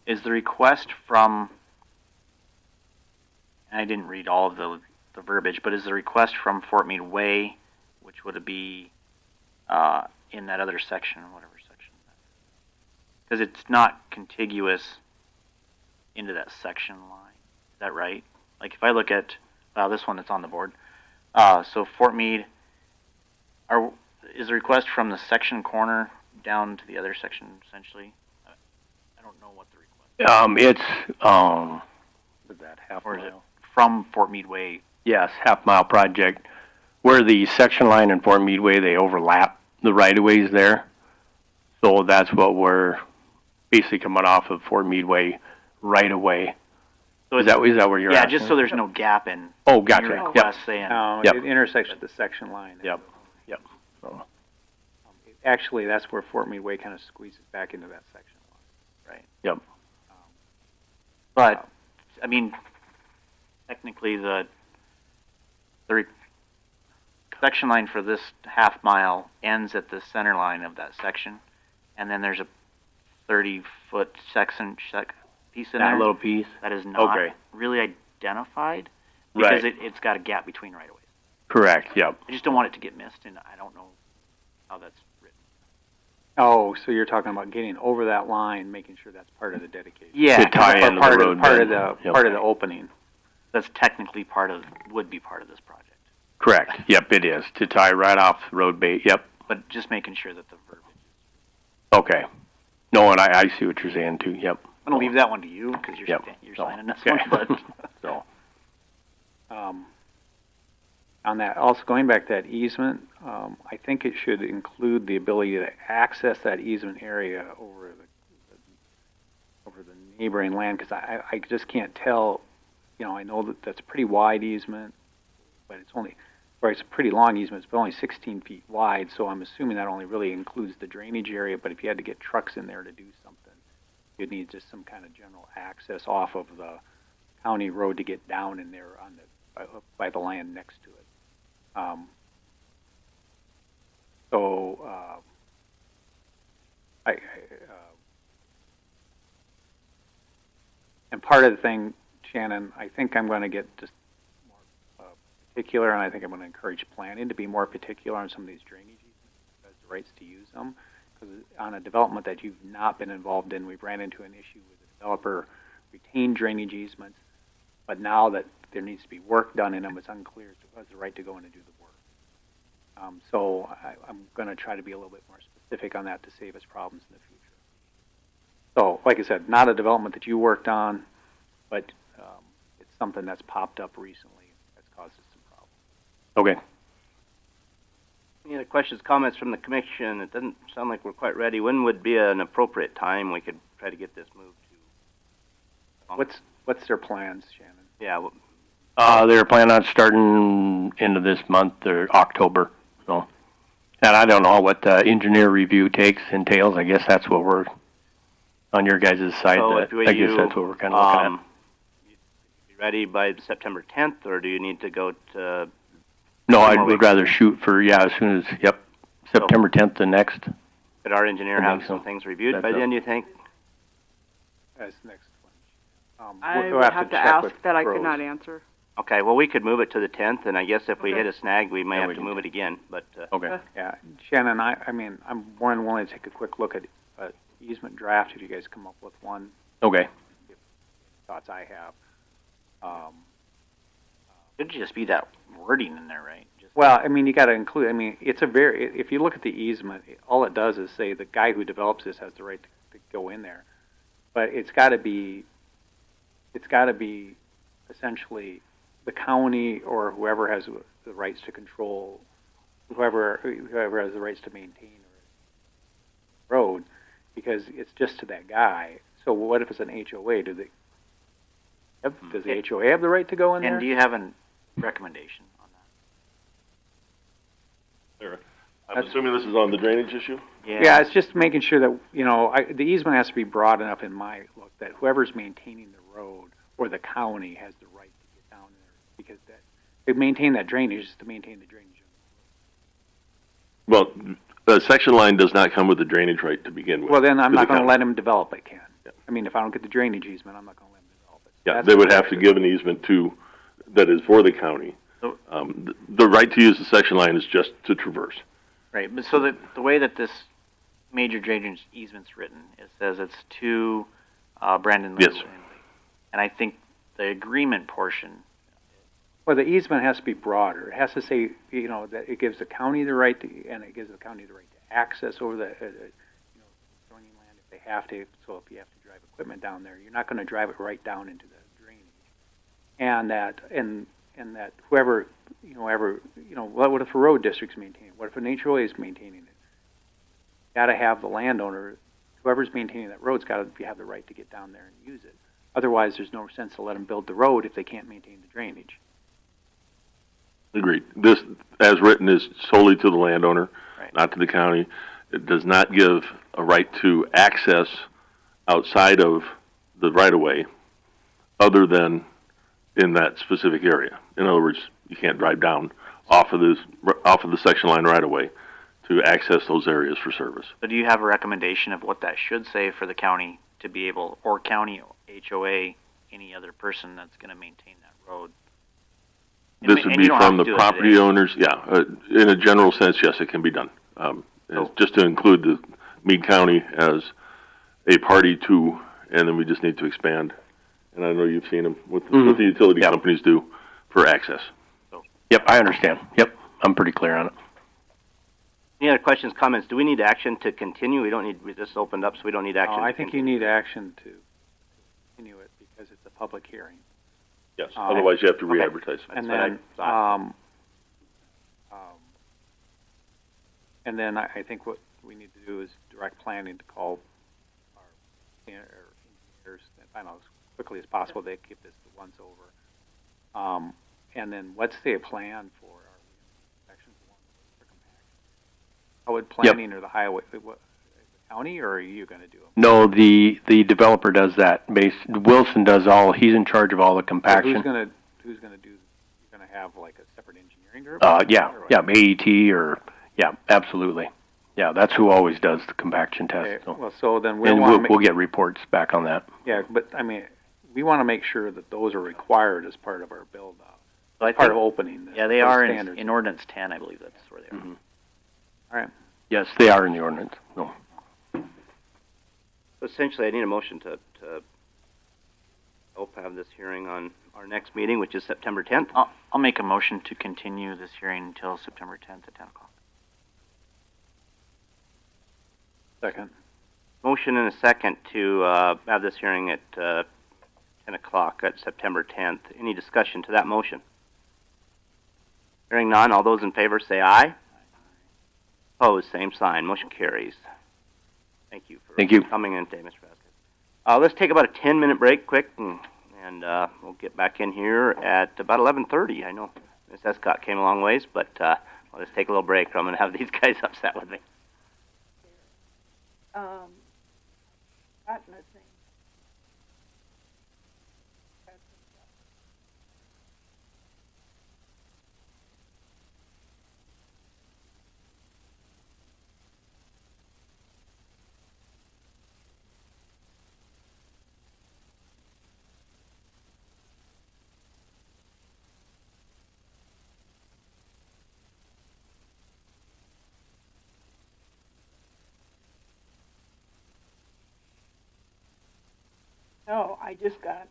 Is the request from, and I didn't read all of the verbiage, but is the request from Fort Meade Way, which would be in that other section, whatever section? Because it's not contiguous into that section line. Is that right? Like if I look at this one that's on the board, so Fort Meade, is the request from the section corner down to the other section essentially? I don't know what the request is. It's Is that half mile? from Fort Meade Way. Yes, half-mile project. Where the section line and Fort Meade, they overlap the right-of-ways there. So that's what we're basically coming off of Fort Meade right-of-way. So Is that where you're at? Yeah, just so there's no gap in Oh, gotcha. your Yep. request saying. No, Yep. it intersects with the section line. Yep. Yep. So, Actually, that's where Fort Meade kind of squeezes back into that section line. Right. Yep. But, I mean, technically the section line for this half mile ends at the center line of that section, and then there's a 30-foot piece in that there little piece. that is not Okay. really identified because Right. it's got a gap between right away. Correct. Yep. I just don't want it to get missed, and I don't know how that's written. Oh, so you're talking about getting over that line, making sure that's part of the dedication. Yeah, To tie into part the of road part bed. of the Yep. part of the opening. That's technically would be part of this project. Correct. Yep, it is. To tie right off the road bait. Yep. But just making sure that the verbiage. Okay. No, and I see what you're saying too. Yep. I'm gonna leave that one to you because you're Yep. you're So, signing this okay. one. But So, On that, also going back to that easement, I think it should include the ability to access that easement area over the neighboring land, because I just can't tell. You know, I know that that's a pretty wide easement, but it's a pretty long easement. It's only 16 feet wide, so I'm assuming that only really includes the drainage area. But if you had to get trucks in there to do something, you'd need just some kind of general access off of the county road to get down in there on by the land next to it. And part of the thing, Shannon, I think I'm going to get just more particular, and I think I'm going to encourage planning to be more particular on some of these drainage easements, as the rights to use them. Because on a development that you've not been involved in, we've ran into an issue with the developer retained drainage easements, but now that there needs to be work done in them, it's unclear as to who has the right to go in and do the work. So I'm going to try to be a little bit more specific on that to save us problems in the future. So, like I said, not a development that you worked on, but it's something that's popped up recently that's caused us some problems. okay. Any other questions, comments from the commission? It doesn't sound like we're quite ready. When would be an appropriate time we could try to get this moved to? What's their plans, Shannon? Yeah. They're planning on starting into this month or October. So, and I don't know what the engineer review entails. I guess that's what we're on your guys' side. So I guess that's what we're kind of looking at. Be ready by September 10th, or do you need to go to? No, I would rather shoot for as soon as September 10th the next. Could our engineer I have think some so. things reviewed That's by up. then? Do you think? That's the next one. I we'll would have to check ask with that I Rose. could not answer. Okay, well, we could move it to the 10th, and I guess if we Okay. hit a snag, we may Yeah, have we to can move it again. But Okay. Yeah, Shannon, I mean, I'm more than willing to take a quick look at easement draft if you guys come up with one. Okay. Thoughts I have. It'd just be that wording in there, right? Well, I mean, you got to include. I mean, if you look at the easement, all it does is say the guy who develops this has the right to go in there, but it's got to be essentially the county or whoever has the rights to control, whoever has the rights to maintain a road, because it's just to that guy. So what if it's an HOA? Does the HOA have the right to go in there? And do you have a recommendation on There. I'm assuming this is on the drainage issue? that? Yeah, it's just making sure that, the easement has to be broad enough in my look that whoever's maintaining the road or the county has the right to get down there, because they maintain that drainage is to maintain the drainage. Well, the section line does not come with the drainage right to begin with. Well, then I'm to not the going to county. let him develop it, Ken. Yeah. I mean, if I don't get the drainage easement, I'm not going to let him develop it. Yeah, That's they would what have to give an easement that is for the county. So- The right to use the section line is just to traverse. Right, but so the way that this major drainage easement's written, it says it's to Brandon Yes. Lake. And I think the agreement portion, Well, the easement has to be broader. It has to say, that it gives the county the right to, and it gives the county the right to access over the, adjoining land if they have to. So if you have to drive equipment down there, you're not going to drive it right down into the drainage. and that whoever what if a road district's maintaining it? What if an HOA is maintaining it? Got to have the landowner, whoever's maintaining that road's got to have the right to get down there and use it. Otherwise, there's no sense to let them build the road if they can't maintain the drainage. Agreed. This, as written, is solely to the landowner, right, not to the county. It does not give a right to access outside of the right-of-way other than in that specific area. In other words, you can't drive down off of the section line right-of-way to access those areas for service. So do you have a recommendation of what that should say for the county to be able, or county, HOA, any other person that's going to maintain that road? This would be from the property owners. Yeah, in a general sense, yes, it can be done. Just to include the Meade County as a party to, and then we just need to expand. And I know you've seen them what the utility companies do for access. Yep, I understand. Yep, I'm pretty clear on it. Any other questions, comments? Do we need action to continue? We don't need, we just opened up, so we don't need action. I think you need action to continue it because it's a public hearing. Yes, otherwise you have to re-advertise. And then, I think what we need to do is direct planning to call our engineers and find out as quickly as possible they keep this to once over. And then what's the plan for our section for compaction? How would planning or the highway, the county, or are you going to do them? No, the developer does that. Wilson does all. He's in charge of all the compaction. So who's going to do? You're going to have like a separate engineering group? AET or absolutely. Yeah, that's who always does the compaction test. Okay. So. Well, so then we'll get reports back on that. Yeah, but I mean, we want to make sure that those are required as part of our build out. So part of opening. Yeah, they are in Ordinance 10, I believe that's where they are. Mm-hmm. All right. Yes, they are in the ordinance. No. Essentially, I need a motion to have this hearing on our next meeting, which is September 10th. I'll make a motion to continue this hearing until September 10th at 10 o'clock. Second. Motion and a second to have this hearing at 10 o'clock at September 10th. Any discussion to that motion? Hearing none, all those in favor say aye. Opposed, same sign. Motion carries. Thank you for coming in today, Mr. Vasquez. Let's take about a 10-minute break quick, and we'll get back in here at about 11:30. I know Ms. Escott came a long ways, but let's take a little break or I'm going to have these guys upset with me. No, I got it.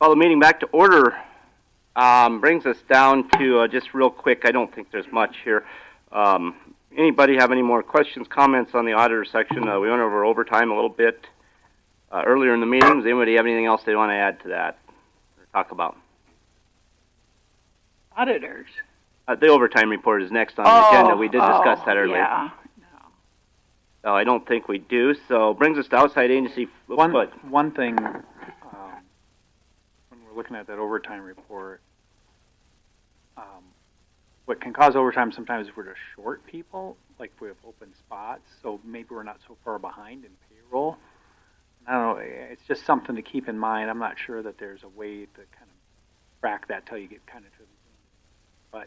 Call the meeting back to order. Brings us down to just real quick. I don't think there's much here. Anybody have any more questions, comments on the auditor section? We went over overtime a little bit earlier in the meeting. Does anybody have anything else they want to add to that or talk about? Auditors. The overtime report is next on the agenda. We did discuss that earlier. Yeah. So I don't think we do. So brings us to outside agency. One thing, when we're looking at that overtime report, what can cause overtime sometimes if we're to short people, like if we have open spots, so maybe we're not so far behind in payroll. I don't know, it's just something to keep in mind. I'm not sure that there's a way to kind of track that till you get kind of to the but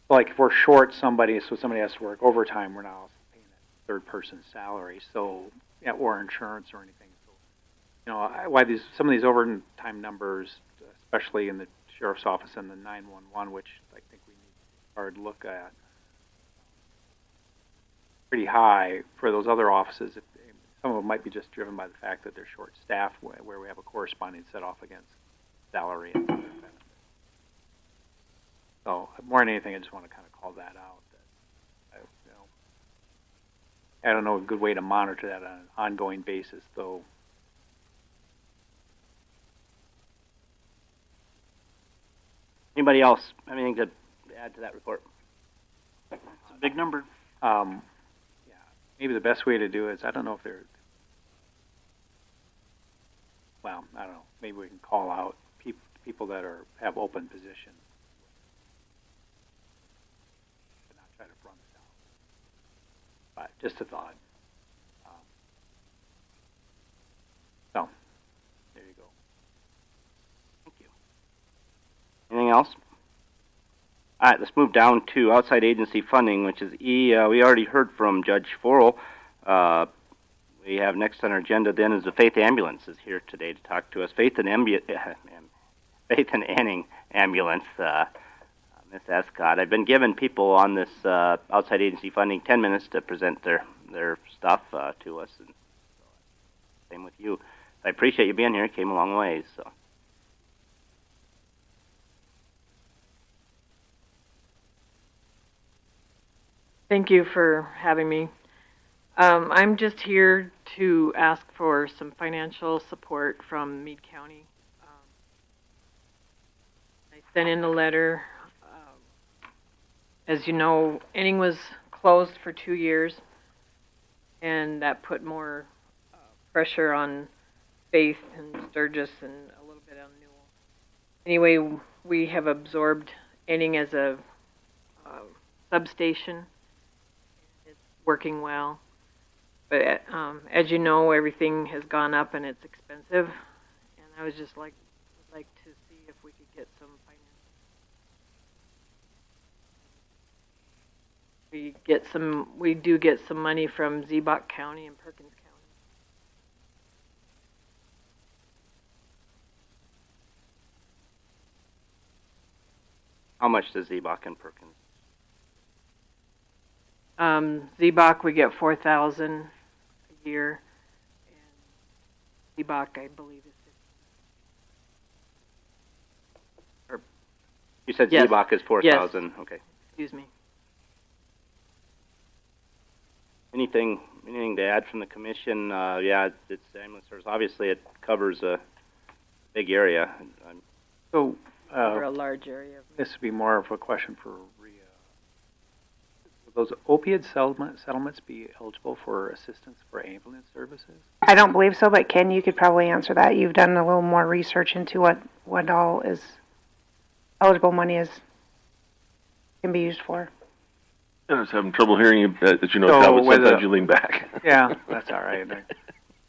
like if we're short somebody, so somebody has to work overtime, we're not also paying that third person's salary, so or insurance or anything. So, why some of these overtime numbers, especially in the sheriff's office and the 911, which I think we need a hard look at, pretty high for those other offices. Some of them might be just driven by the fact that they're short staffed, where we have a corresponding set off against salary and benefits. So more than anything, I just want to kind of call that out. That, I don't know a good way to monitor that on an ongoing basis, though. Anybody else have anything to add to that report? It's a big number. Maybe the best way to do it is, I don't know if I don't know. Maybe we can call out people that have open positions. Not try to run it down. But just a thought. So, there you go. Thank you. Anything else? All right, let's move down to outside agency funding, which is E. We already heard from Judge Forel. We have next on our agenda then is the Faith Ambulance is here today to talk to us. Faith and Anning Ambulance, Miss Escott. I've been giving people on this outside agency funding 10 minutes to present their stuff to us. And same with you. I appreciate you being here. It came a long ways. So. Thank you for having me. I'm just here to ask for some financial support from Meade County. I sent in a letter. As you know, Anning was closed for 2 years, and that put more pressure on Faith and Sturgis and a little bit on Newell. Anyway, we have absorbed Anning as a substation. Working well, but as you know, everything has gone up and it's expensive, and I was just like to see if we could get some financing. We do get some money from Ziebach County and Perkins County. How much does Ziebach and Perkins? Ziebach, we get $4,000 a year, and Ziebach, I believe, is You said yes. Ziebach is 4,000. Yes. Okay. Excuse me. Anything to add from the commission? Yeah, it's ambulance service. Obviously, it covers a big area. So, over a large area. This would be more of a question for Rhea. Will those opioid settlements be eligible for assistance for ambulance services? I don't believe so, but Ken, you could probably answer that. You've done a little more research into what all is eligible money can be used for. I was having trouble hearing you, as you know, So sometimes you lean back. Yeah, that's all right.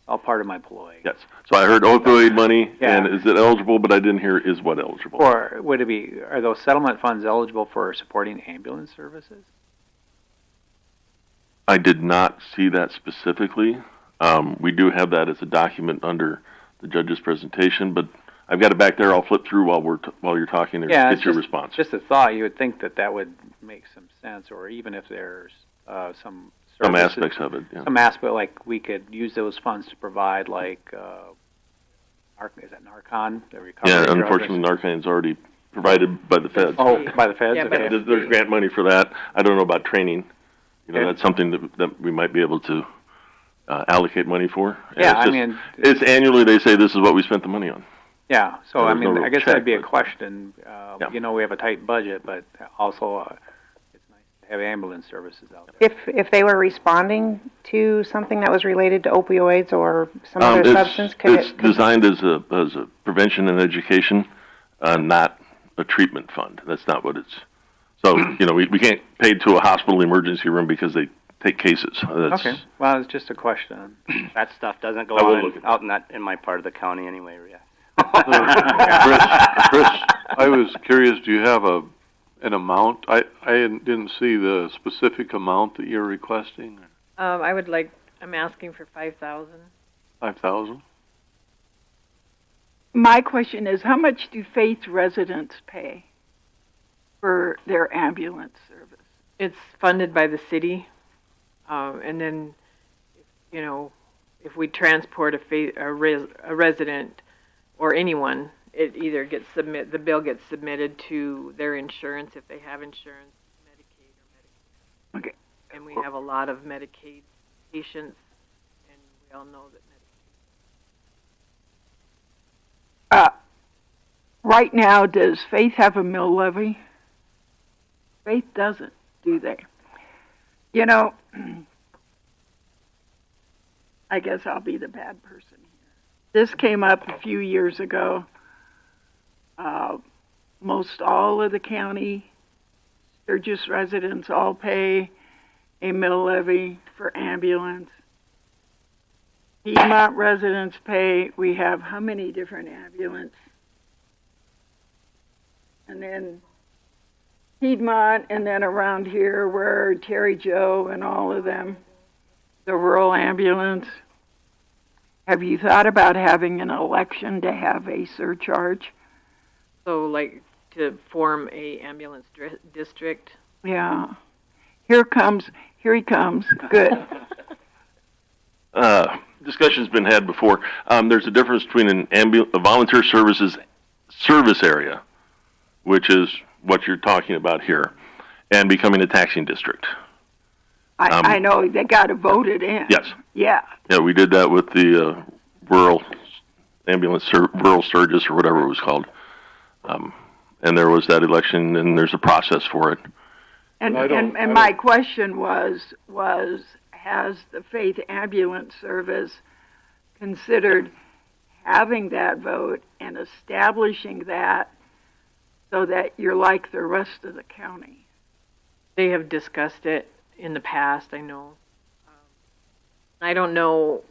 All part of my ploy. Yes. So I heard opioid money, Yeah. and is it eligible, but I didn't hear is what eligible. Or would it be, are those settlement funds eligible for supporting ambulance services? I did not see that specifically. We do have that as a document under the judge's presentation, but I've got it back there. I'll flip through while you're talking there to get your response. Just a thought. You would think that would make some sense, or even if there's some aspects of it. Yeah. Some aspect, like we could use those funds to provide, like Is that Narcon? The recovery Yeah, drug? unfortunately, Narcan's already provided by the feds. Oh, by the feds? Yeah, but Okay. There's grant money for that. I don't know about training. You know, Okay. that's something that we might be able to allocate money for. And Yeah, it's I just- mean, it's annually they say this is what we spent the money on. yeah, so There's I no mean, real I guess check, that'd be a but- question. Yeah. You know, we have a tight budget, but also it's nice to have ambulance services out there. If they were responding to something that was related to opioids or some other substance, It's designed as a prevention and education, not a treatment fund. That's not what it's. So you know, we can't pay to a hospital emergency room because they take cases. That's, Okay, well, it's just a question. That stuff doesn't go I will on look at out in my part of the county anyway. Yeah. Chris, I was curious. Do you have an amount? I didn't see the specific amount that you're requesting. I'm asking for 5,000. 5,000. My question is, how much do Faith residents pay for their ambulance service? It's funded by the city, and then, you know, if we transport a resident or anyone, it either gets the bill gets submitted to their insurance if they have insurance, Medicaid or Medicare. Okay. And we have a lot of Medicaid patients, and we all know that Right now, does Faith have a mill levy? Faith doesn't, do they? You know, I guess I'll be the bad person here. This came up a few years ago. Most all of the county, Sturgis residents all pay a mill levy for ambulance. Piedmont residents pay, we have how many different ambulance? And then Piedmont, and then around here where Terry Joe and all of them, the rural ambulance. Have you thought about having an election to have a surcharge? So, like, to form a ambulance district. Yeah. Here he comes. Good. Discussion's been had before. There's a difference between a volunteer services service area, which is what you're talking about here, and becoming a taxing district. I know they got to vote it in. Yes. Yeah. Yeah, we did that with the rural ambulance, rural Sturgis, or whatever it was called. And there was that election, and there's a process for it. And my question was has the Faith Ambulance Service considered having that vote and establishing that so that you're like the rest of the county? They have discussed it in the past, I know. I don't know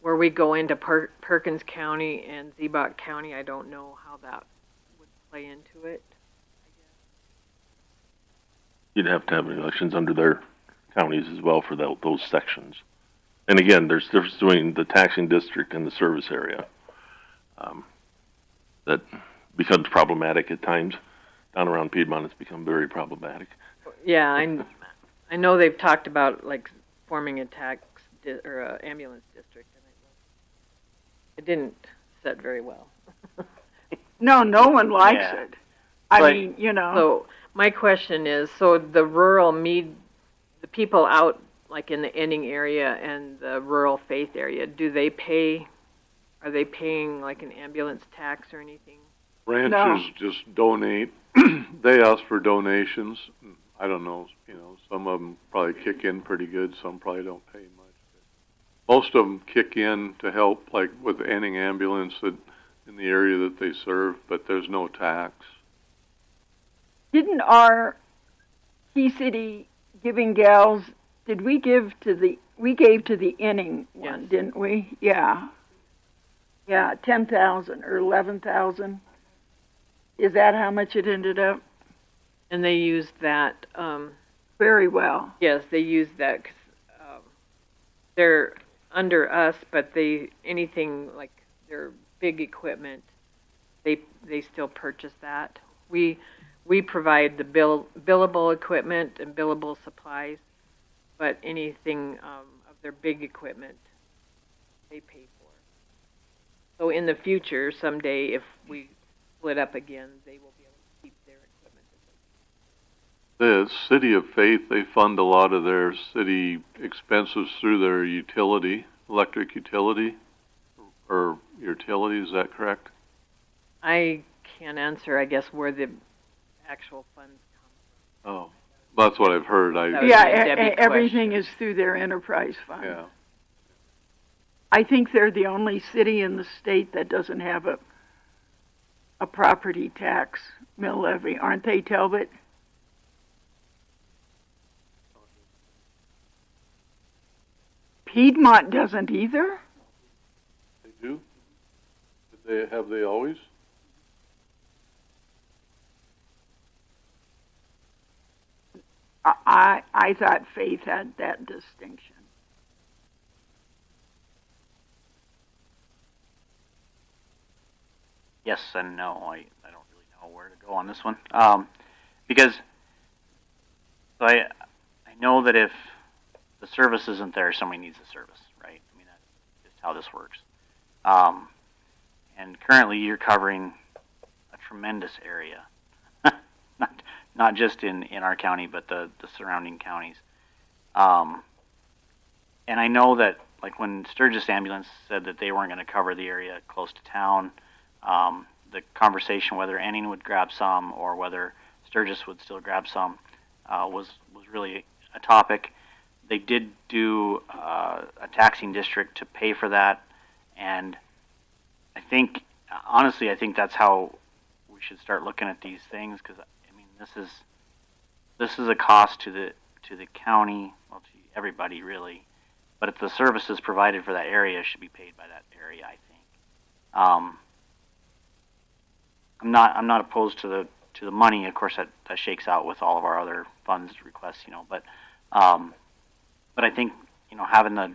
where we go into Perkins County and Ziebach County. I don't know how that would play into it. You'd have to have elections under their counties as well for those sections. And again, there's a difference between the taxing district and the service area. That becomes problematic at times. Down around Piedmont, it's become very problematic. Yeah, I know they've talked about like forming a ambulance district, and it didn't set very well. No one likes it. I mean, you know. So my question is, so the rural Meade, the people out like in the Ending area and the rural Faith area, are they paying like an ambulance tax or anything? Ranchers just donate. They ask for donations. I don't know, some of them probably kick in pretty good. Some probably don't pay much. Most of them kick in to help, like with the Ending ambulance in the area that they serve, but there's no tax. Didn't our Key City giving gals, we gave to the Ending one, didn't we? Yeah. Yeah, 10,000 or 11,000. Is that how much it ended up? And they used that very well. Yes, they used that 'cause they're under us, but anything like their big equipment, they still purchase that. We provide the billable equipment and billable supplies, but anything of their big equipment, they pay for. So in the future, someday, if we split up again, they will be able to keep their equipment. The City of Faith, they fund a lot of their city expenses through their utility, electric utility, or utility, is that correct? I can't answer, I guess, where the actual funds come Oh, that's what I've heard. Everything is through their enterprise fund. Yeah. I think they're the only city in the state that doesn't have a property tax mill levy, aren't they, Talbot? Piedmont doesn't either? They do? Have they always? I thought Faith had that distinction. Yes and no. I don't really know where to go on this one. Because so I know that if the service isn't there, somebody needs the service, right? I mean, that's just how this works. And currently you're covering a tremendous area. Not just in our county, but the surrounding counties. And I know that, like, when Sturgis Ambulance said that they weren't going to cover the area close to town, the conversation whether Enning would grab some or whether Sturgis would still grab some was really a topic. They did do a taxing district to pay for that, and I think, honestly, I think that's how we should start looking at these things, because this is a cost to the county, well, to everybody really, but if the services provided for that area should be paid by that area, I think. I'm not opposed to the money. Of course, that shakes out with all of our other funds requests, but I think having the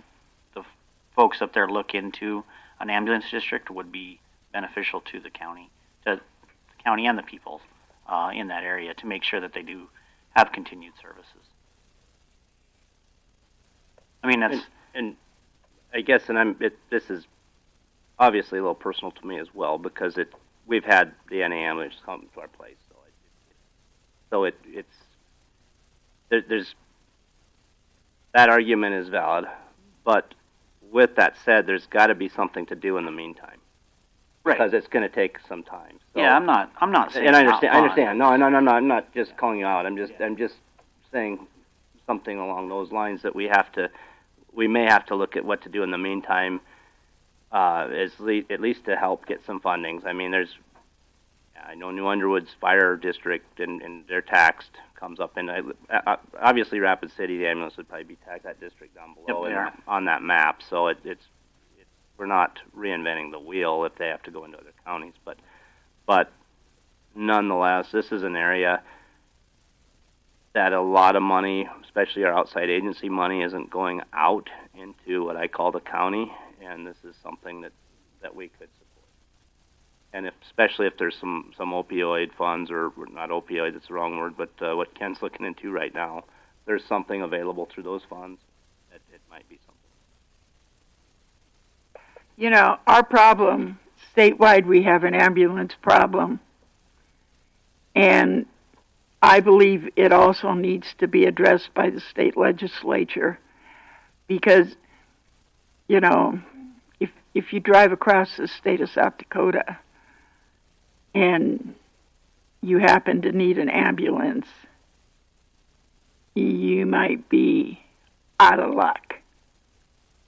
folks up there look into an ambulance district would be beneficial to the county and the people in that area, to make sure that they do have continued services. I mean, that's and I guess, this is obviously a little personal to me as well, because we've had the NA ambulance come to our place, so there's that argument is valid, but with that said, there's got to be something to do in the meantime. Right. Because it's going to take some time. So. Yeah, I'm not saying. And I understand. No, I'm not just calling you out. I'm just saying something along those lines, that we may have to look at what to do in the meantime, at least to help get some fundings. I mean, I know New Underwood's fire district and they're taxed comes up, and obviously Rapid City, the ambulance would probably be taxed, that district down below on that map. So we're not reinventing the wheel if they have to go into other counties, but nonetheless, this is an area that a lot of money, especially our outside agency money, isn't going out into what I call the county, and this is something that we could support. And especially if there's some opioid funds, or not opioid, that's the wrong word, but what Ken's looking into right now, there's something available through those funds, it might be something. Our problem, statewide, we have an ambulance problem. And I believe it also needs to be addressed by the state legislature. Because, if you drive across the state of South Dakota and you happen to need an ambulance, you might be out of luck.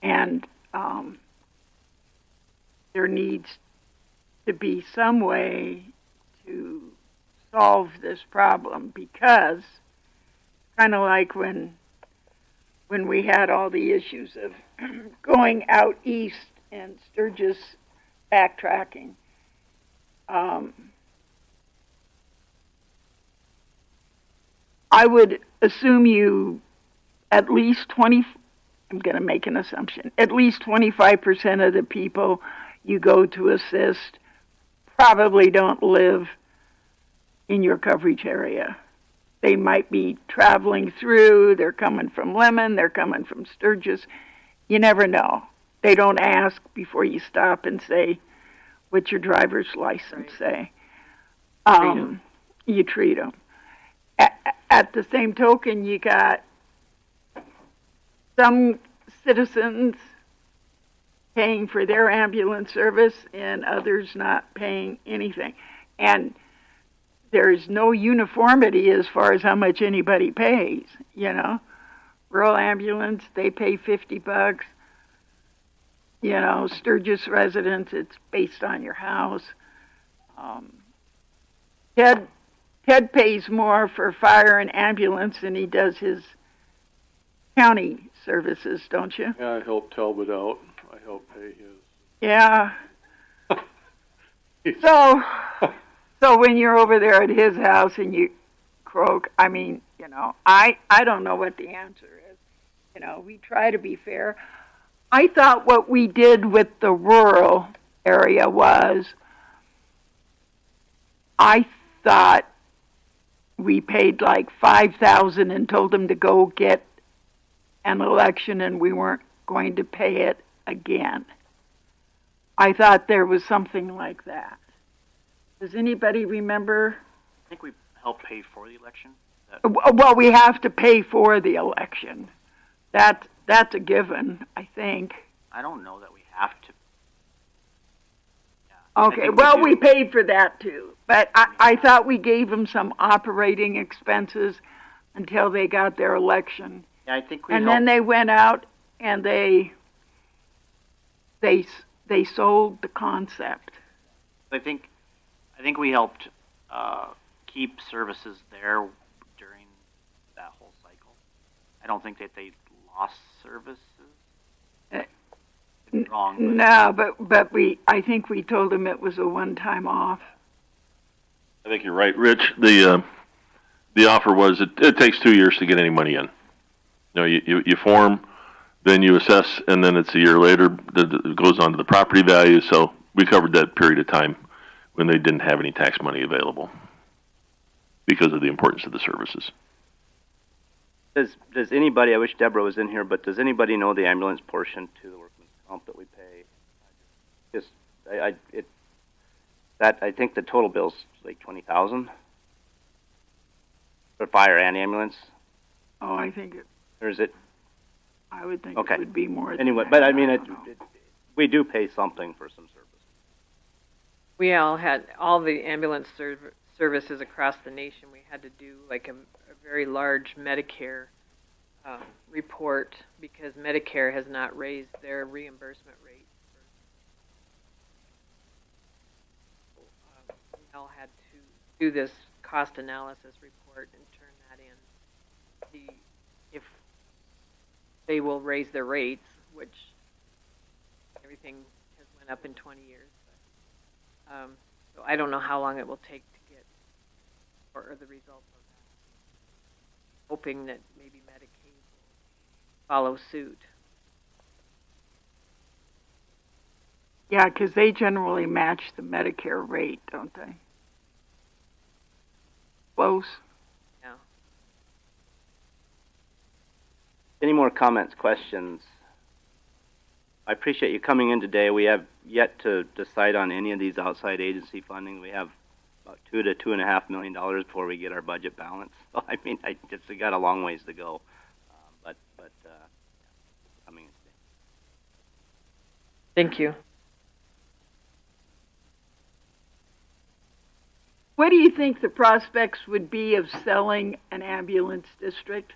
And there needs to be some way to solve this problem, because kind of like when we had all the issues of going out east and Sturgis backtracking, I would assume you at least I'm going to make an assumption, at least 25% of the people you go to assist probably don't live in your coverage area. They might be traveling through, they're coming from Lemon, they're coming from Sturgis. You never know. They don't ask before you stop and say, what your driver's license say. Treat 'em. You treat them. At the same token, you got some citizens paying for their ambulance service and others not paying anything. And there's no uniformity as far as how much anybody pays, you know. Rural ambulance, they pay $50. You know, Sturgis residents, it's based on your house. Ted pays more for fire and ambulance than he does his county services, don't you? Yeah, I helped Talbot out. I helped pay his. Yeah. So when you're over there at his house and you croak, I mean, you know, I don't know what the answer is. You know, we try to be fair. I thought what we did with the rural area was, I thought we paid like $5,000 and told them to go get an election and we weren't going to pay it again. I thought there was something like that. Does anybody remember? I think we helped pay for the election. Well, we have to pay for the election. That's a given, I think. I don't know that we have to. Okay, well, we paid for that too. But I thought we gave them some operating expenses until they got their election. Yeah, I think we And then they went out and they sold the concept. I think we helped keep services there during that whole cycle. I don't think that they lost services. Wrong. No, but I think we told them it was a one-time off. I think you're right, Rich. The offer was it takes 2 years to get any money in. You know, you form, then you assess, and then it's a year later that it goes on to the property value. So we covered that period of time when they didn't have any tax money available because of the importance of the services. Does anybody? I wish Deborah was in here, but does anybody know the ambulance portion to the workman's comp that we pay? I think the total bill's like $20,000 for fire and ambulance. Oh, I think it. Or is it? I would think Okay. it would be more. Anyway, than but that. I mean, we do pay something for some service. We all had all the ambulance services across the nation. We had to do like a very large Medicare report because Medicare has not raised their reimbursement rate. We all had to do this cost analysis report and turn that in. See if they will raise their rates, which everything has went up in 20 years. So I don't know how long it will take to get or the results of that. Hoping that maybe Medicaid will follow suit. Yeah, because they generally match the Medicare rate, don't they? Close. Yeah. Any more comments, questions? I appreciate you coming in today. We have yet to decide on any of these outside agency funding. We have about $2 to $2.5 million before we get our budget balanced. So I mean, we got a long ways to go. But coming in today. Thank you. What do you think the prospects would be of selling an ambulance district?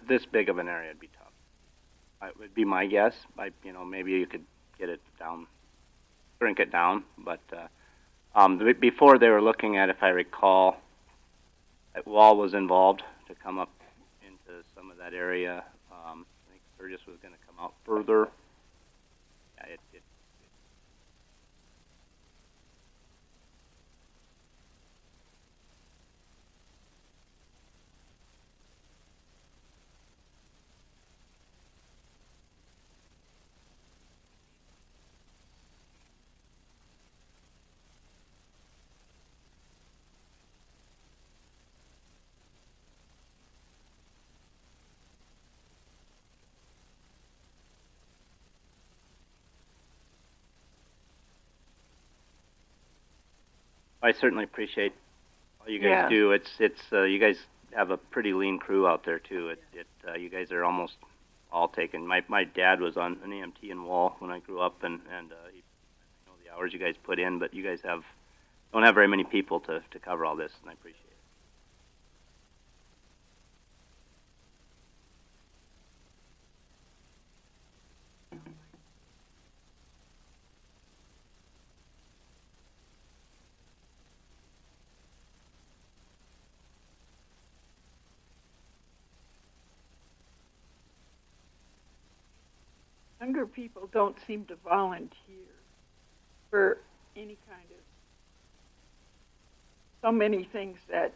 This big of an area would be tough. It would be my guess. Maybe you could get it down, shrink it down. But before they were looking at, if I recall, that Wall was involved to come up into some of that area. I think Sturgis was going to come out further. Yeah, I certainly appreciate all you guys Yeah. do. It's you guys have a pretty lean crew out there too. You guys are almost all taken. My dad was on an EMT in Wall when I grew up, and he know the hours you guys put in, but you guys don't have very many people to cover all this, and I appreciate it. Younger people don't seem to volunteer for any kind of so many things that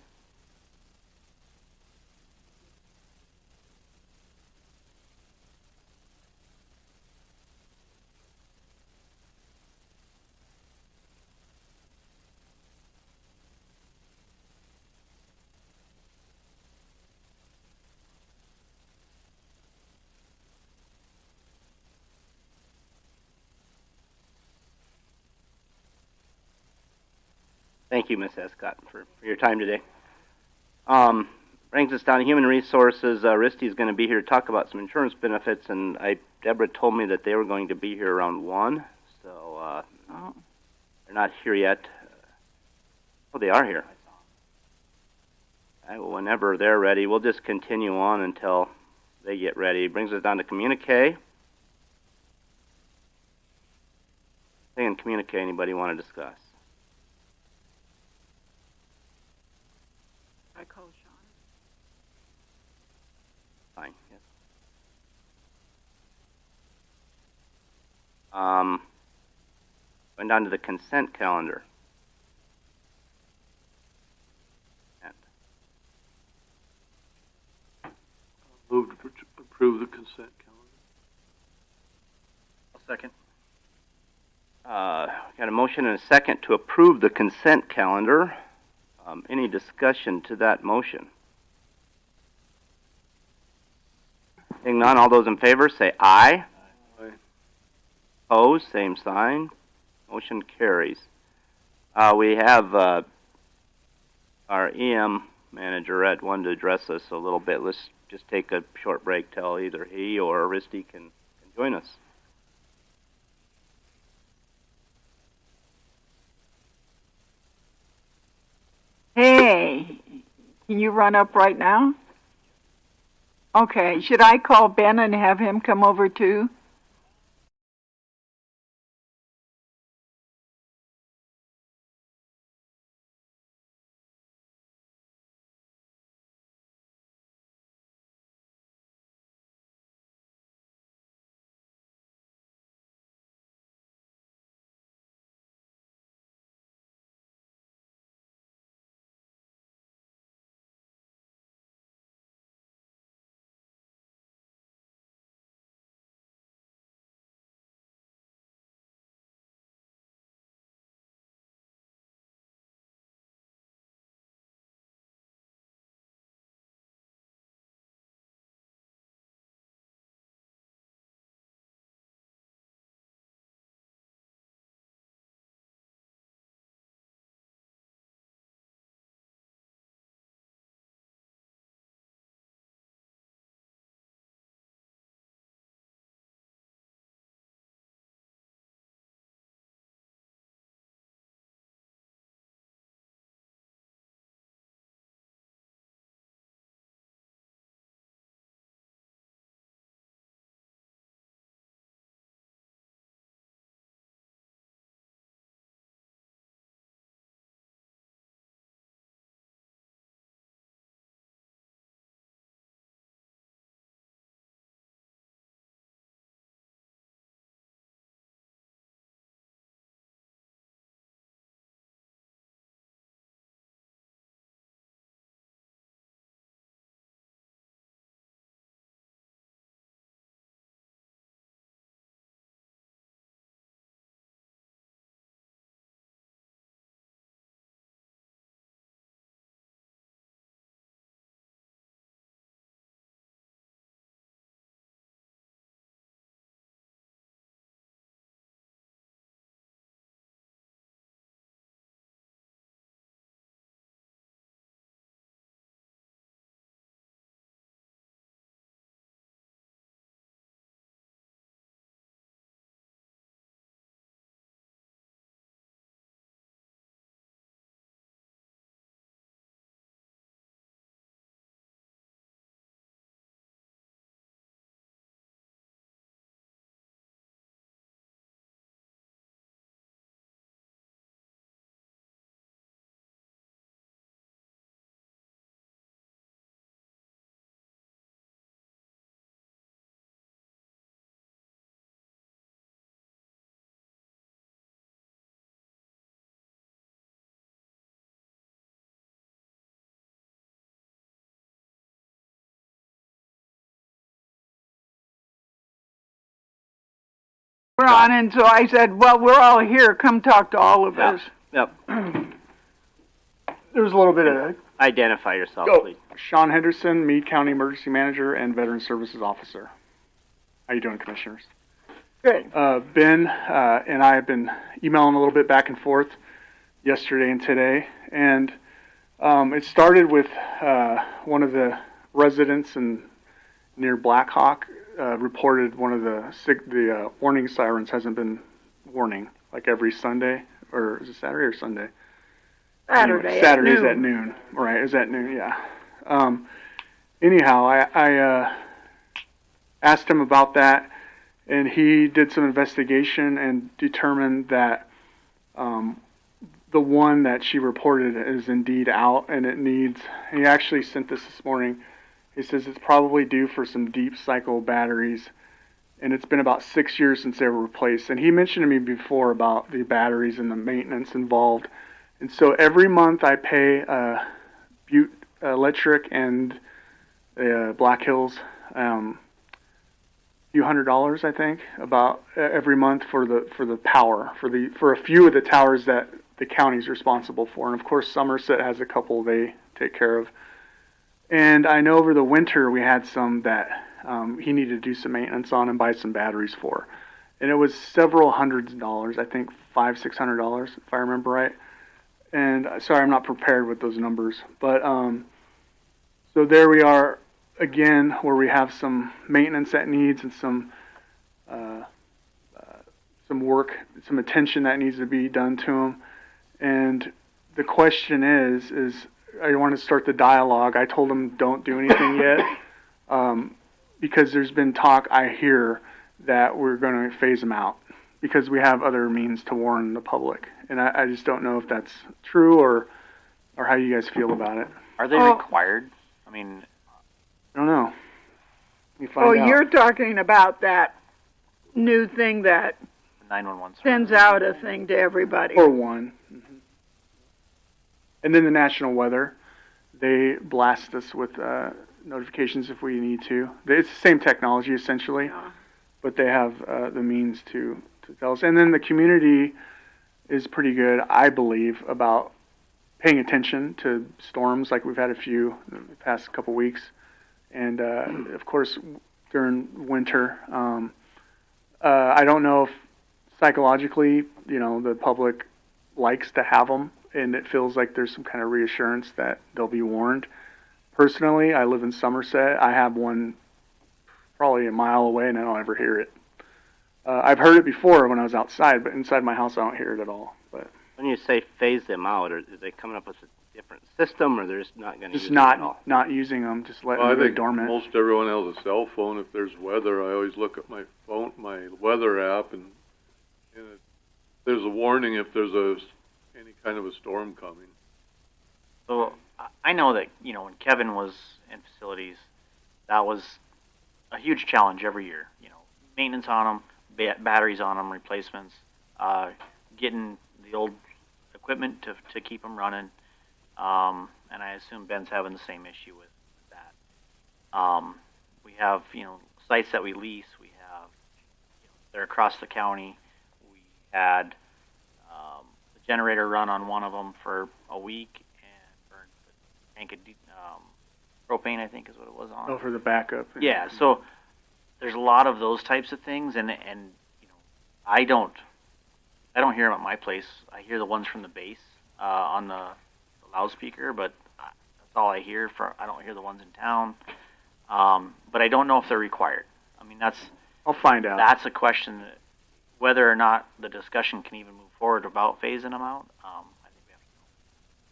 Thank you, Ms. Escott, for your time today. Brings us down to Human Resources. Risty's going to be here to talk about some insurance benefits, and Deborah told me that they were going to be here around 1, so they're not here yet. Oh, they are here. Well, whenever they're ready, we'll just continue on until they get ready. Brings us down to communique. Say in communique, anybody want to discuss? I call Sean. Fine. Yes. Going down to the consent calendar. Move to approve the consent calendar. I'll second. Got a motion and a second to approve the consent calendar. Any discussion to that motion? Seeing none, all those in favor say aye. Aye. Opposed, same sign. Motion carries. We have our EM manager at one to address us a little bit. Let's just take a short break till either he or Risty can join us. Hey, can you run up right now? Okay, should I call Ben and have him come over too? Ron, and so I said, well, we're all here. Come talk to all of us. Yep. There was a little bit of Identify yourself, Oh, please. Sean Henderson, Meade County Emergency Manager and Veteran Services Officer. How you doing, Commissioners? Good. Ben and I have been emailing a little bit back and forth yesterday and today, and it started with one of the residents near Blackhawk reported one of the warning sirens hasn't been warning, like every Sunday, or is it Saturday or Sunday? Saturday. Saturdays at noon. Right, is at noon, yeah. Anyhow, I asked him about that, and he did some investigation and determined that the one that she reported is indeed out, and it needs, and he actually sent this morning. He says it's probably due for some deep cycle batteries, and it's been about 6 years since they were replaced. And he mentioned to me before about the batteries and the maintenance involved. And so every month I pay Butte Electric and Black Hills a few $100s, I think, about every month for the power for a few of the towers that the county's responsible for. And of course Somerset has a couple they take care of. And I know over the winter we had some that he needed to do some maintenance on and buy some batteries for. And it was several hundreds of dollars, I think $500-600 if I remember right. And sorry, I'm not prepared with those numbers. But so there we are again, where we have some maintenance that needs and some work, some attention that needs to be done to them. And the question is I want to start the dialogue. I told them don't do anything yet because there's been talk I hear that we're going to phase them out because we have other means to warn the public. And I just don't know if that's true or how you guys feel about it. Are they required? I mean, I don't know. You find out. You're talking about that new thing that 911 sends out a thing to everybody. Or one. Mm-hmm. And then the national weather, they blast us with notifications if we need to. It's the same technology essentially, but they have the means to tell us. And then the community is pretty good, I believe, about paying attention to storms, like we've had a few the past couple weeks. And of course, during winter, I don't know if psychologically, the public likes to have them, and it feels like there's some kind of reassurance that they'll be warned. Personally, I live in Somerset. I have one probably a mile away, and I don't ever hear it. I've heard it before when I was outside, but inside my house I don't hear it at all. But when you say phase them out, are they coming up with a different system, or they're just not going to use just it at all? not using them, just letting I them go think dormant. most everyone has a cell phone. If there's weather, I always look at my phone, my weather app, and there's a warning if there's any kind of a storm coming. so I know that, when Kevin was in facilities, that was a huge challenge every year. Maintenance on them, batteries on them, replacements, getting the old equipment to keep them running. And I assume Ben's having the same issue with that. We have, sites that we lease. We have, they're across the county. We had the generator run on one of them for a week and burned the tank of propane, I think is what it was on. Oh, for the backup. Yeah, so there's a lot of those types of things, and I don't hear them at my place. I hear the ones from the base on the loudspeaker, but that's all I hear. I don't hear the ones in town, but I don't know if they're required. I mean, I'll find out. That's a question, whether or not the discussion can even move forward about phasing them out.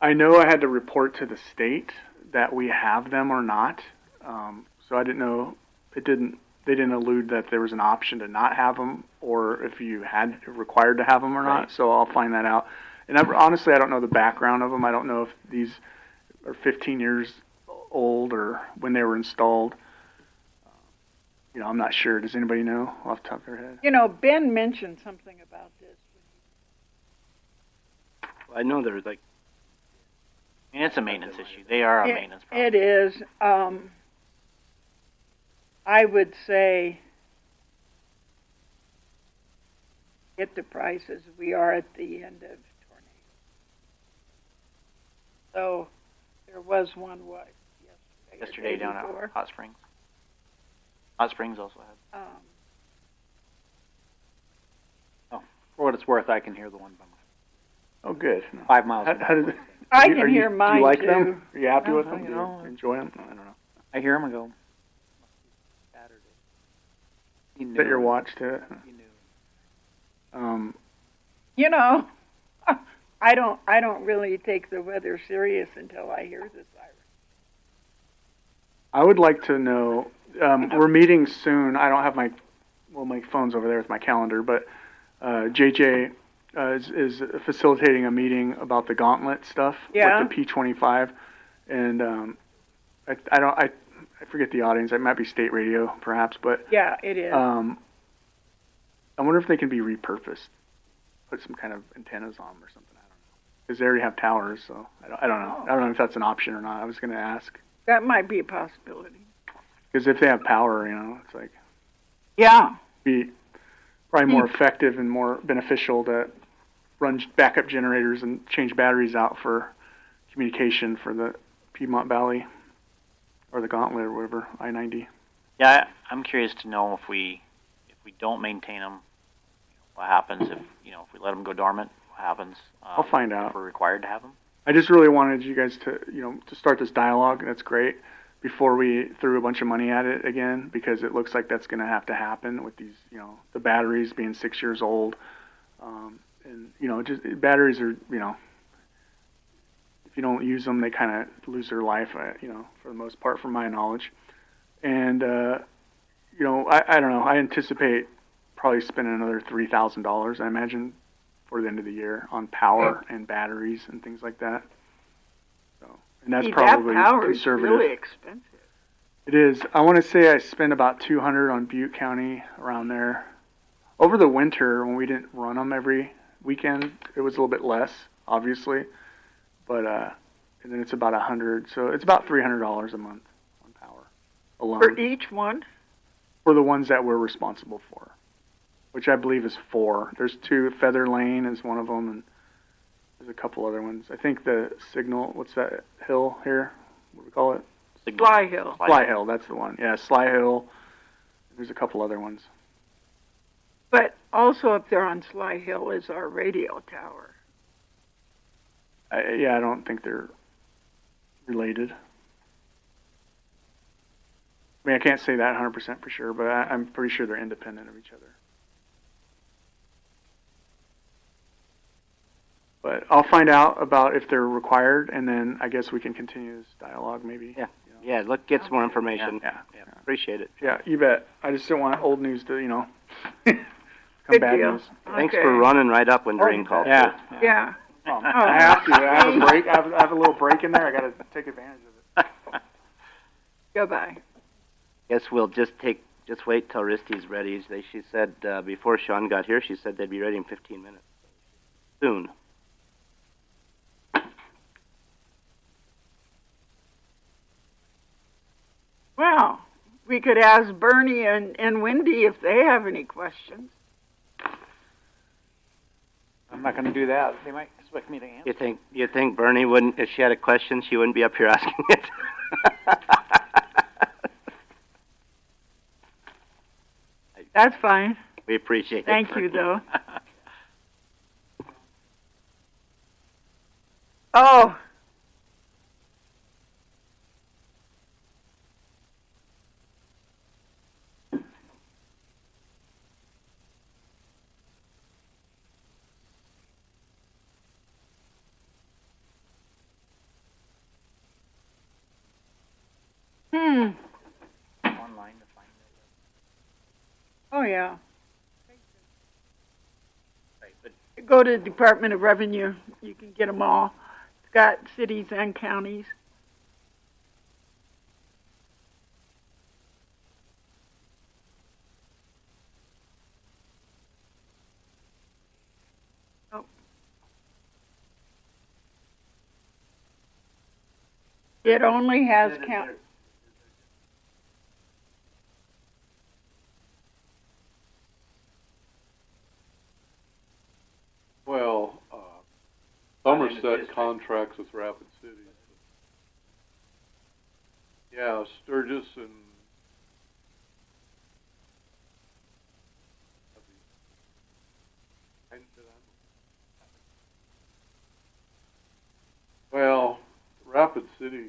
I know I had to report to the state that we have them or not, so I didn't know. They didn't allude that there was an option to not have them, or if you had required to have them or not. Right. So I'll find that out. And honestly, I don't know the background of them. I don't know if these are 15 years old or when they were installed. I'm not sure. Does anybody know off the top of their head? Ben mentioned something about this. I know there's it's a maintenance issue. They are a maintenance problem. It is. I would say hit the prices we are at the end of tornado. So there was one Yesterday down before. at Hot Springs. Hot Springs also had. For what it's worth, I can hear the one by myself. Oh, good. 5 miles. How does it? I can hear mine Do you like too. them? Are you happy with Yeah, them? you Do know. you enjoy them? I don't know. I hear them and go. Saturday. Set your watch to it. You know, I don't really take the weather serious until I hear the siren. I would like to know. We're meeting soon. I don't have my phone's over there with my calendar, but JJ is facilitating a meeting about the gauntlet stuff Yeah. with the P25, and I forget the audience. It might be state radio, perhaps, but Yeah, it is. I wonder if they can be repurposed, put some kind of antennas on them or something. I don't know, because they already have towers, so I don't know. I don't know if that's an option or not. I was going to ask, That might be a possibility. because if they have power, it's like Yeah. be probably more effective and more beneficial to run backup generators and change batteries out for communication for the Piedmont Valley or the Gauntlet or whatever, I-90. Yeah, I'm curious to know if we don't maintain them, what happens if we let them go dormant? What happens? I'll find out. If we're required to have them. I just really wanted you guys to, to start this dialogue, and that's great, before we threw a bunch of money at it again, because it looks like that's going to have to happen with these, the batteries being 6 years old. And, just batteries are, if you don't use them, they kind of lose their life, for the most part, from my knowledge. And, I don't know. I anticipate probably spending another $3,000, I imagine, for the end of the year on power and batteries and things like that. So, and that's probably that power conservative. is really expensive. It is. I want to say I spent about $200 on Butte County, around there. Over the winter, when we didn't run them every weekend, it was a little bit less, obviously. But and then it's about $100, so it's about $300 a month on power alone. For each one? For the ones that we're responsible for, which I believe is 4. There's 2. Feather Lane is one of them, and there's a couple other ones. I think the Signal, what's that hill here? What do we call it? Sly Hill. Sly Hill, that's the one. Yeah, Sly Hill. There's a couple other ones. But also up there on Sly Hill is our radio tower. I don't think they're related. I mean, I can't say that 100% for sure, but I'm pretty sure they're independent of each other. But I'll find out about if they're required, and then I guess we can continue this dialogue maybe. Yeah. Yeah, look, get some more information. Yeah. Appreciate it. Yeah, you bet. I just don't want old news to, come Good bad deal. news. Thanks Okay. for running right up when Drain called. Yeah. Yeah. I have to. I have a break. I have a little break in there. I got to take advantage of it. Goodbye. Guess we'll just wait till Risty's ready. She said before Sean got here, she said they'd be ready in 15 minutes. Soon. Well, we could ask Bernie and Wendy if they have any questions. I'm not going to do that. They might expect me to answer. You think Bernie wouldn't, if she had a question, she wouldn't be up here asking it? That's fine. We appreciate it. Thank you, Bernie. though. Oh. Online to find Oh, yeah. Right, but Go to the Department of Revenue. You can get them all. It's got cities and counties. Oh. It only has count. Somerset contracts with Rapid City. Yeah, Sturgis and well, Rapid City,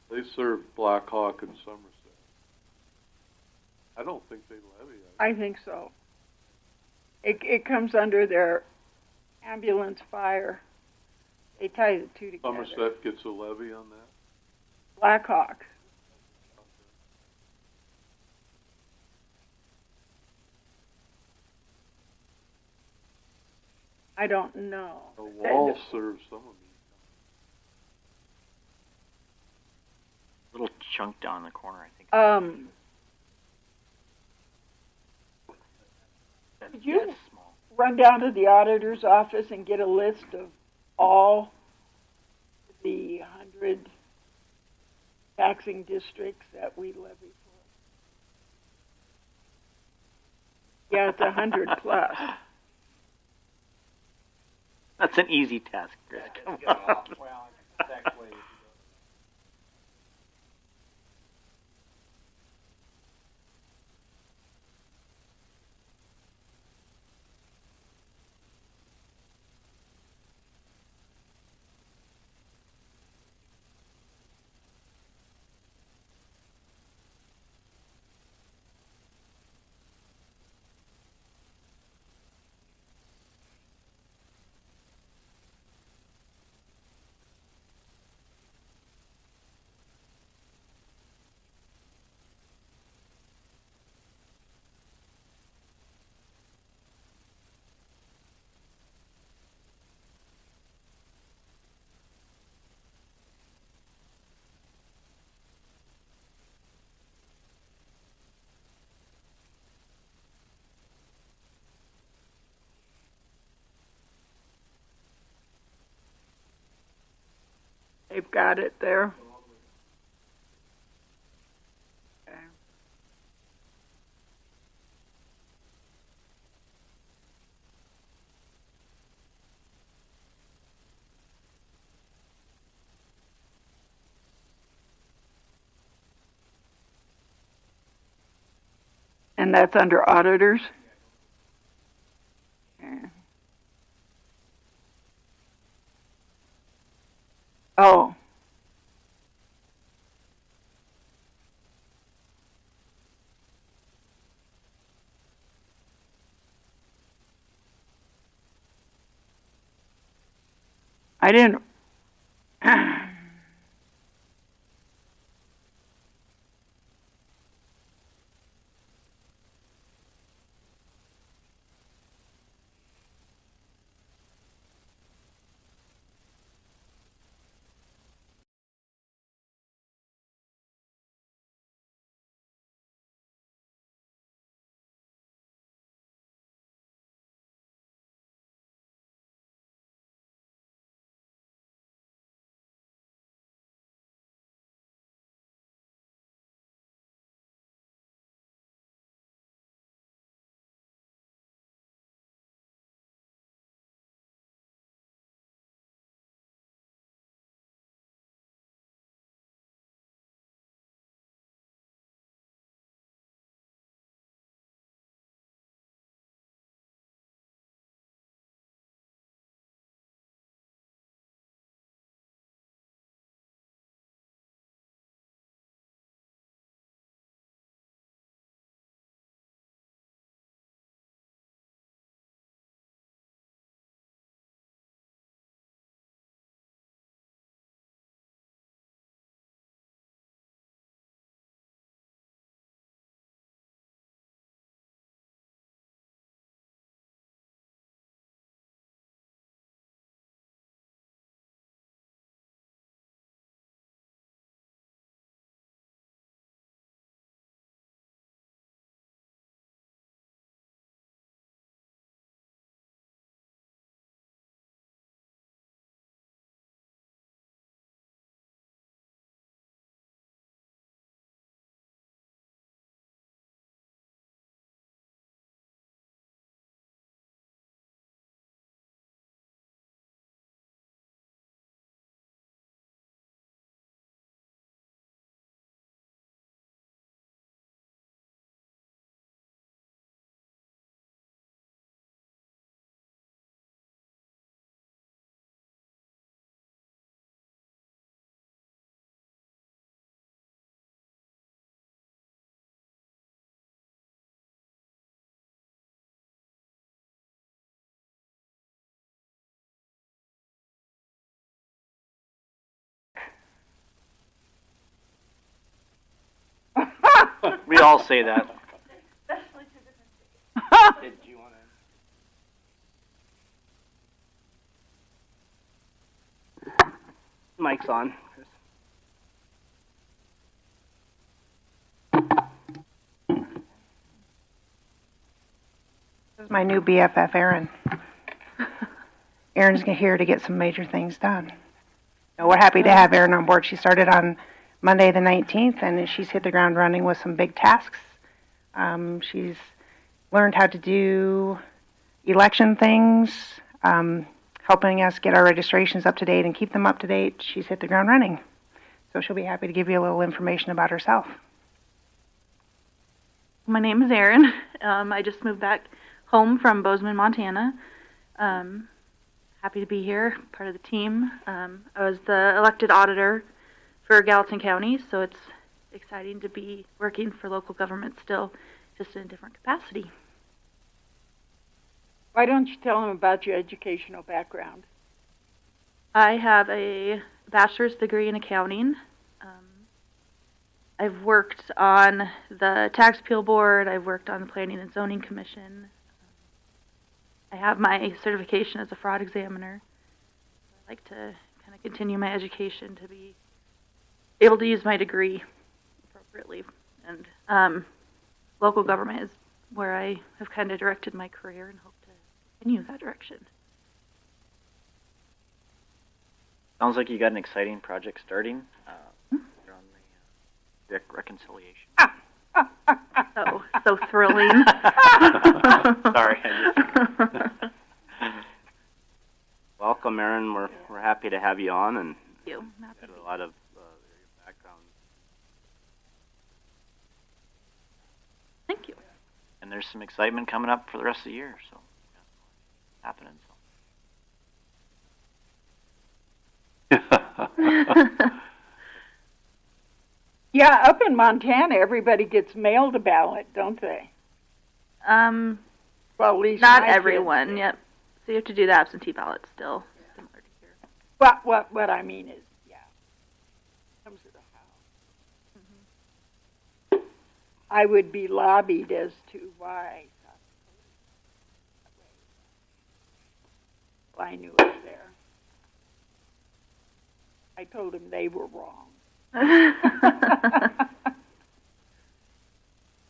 they serve Blackhawk and Somerset. I don't think they levy. I think so. It comes under their ambulance fire. They tie the two together. Somerset gets a levy on that? Blackhawk. I don't know. The wall serves some of them. Little chunk down in the corner, I think. Could you run down to the auditor's office and get a list of all the 100 taxing districts that we levy for? Yeah, it's 100 plus. That's an easy task, Chris. Come on. Well, it's actually. They've got it there. Okay. And that's under auditors? Okay. Oh. I didn't We all say that. Did you want to? Mic's on. This is my new BFF, Erin. Erin's here to get some major things done. We're happy to have Erin on board. She started on Monday the 19th, and she's hit the ground running with some big tasks. She's learned how to do election things, helping us get our registrations up to date and keep them up to date. She's hit the ground running. So she'll be happy to give you a little information about herself. My name is Erin. I just moved back home from Bozeman, Montana. Happy to be here, part of the team. I was the elected auditor for Gallatin County, so it's exciting to be working for local government still, just in a different capacity. Why don't you tell them about your educational background? I have a bachelor's degree in accounting. I've worked on the tax appeal board. I've worked on the planning and zoning commission. I have my certification as a fraud examiner. I'd like to kind of continue my education to be able to use my degree appropriately. And local government is where I have kind of directed my career and hope to continue that direction. Sounds like you got an exciting project starting. You're on the deck reconciliation. So thrilling. Sorry. Welcome, Erin. We're happy to have you on, and Thank you. got a lot of background. Thank you. And there's some excitement coming up for the rest of the year, so happening. Yeah, up in Montana, everybody gets mailed a ballot, don't they? Well, at least not my everyone. kids. Yep. So you have to do the absentee ballot still. Similar to here. What I mean is, yeah, comes to the house. I would be lobbied as to why. Well, I knew it was there. I told them they were wrong.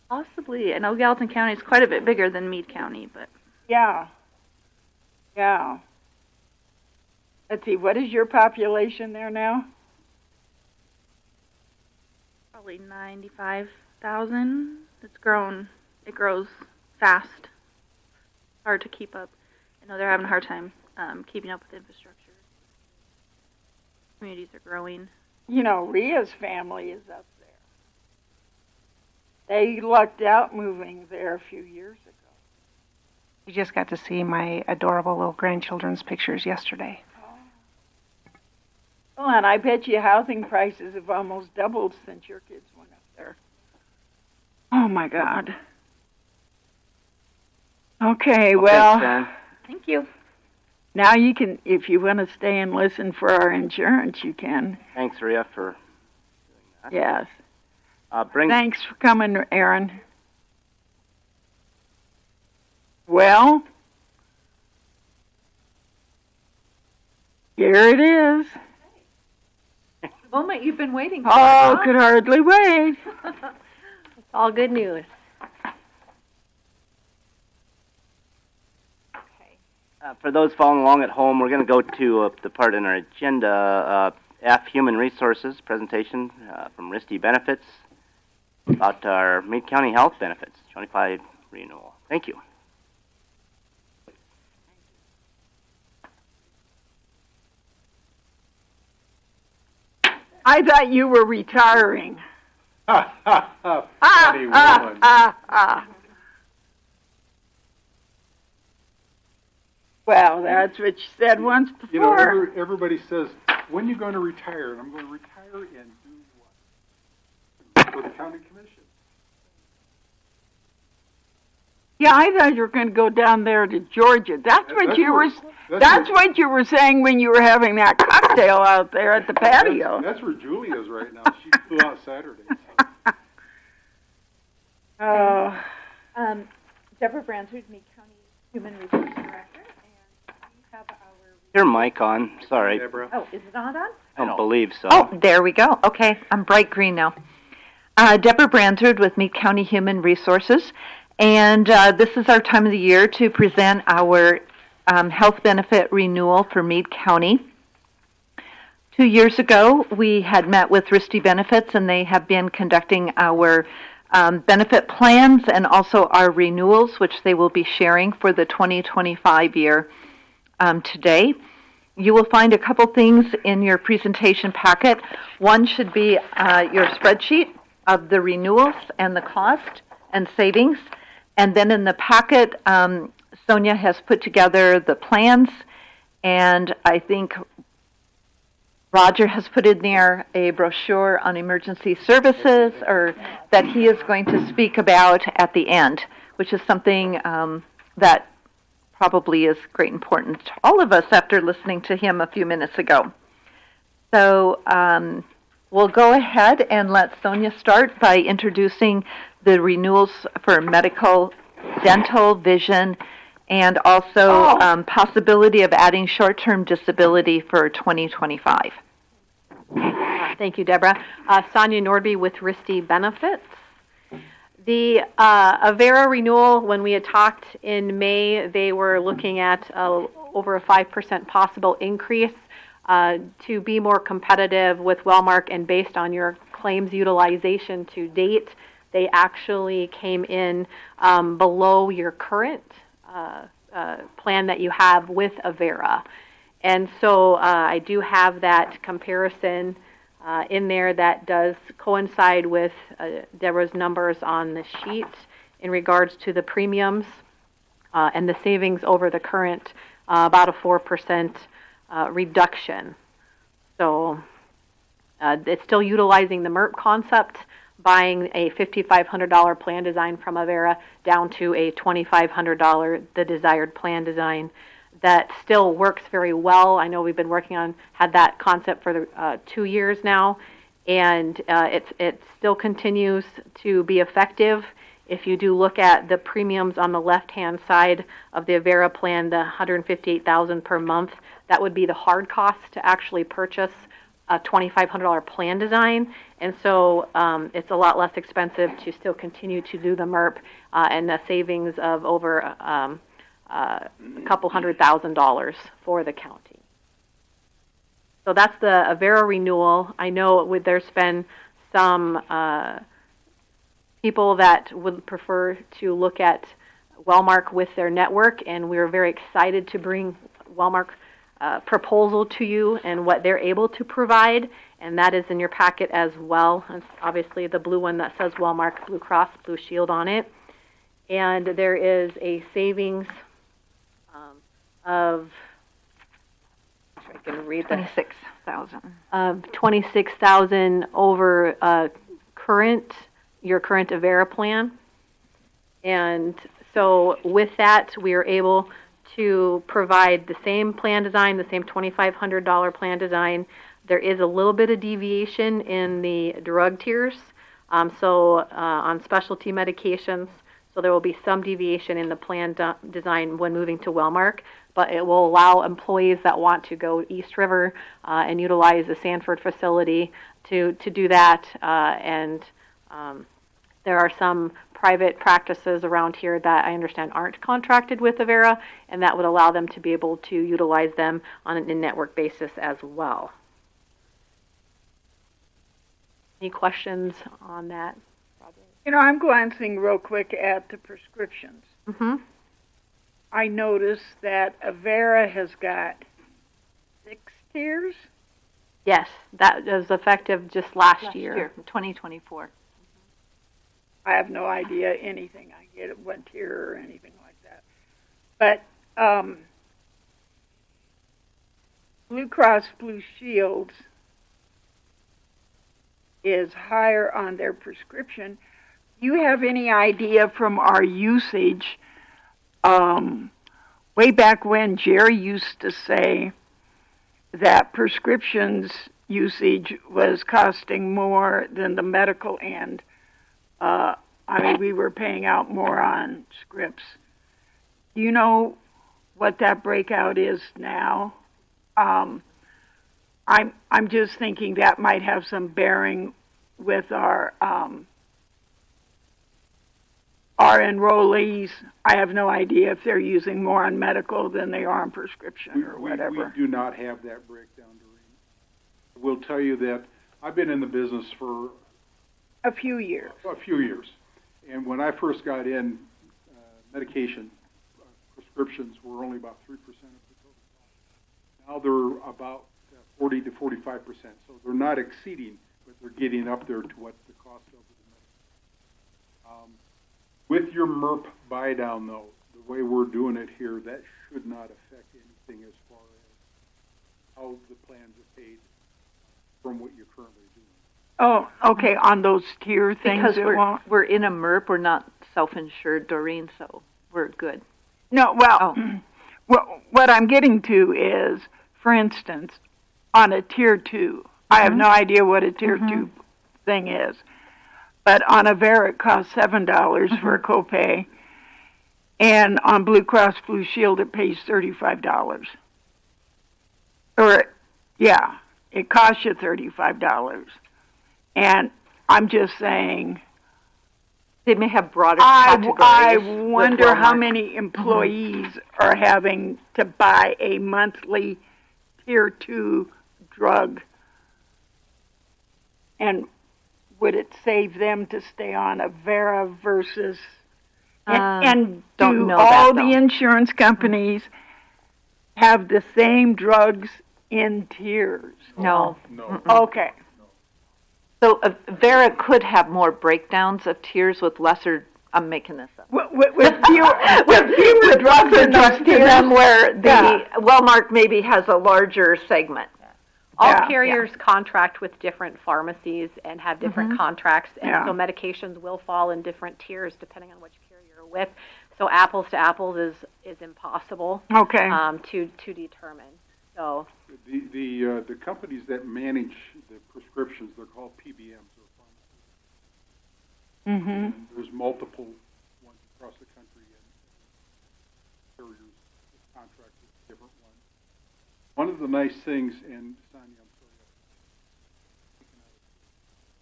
Possibly. I know Gallatin County is quite a bit bigger than Meade County, but Yeah. Let's see, what is your population there now? probably 95,000. It's grown. It grows fast. Hard to keep up. I know they're having a hard time keeping up with infrastructure. Communities are growing. You know, Ria's family is up there. They lucked out moving there a few years ago. You just got to see my adorable little grandchildren's pictures yesterday. Well, and I bet you housing prices have almost doubled since your kids went up there. Oh, my God. Okay, well, thank you. Now you can, if you want to stay and listen for our insurance, you can. Thanks, Ria, for doing that. Yes. Bring. Thanks for coming, Aaron. Well, here it is. The moment you've been waiting for. Oh, could hardly wait. It's all good news. For those following along at home, we're going to go to the part in our agenda, F, Human Resources, presentation from Risty Benefits about our Meade County Health Benefits, 25 renewal. Thank you. I thought you were retiring. Funny woman. Well, that's what you said once before. You know, everybody says, when are you going to retire? And I'm going to retire and do what? For the county commission. Yeah, I thought you were going to go down there to Georgia. That's what you were saying when you were having that cocktail out there at the patio. That's where Julie is right now. She flew out Saturday. So. Deborah Bransford, Meade County Human Resource Director, and we have our... Your mic on. Sorry. Deborah. Oh, is it not on? I don't believe so. Oh, there we go. Okay, I'm bright green now. Deborah Bransford with Meade County Human Resources, and this is our time of the year to present our health benefit renewal for Meade County. 2 years ago, we had met with RISD Benefits, and they have been conducting our benefit plans and also our renewals, which they will be sharing for the 2025 year today. You will find a couple things in your presentation packet. One should be your spreadsheet of the renewals and the cost and savings. And then in the packet, Sonia has put together the plans, and I think Roger has put in there a brochure on emergency services, or that he is going to speak about at the end, which is something that probably is great importance to all of us after listening to him a few minutes ago. So we'll go ahead and let Sonia start by introducing the renewals for medical, dental, vision, and also possibility of adding short-term disability for 2025. Thank you, Deborah. Sonia Nordby with RISD Benefits. The Avera renewal, when we had talked in May, they were looking at over a 5% possible increase to be more competitive with Wellmark, and based on your claims utilization to date, they actually came in below your current plan that you have with Avera. And so I do have that comparison in there that does coincide with Deborah's numbers on the sheet in regards to the premiums and the savings over the current, about a 4% reduction. So it's still utilizing the MERP concept, buying a $5,500 plan design from Avera down to a $2,500, the desired plan design. That still works very well. I know we've been had that concept for 2 years now, and it still continues to be effective. If you do look at the premiums on the left-hand side of the Avera plan, the $158,000 per month, that would be the hard cost to actually purchase a $2,500 plan design, and so it's a lot less expensive to still continue to do the MERP, and the savings of over a couple $100,000 for the county. So that's the Avera renewal. I know there's been some people that would prefer to look at Wellmark with their network, and we're very excited to bring Wellmark proposal to you and what they're able to provide, and that is in your packet as well. It's obviously the blue one that says Wellmark Blue Cross Blue Shield on it, and there is a savings of, I can read that, 26,000. 26,000 over your current Avera plan, and so with that we are able to provide the same plan design, the same $2,500 plan design. There is a little bit of deviation in the drug tiers, so on specialty medications, so there will be some deviation in the plan design when moving to Wellmark, but it will allow employees that want to go East River and utilize the Sanford facility to do that, and there are some private practices around here that I understand aren't contracted with Avera, and that would allow them to be able to utilize them on an in-network basis as well. Any questions on that? You know, I'm glancing real quick at the prescriptions. Mm-hmm. I noticed that Avera has got 6 tiers. Yes, that was effective just last year. 2024. I have no idea anything I get at one tier or anything like that. But Blue Cross Blue Shield is higher on their prescription. Do you have any idea from our usage, way back when Jerry used to say that prescriptions usage was costing more than the medical end? I mean, we were paying out more on scripts. Do you know what that breakout is now? I'm just thinking that might have some bearing with our enrollees. I have no idea if they're using more on medical than they are on prescription or whatever. We do not have that breakdown, Doreen. I will tell you that I've been in the business for a few years. And when I first got in, medication prescriptions were only about 3% of the total cost. Now they're about 40 to 45%. So they're not exceeding, but they're getting up there to what the cost of the medication. With your MERP buy down, though, the way we're doing it here, that should not affect anything as far as how the plans are paid from what you're currently doing. Oh, okay, on those tier things Because it we're, won't. we're in a MERP, we're not self-insured, Doreen, so we're good. No, well, what I'm getting to is, for instance, on a tier 2, I have no idea what a tier 2 thing is, but on Avera it costs $7 for a copay, and on Blue Cross Blue Shield it pays $35. Or, yeah, it costs you $35. And I'm just saying, they may have broader I categories. wonder how many employees are having to buy a monthly tier 2 drug. And would it save them to stay on Avera versus, and don't do know all that, the insurance companies have the same drugs in tiers? No. Okay. So Vera could have more breakdowns of tiers with lesser. I'm making this up. With fewer drugs in those to tiers. them, where the Wellmark maybe has a larger segment. All carriers contract with different pharmacies and have different Mhm. contracts, and Yeah. so medications will fall in different tiers depending on which carrier you're with. So apples to apples is impossible. Okay. To determine. So. The companies that manage the prescriptions, they're called PBMs or pharmacies. Mm-hmm. There's multiple ones across the country, and carriers contract with different ones. One of the nice things, and Sonia, I'm sorry,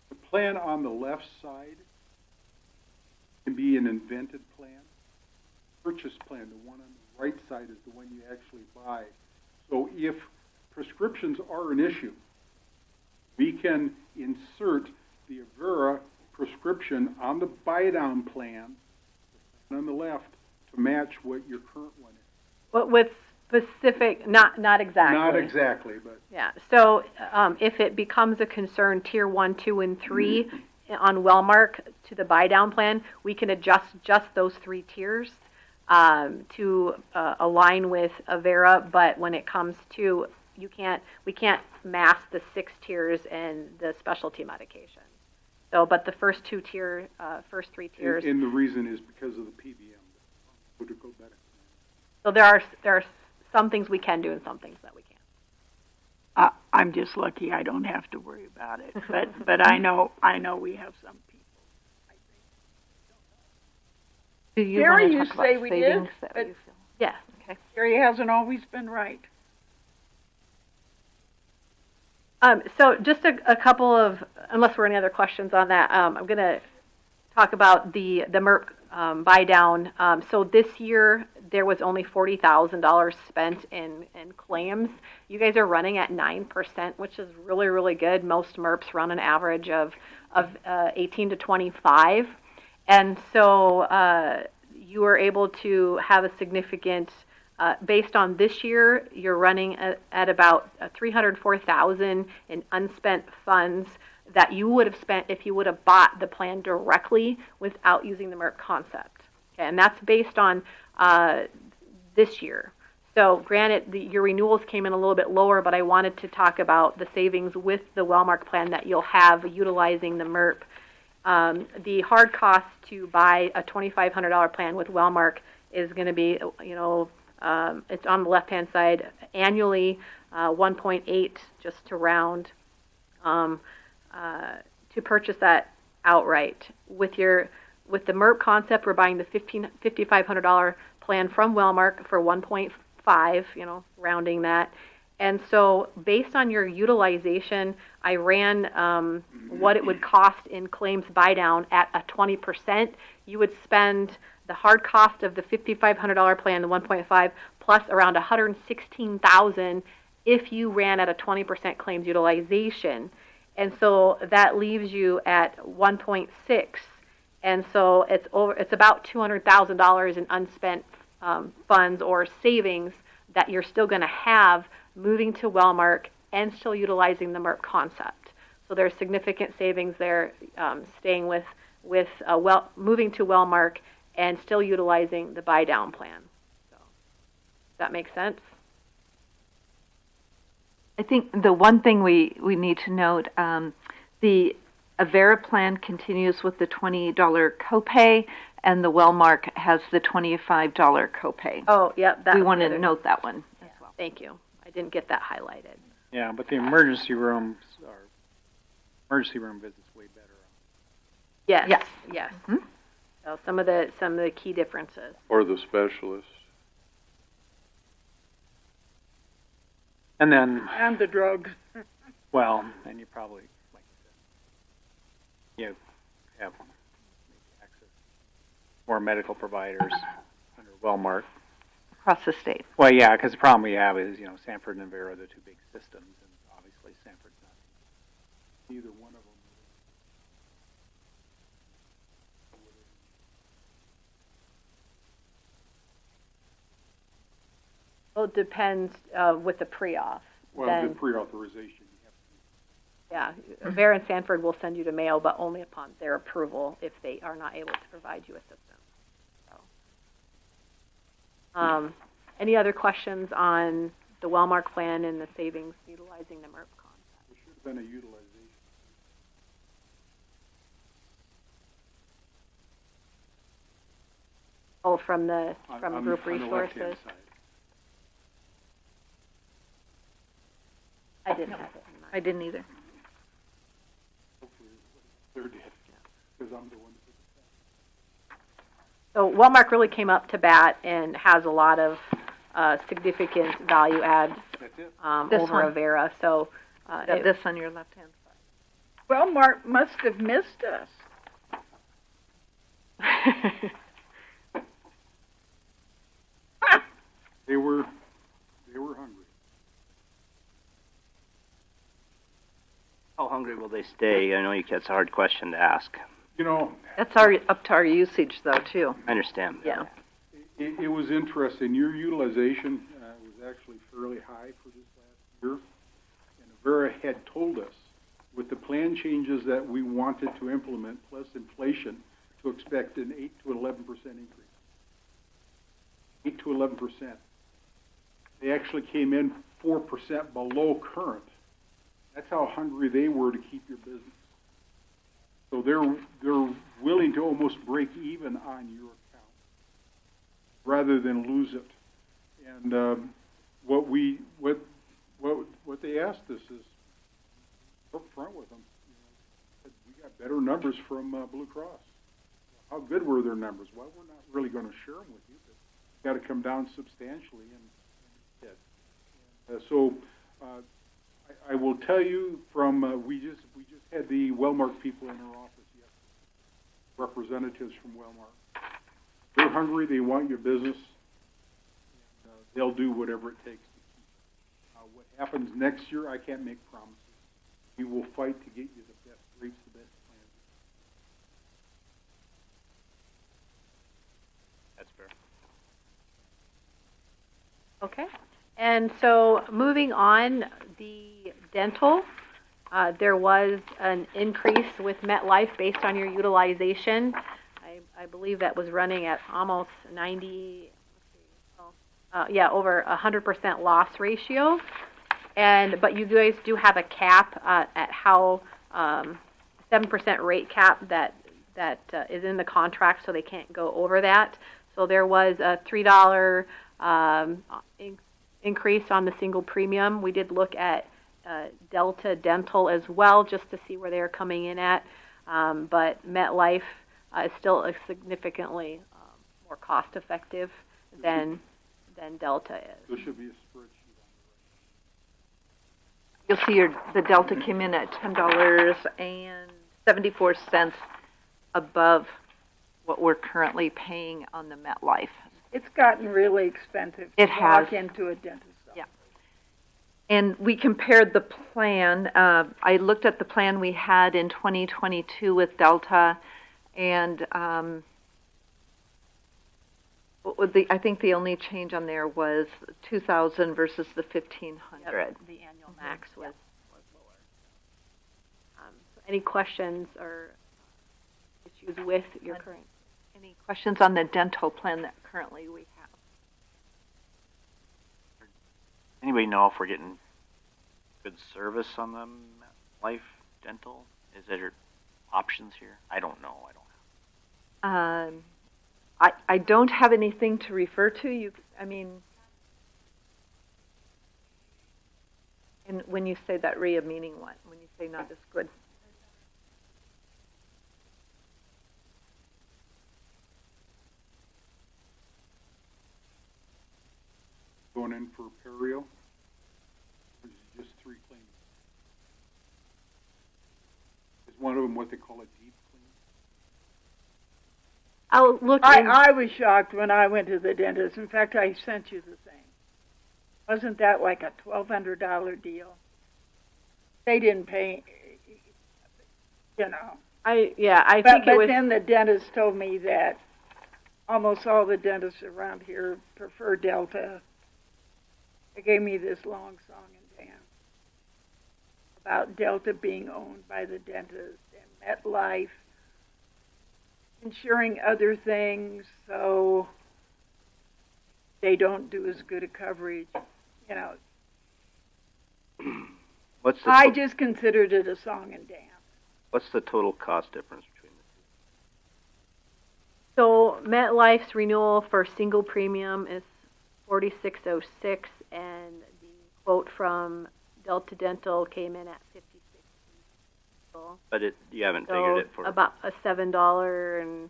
the plan on the left side can be an invented plan. Purchase plan, the one on the right side, is the one you actually buy. So if prescriptions are an issue, we can insert the Avera prescription on the buy-down plan, on the left, to match what your current one is. But with specific, not exactly. Not exactly, but. Yeah, so if it becomes a concern, tier 1, 2, and 3 on Wellmark to the buy-down plan, we can adjust just those 3 tiers to align with Avera, but when it comes to, we can't mask the 6 tiers and the specialty medication. So, but the first 3 tiers. And the reason is because of the PBM, Pharmaceutical Benefit. So there are some things we can do and some things that we can't. I'm just lucky I don't have to worry about it, but I know we have some people. Do you Gary, want to you talk say about we savings did, that but you feel? Yeah. Okay. Gary hasn't always been right. So just a couple of, unless there are any other questions on that, I'm going to talk about the MERP buy down. So this year there was only $40,000 spent in claims. You guys are running at 9%, which is really, really good. Most MERPs run an average of 18 to 25. And so you were able to have a significant, based on this year, you're running at about $304,000 in unspent funds that you would have spent if you would have bought the plan directly without using the MERP concept. Okay, and that's based on this year. So granted, your renewals came in a little bit lower, but I wanted to talk about the savings with the Wellmark plan that you'll have utilizing the MERP. The hard cost to buy a $2,500 plan with Wellmark is going to be, it's on the left-hand side, annually 1.8, just to round, to purchase that outright. With your with the MERP concept, we're buying the $5,500 plan from Wellmark for 1.5, rounding that. And so based on your utilization, I ran what it would cost in claims buy down at a 20%. You would spend the hard cost of the $5,500 plan, the 1.5, plus around $116,000 if you ran at a 20% claims utilization. And so that leaves you at 1.6. And so it's about $200,000 in unspent funds or savings that you're still going to have moving to Wellmark and still utilizing the MERP concept. So there's significant savings there, staying with moving to Wellmark and still utilizing the buy down plan. So does that make sense? I think the one thing we need to note, the Avera plan continues with the $20 copay, and the Wellmark has the $25 copay. Oh, yep. We want to note that one as well. Thank you. I didn't get that highlighted. Yeah, but the emergency room visits way better. Yes. Yes. Yes. Mm-hmm. So some of the key differences. Or the specialist. And then, And the drugs. well, and you probably, like you said, you have access to more medical providers under Wellmark. Across the state. Well, yeah, because the problem we have is, Sanford and Avera are the two big systems, and obviously Sanford's not Either one of them. Well, it depends with the pre-auth. Well, the pre-authorization. Yeah, Avera and Sanford will send you to mail, but only upon their approval if they are not able to provide you assistance. So, any other questions on the Wellmark plan and the savings utilizing the MERP concept? There should have been a utilization. Oh, from the group on the resources. left-hand side. I didn't have it. I didn't either. Hopefully they're dead, because I'm the one that So Wellmark really came up to bat and has a lot of significant value adds over one. Avera. So This on your left-hand side. Well, Mark must have missed us. They were hungry. How hungry will they stay? I know that's a hard question to ask. That's up to our usage, though, too. I understand. Yeah. It was interesting. Your utilization was actually fairly high for this last year. And Avera had told us, with the plan changes that we wanted to implement, plus inflation, to expect an 8 to 11% increase. 8 to 11%. They actually came in 4% below current. That's how hungry they were to keep your business. So they're willing to almost break even on your account rather than lose it. And what they asked us is up front with them. We got better numbers from Blue Cross. How good were their numbers? Well, we're not really going to share them with you, but got to come down substantially. And so I will tell you from we just had the Wellmark people in our office yesterday, representatives from Wellmark. They're hungry. They want your business. And, they'll do whatever it takes to keep it. What happens next year, I can't make promises. We will fight to get you the best rates, the best plans. That's fair. Okay. And so moving on, the dental, there was an increase with MetLife based on your utilization. I believe that was running at almost 90, over 100% loss ratio. But you guys do have a cap at how 7% rate cap that is in the contract, so they can't go over that. So there was a $3 increase on the single premium. We did look at Delta Dental as well, just to see where they're coming in at. But MetLife is still a significantly more cost effective than Delta is. There should be a spreadsheet. You'll see the Delta came in at $10.74 above what we're currently paying on the MetLife. It's gotten really expensive to It has. walk into a dentist's office. Yeah. And we compared the plan. I looked at the plan we had in 2022 with Delta, and I think the only change on there was 2,000 versus the 1,500. Yep, the annual max was lower. So any questions or issues with your current? Any questions on the dental plan that currently we have? Anybody know if we're getting good service on the Life Dental? Is there options here? I don't know. I don't have anything to refer to. And when you say that, Rhea, meaning what? When you say not as good? Going in for perio, which is just 3 cleanings. Is one of them what they call a deep clean? I'll look. I was shocked when I went to the dentist. In fact, I sent you the thing. Wasn't that like a $1,200 deal? They didn't pay, you know. I think but it was. Then the dentist told me that almost all the dentists around here prefer Delta. They gave me this long song and dance about Delta being owned by the dentist and MetLife insuring other things, so they don't do as good a coverage. You know, I just considered it a song and dance. What's the total cost difference between the So MetLife's renewal for single premium is $46.06, and the quote from Delta Dental came in at $56. But you haven't figured it for about a $7 and.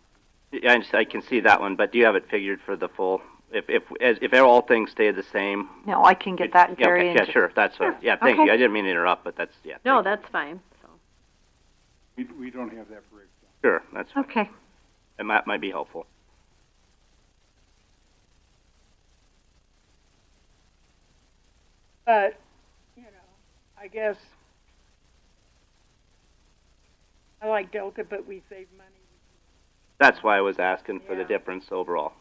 Yeah, I can see that one, but do you have it figured for the full? If all things stay the same. No, I can get that, Gary. Okay, yeah, sure. That's what. Yeah, thank you. I didn't mean to interrupt, but that's yeah. No, that's fine. So. We don't have that breakdown. Sure, that's fine. Okay. And that might be helpful. But, you know, I guess I like Delta, but we save money. That's why I was asking for the difference overall.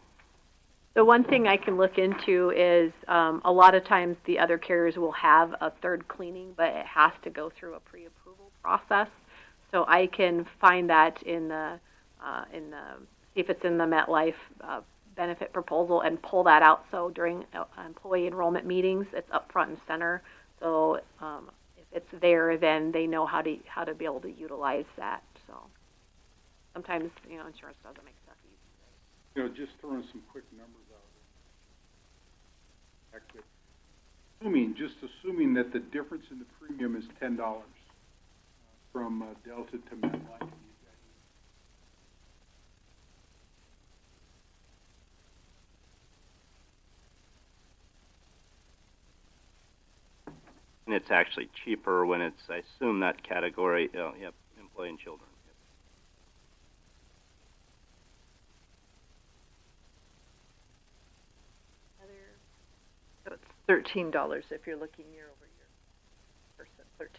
The one thing I can look into is a lot of times the other carriers will have a third cleaning, but it has to go through a pre-approval process. So I can find that see if it's in the MetLife benefit proposal and pull that out. So during employee enrollment meetings, it's up front and center. So if it's there, then they know how to be able to utilize that. So sometimes insurance doesn't make stuff easy. You know, just throwing some quick numbers out there. Assuming that the difference in the premium is $10 from Delta to MetLife. And it's actually cheaper when it's, I assume, that category, employee and children. So it's $13 if you're looking year over year. $13.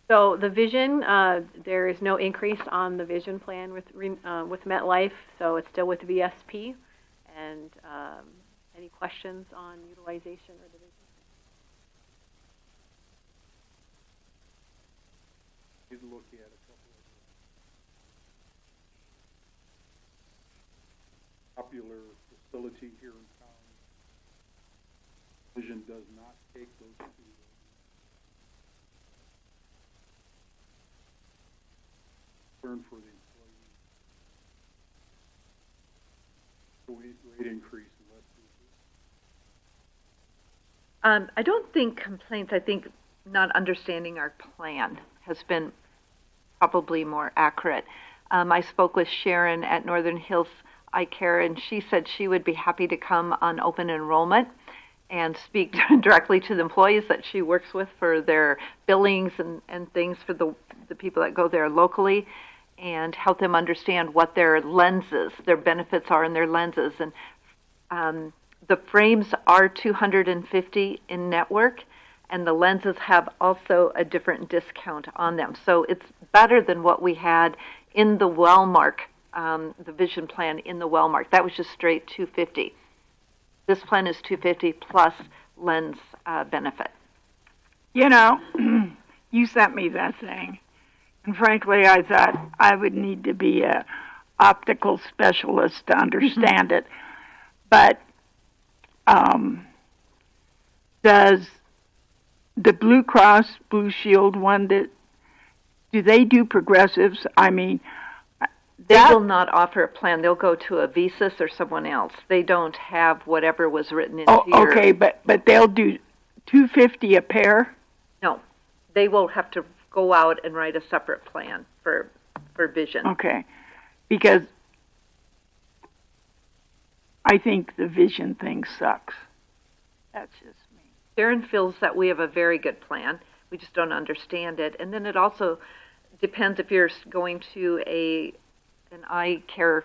So the vision, there is no increase on the vision plan with MetLife, so it's still with VSP. And any questions on utilization or the vision? Did look at a couple of popular facility here in town. Vision does not take those two. For the employee, rate increase unless I don't think complaints, I think not understanding our plan has been probably more accurate. I spoke with Sharon at Northern Hills Eye Care, and she said she would be happy to come on open enrollment and speak directly to the employees that she works with for their billings and things for the people that go there locally, and help them understand what their lenses, their benefits are in their lenses. And the frames are $250 in network, and the lenses have also a different discount on them. So it's better than what we had in the Wellmark, the vision plan in the Wellmark. That was just straight $250. This plan is $250 plus lens benefit. You know, you sent me that thing, and frankly, I thought I would need to be a optical specialist to understand it. But does the Blue Cross Blue Shield one, that do they do progressives? I mean, they will not offer a plan. They'll go to a Visas or someone else. They don't have whatever was written into your... Okay, but they'll do $250 a pair? No, they will have to go out and write a separate plan for vision. Okay, because I think the vision thing sucks. That's just me. Sharon feels that we have a very good plan. We just don't understand it. And then it also depends if you're going to an eye care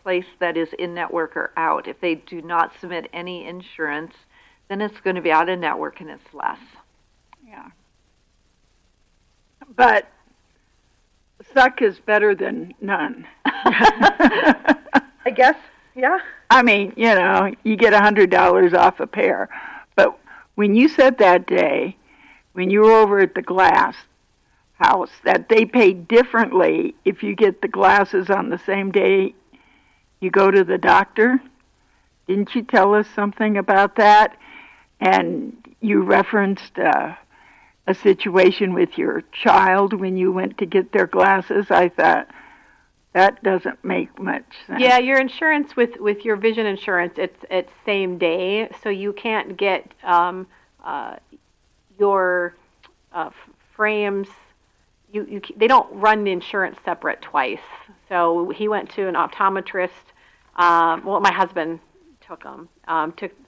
place that is in network or out. If they do not submit any insurance, then it's going to be out of network and it's less. Yeah. But suck is better than none. I guess, yeah. I mean, you know, you get $100 off a pair. But when you said that day, when you were over at the glass house, that they pay differently if you get the glasses on the same day you go to the doctor, didn't you tell us something about that? And you referenced a situation with your child when you went to get their glasses. I thought, that doesn't make much sense. Yeah, your insurance with your vision insurance, it's same day, so you can't get your frames. They don't run the insurance separate twice. So he went to an optometrist. Well, my husband took him.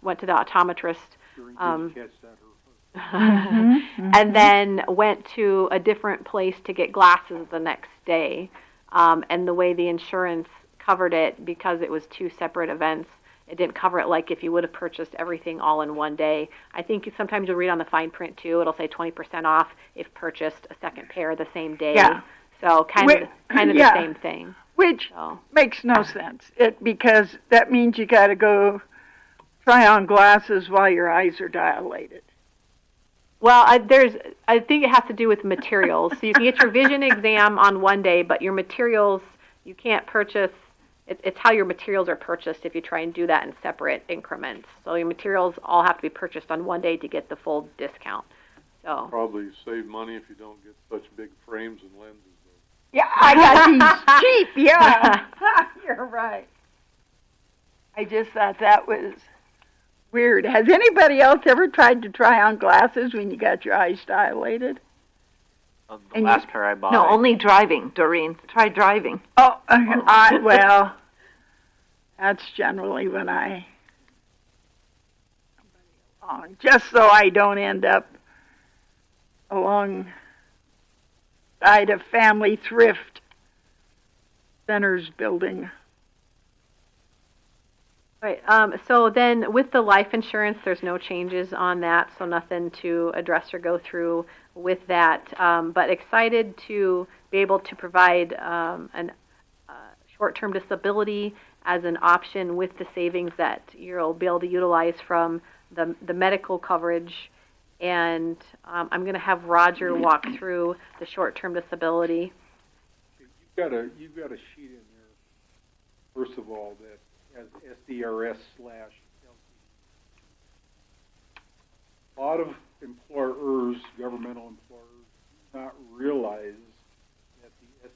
Went to the optometrist. And then went to a different place to get glasses the next day. And the way the insurance covered it, because it was two separate events, it didn't cover it like if you would have purchased everything all in one day. I think sometimes you'll read on the fine print too. It'll say 20% off if purchased a second pair the same day. Yeah. So kind of yeah. the same thing. Which makes no sense. Because that means you got to go try on glasses while your eyes are dilated. Well, I think it has to do with materials. So you can get your vision exam on one day, but your materials you can't purchase. It's how your materials are purchased if you try and do that in separate increments. So your materials all have to be purchased on one day to get the full discount. So probably save money if you don't get such big frames and lenses. Yeah, I got these cheap. Yeah, you're right. I just thought that was weird. Has anybody else ever tried to try on glasses when you got your eyes dilated? The last pair I bought. No, only driving, Doreen. Try driving. Oh, well, that's generally when I, just so I don't end up alongside of Family Thrift Centers building. Right. So then with the life insurance, there's no changes on that, so nothing to address or go through with that. But excited to be able to provide short-term disability as an option with the savings that you'll be able to utilize from the medical coverage. And I'm going to have Roger walk through the short-term disability. You've got a sheet in there, first of all, that has SDRS/LTD. A lot of employers, governmental employers, do not realize that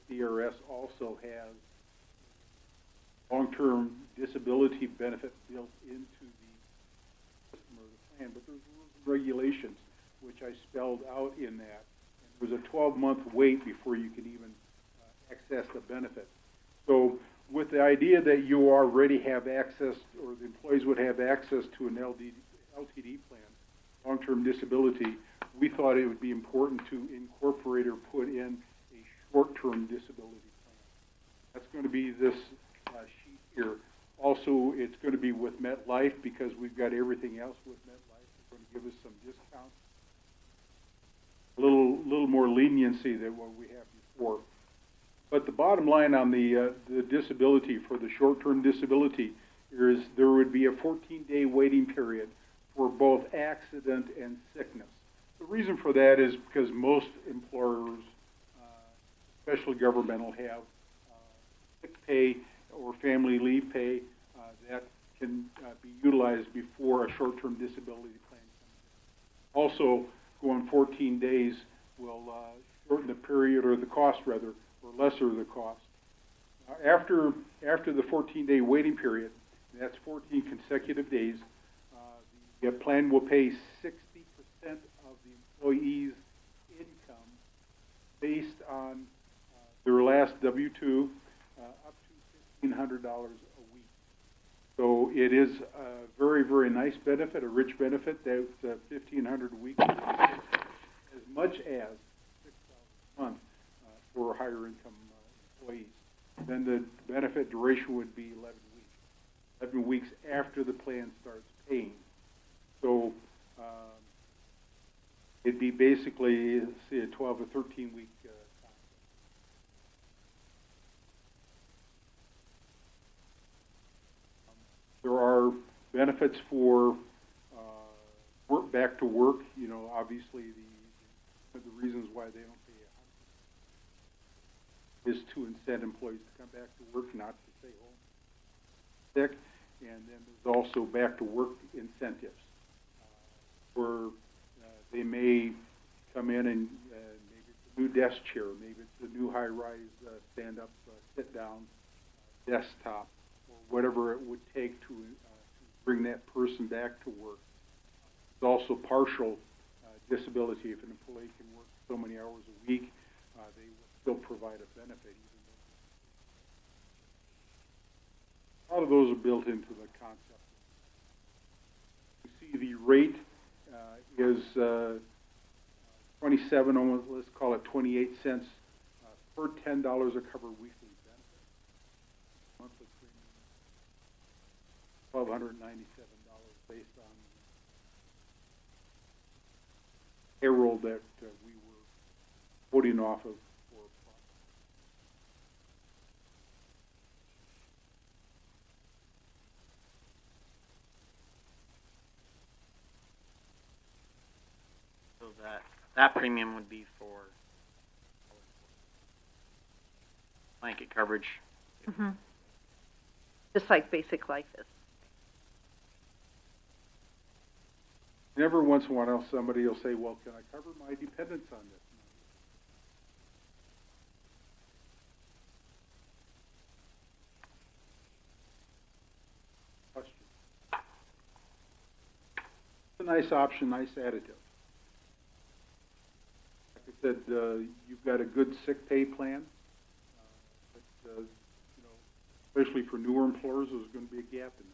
the SDRS also has long-term disability benefit built into the system or the plan, but there's rules and regulations, which I spelled out in that. And there's a 12-month wait before you can even access the benefit. So with the idea that you already have access, or the employees would have access to an LTD plan, long-term disability, we thought it would be important to incorporate or put in a short-term disability plan. That's going to be this sheet here. Also, it's going to be with MetLife because we've got everything else with MetLife. They're going to give us some discounts, a little more leniency than what we have before. But the bottom line on the disability, for the short-term disability, is there would be a 14-day waiting period for both accident and sickness. The reason for that is because most employers, especially governmental, have sick pay or family leave pay that can be utilized before a short-term disability claim comes in. Also, going 14 days will shorten the period, or the cost rather, or lesser the cost. After the 14-day waiting period, that's 14 consecutive days, the plan will pay 60% of the employee's income based on their last W-2, up to $1,500 a week. So it is a very, very nice benefit, a rich benefit. That $1,500 a week, as much as $6,000 a month for higher income employees. Then the benefit duration would be 11 weeks. 11 weeks after the plan starts paying. So it'd be basically, say, a 12 or 13 week time. There are benefits for back to work. You know, obviously the reasons why they don't pay is to incent employees to come back to work, not to stay home sick. And then there's also back to work incentives, where they may come in and maybe it's a new desk chair, maybe it's a new high-rise stand-up, sit-down desktop, or whatever it would take to bring that person back to work. There's also partial disability. If an employee can work so many hours a week, they will still provide a benefit. Even though a lot of those are built into the concept. You see the rate is 27, almost, let's call it 28 cents per $10 a covered weekly benefit. Monthly premium, $1,297 based on payroll that we were quoting off of. So that premium would be for blanket coverage. Mm-hmm. Just like basic life is. Every once in a while, somebody will say, well, can I cover my dependents on this? Question. It's a nice option, nice additive. Like I said, you've got a good sick pay plan. But, you know, especially for newer employers, there's going to be a gap in that.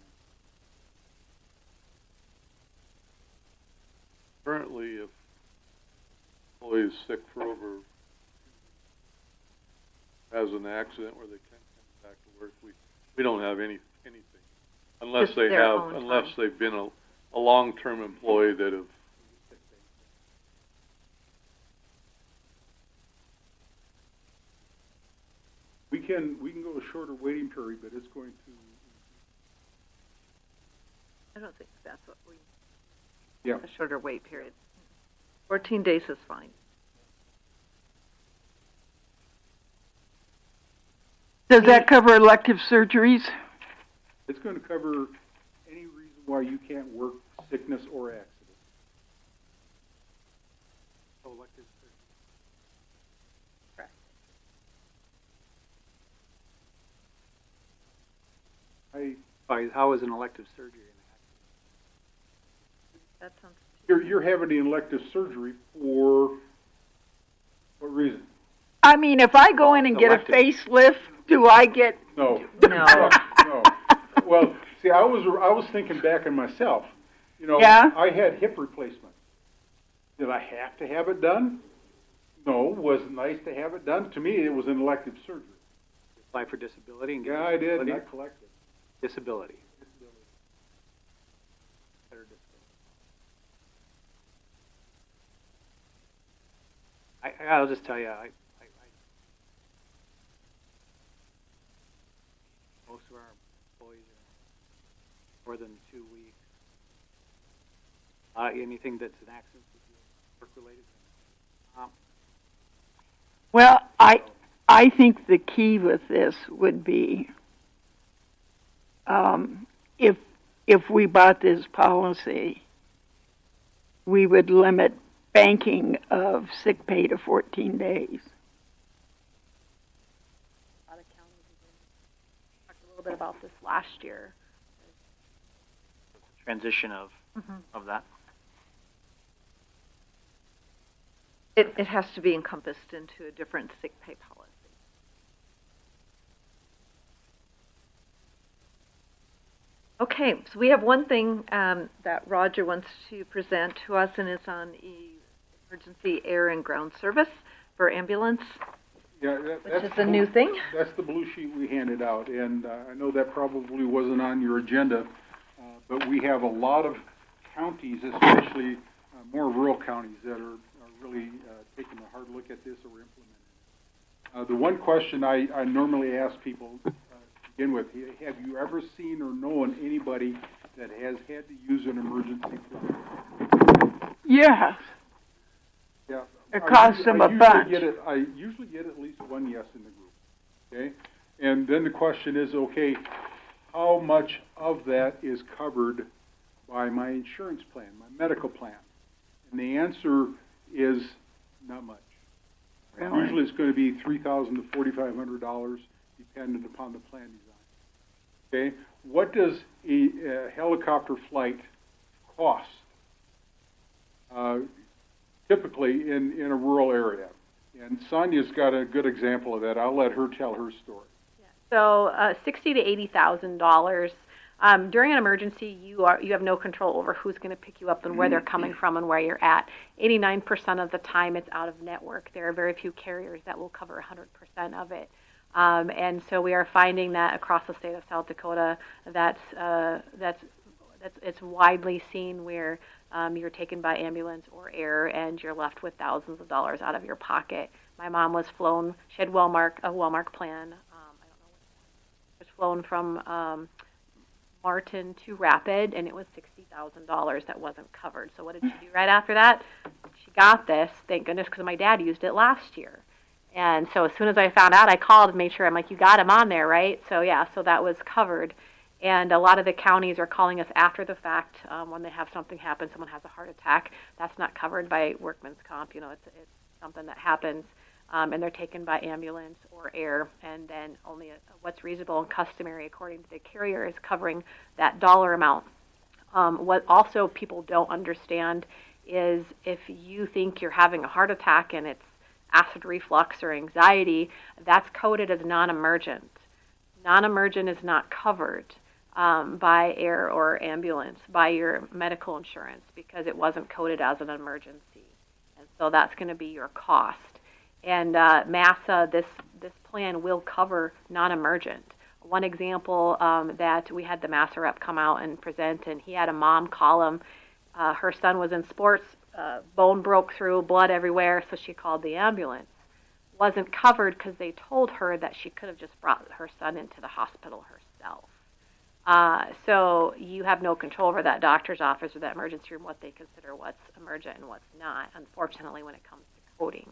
Currently, if employee is sick for over, has an accident where they can't come back to work, we don't have anything unless Just they their have, own unless time. they've been a long-term employee that have. We can go a shorter waiting period, but it's going to. I don't think that's what we. Yeah. A shorter wait period. 14 days is fine. Does that cover elective surgeries? It's going to cover any reason why you can't work, sickness or accident. Oh, elective surgery. Correct. How is an elective surgery? that sounds. You're having the elective surgery for what reason? I mean, if I go in and get a facelift, do I get? No. No. No. Well, see, I was thinking back on myself. You know, Yeah? I had hip replacement. Did I have to have it done? No. Was it nice to have it done? To me, it was an elective surgery. Apply for disability and get Yeah, I did. disability? I collected. Disability. Better disability. I'll just tell you, most of our employees are more than 2 weeks. Anything that's an accident would be work-related. Well, I think the key with this would be if we bought this policy, we would limit banking of sick pay to 14 days. A lot of counties talked a little bit about this last year. Transition of that. It has to be encompassed into a different sick pay policy. Okay, so we have one thing that Roger wants to present to us, and it's on emergency air and ground service for ambulance, Yeah, which is a new thing. That's the blue sheet we handed out, and I know that probably wasn't on your agenda, but we have a lot of counties, especially more rural counties, that are really taking a hard look at this or implementing it. The one question I normally ask people to begin with, have you ever seen or known anybody that has had to use an emergency plan? Yes. Yeah. It costs them a bunch. I usually get at least one yes in the group, okay? And then the question is, okay, how much of that is covered by my insurance plan, my medical plan? And the answer is not much. Really? Usually it's going to be $3,000 to $4,500, dependent upon the plan design. Okay, what does a helicopter flight cost? Typically in a rural area, and Sonia's got a good example of that. I'll let her tell her story. So $60,000 to $80,000. During an emergency, you have no control over who's going to pick you up and where they're coming from and where you're at. 89% of the time, it's out of network. There are very few carriers that will cover 100% of it. And so we are finding that across the state of South Dakota, it's widely seen where you're taken by ambulance or air, and you're left with thousands of dollars out of your pocket. My mom was flown; she had a Wellmark plan. Was flown from Martin to Rapid, and it was $60,000 that wasn't covered. So what did she do right after that? She got this, thank goodness, because my dad used it last year. And so as soon as I found out, I called and made sure. I'm like, you got him on there, right? So yeah, so that was covered. And a lot of the counties are calling us after the fact when they have something happen. Someone has a heart attack. That's not covered by workman's comp. You know, it's something that happens, and they're taken by ambulance or air. And then only what's reasonable and customary according to the carrier is covering that dollar amount. What also people don't understand is if you think you're having a heart attack and it's acid reflux or anxiety, that's coded as non-emergent. Non-emergent is not covered by air or ambulance, by your medical insurance, because it wasn't coded as an emergency. And so that's going to be your cost. And MASSA, this plan will cover non-emergent. One example that we had the MASSA rep come out and present, and he had a mom call him. Her son was in sports, bone broke through, blood everywhere, so she called the ambulance. Wasn't covered because they told her that she could have just brought her son into the hospital herself. So you have no control over that doctor's office or that emergency room, what they consider what's emergent and what's not, unfortunately, when it comes to coding.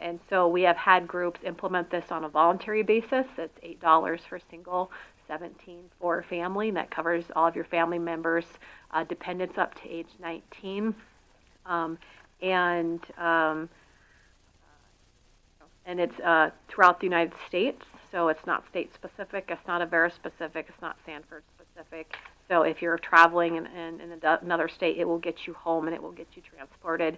And so we have had groups implement this on a voluntary basis. It's $8 for single, $17 for family, and that covers all of your family members, dependents up to age 19. And it's throughout the United States, so it's not state specific, it's not Avera specific, it's not Sanford specific. So if you're traveling in another state, it will get you home and it will get you transported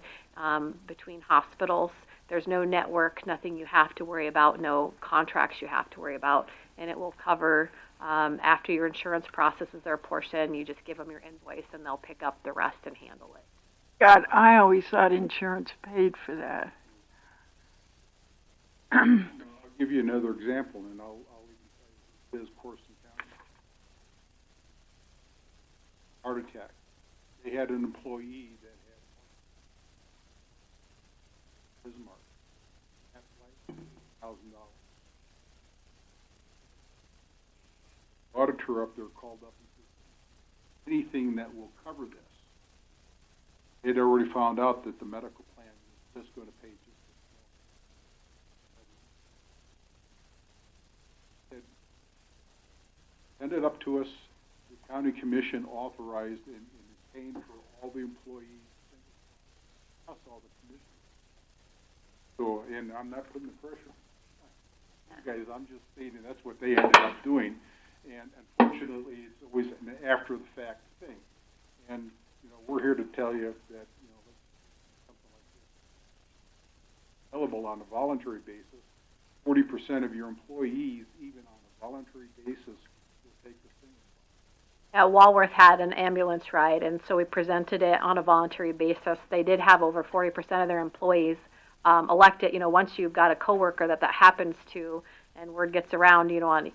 between hospitals. There's no network, nothing you have to worry about, no contracts you have to worry about, and it will cover after your insurance processes their portion. You just give them your invoice and they'll pick up the rest and handle it. God, I always thought insurance paid for that. I'll give you another example, and I'll even tell you this Corson County. Heart attack. They had an employee that had Bismarck. That's like $1,000. Auditor up there called up and said, anything that will cover this. They'd already found out that the medical plan was just going to pay just this. Send it up to us. The county commission authorized and is paying for all the employees, plus all the commissioners. So, and I'm not putting the pressure on you guys. I'm just stating that's what they ended up doing. And unfortunately, it's always an after-the-fact thing. And, you know, we're here to tell you that, you know, something like this available on a voluntary basis. 40% of your employees, even on a voluntary basis, will take the thing. Walworth had an ambulance ride, and so we presented it on a voluntary basis. They did have over 40% of their employees elect it. You know, once you've got a coworker that happens to, and word gets around, you want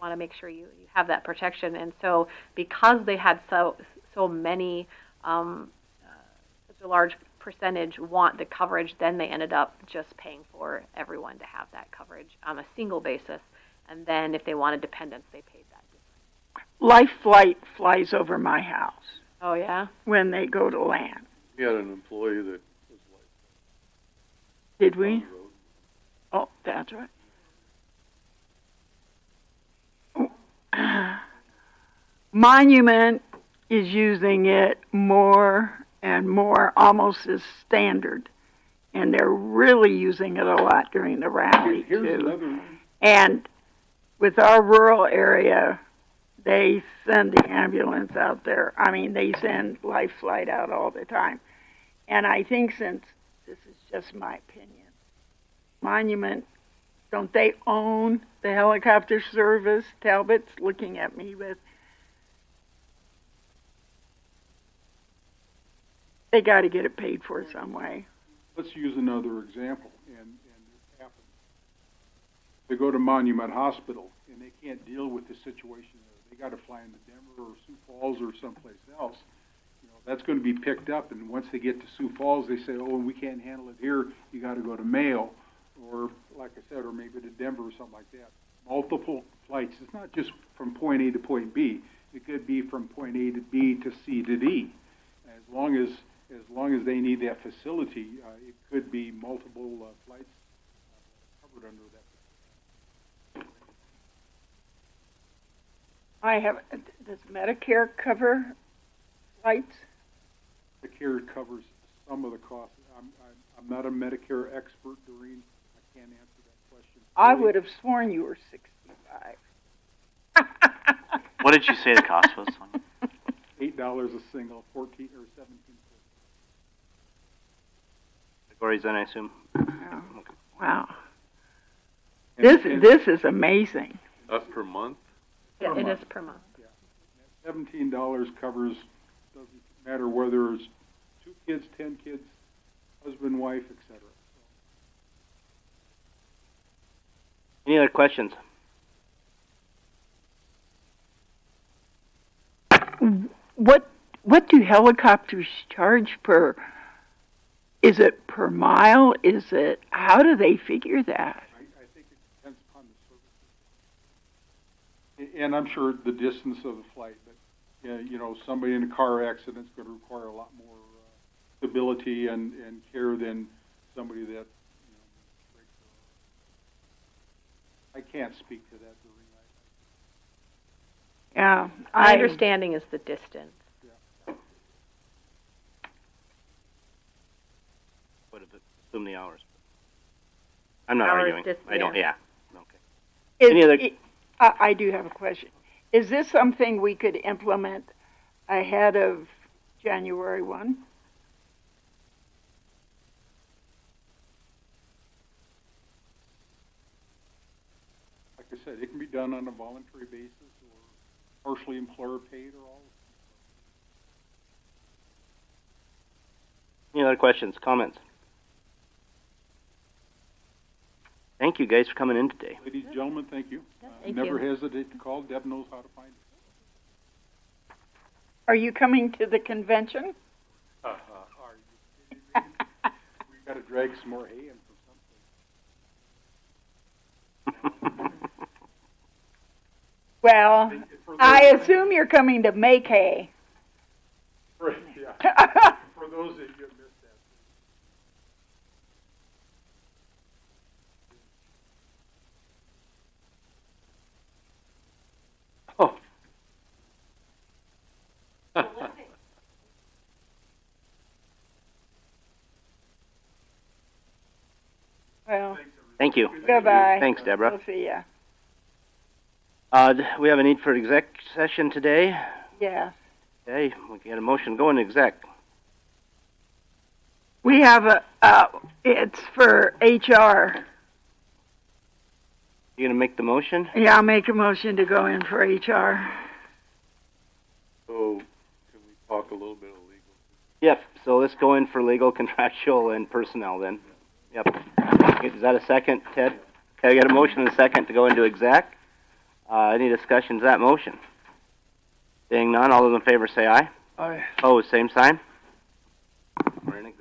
to make sure you have that protection. And so, because they had so many, such a large percentage want the coverage, then they ended up just paying for everyone to have that coverage on a single basis. And then, if they wanted dependents, they paid that. Life Flight flies over my house. Oh, yeah? When they go to land. We had an employee that was like. Did we? Oh, that's right. Monument is using it more and more, almost as standard. And they're really using it a lot during the rally, too. And with our rural area, they send the ambulance out there. I mean, they send Life Flight out all the time. And I think, since this is just my opinion, Monument, don't they own the helicopter service? Talbot's looking at me with, they got to get it paid for some way. Let's use another example, and this happens. They go to Monument Hospital, and they can't deal with the situation there. They got to fly into Denver or Sioux Falls or someplace else. You know, that's going to be picked up, and once they get to Sioux Falls, they say, oh, we can't handle it here. You got to go to Mayo, or like I said, or maybe to Denver or something like that. Multiple flights. It's not just from point A to point B. It could be from point A to B to C to D. As long as they need that facility, it could be multiple flights covered under that. Does Medicare cover flights? Medicare covers some of the costs. I'm not a Medicare expert, Doreen. I can't answer that question. I would have sworn you were 65. What did you say the cost was? $8 a single, 14 or 17. Categories, then, I assume. Wow. Okay. Wow. This is amazing. That's per month? Yeah, it is per month. Yeah. $17 covers, doesn't matter whether it's 2 kids, 10 kids, husband, wife, etc. Any other questions? What do helicopters charge per? Is it per mile? Is it? How do they figure that? I think it depends upon the service. And I'm sure the distance of the flight, but you know, somebody in a car accident is going to require a lot more stability and care than somebody that, you know, breaks their arm. I can't speak to that, Doreen. Yeah, My understanding is the distance. Would have assumed the hours. I'm not Hours, arguing. I don't. Yeah. Okay. Any other? I do have a question. Is this something we could implement ahead of January 1? Like I said, it can be done on a voluntary basis or partially employer paid or all. Any other questions, comments? Thank you guys for coming in today. Ladies and gentlemen, thank you. Thank Never you. hesitate to call. Deb knows how to find it. Are you coming to the convention? Are you kidding me? We got to drag some more hay in from someplace. Well, I assume you're coming to make hay. Right, yeah. For those that you missed that. Oh. Well, Thank you. goodbye. Thanks, Deborah. We'll see ya. We have a need for exec session today. Yeah. Okay, we can get a motion going to exec. We have it's for HR. You gonna make the motion? Yeah, I'll make a motion to go in for HR. So, can we talk a little bit of legal? Yep, so let's go in for legal, contractual, and personnel then. Yep. Is that a second, Ted? Okay, I got a motion and a second to go into exec. Any discussion to that motion? Seeing none, all those in favor say aye. Aye. Opposed, same sign. We're in exec.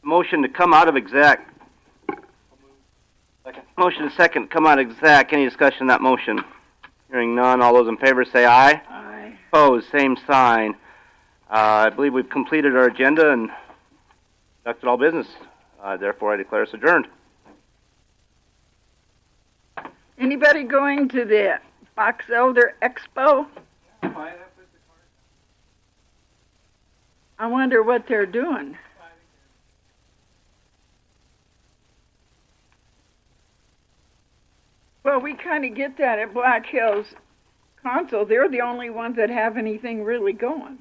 Motion to come out of exec. Motion to second, come out of exec. Any discussion on that motion? Hearing none, all those in favor say aye. Aye. Opposed, same sign. I believe we've completed our agenda and conducted all business. Therefore, I declare us adjourned. Anybody going to the Box Elder Expo? I wonder what they're doing. Well, we kind of get that at Black Hills Council. They're the only ones that have anything really going.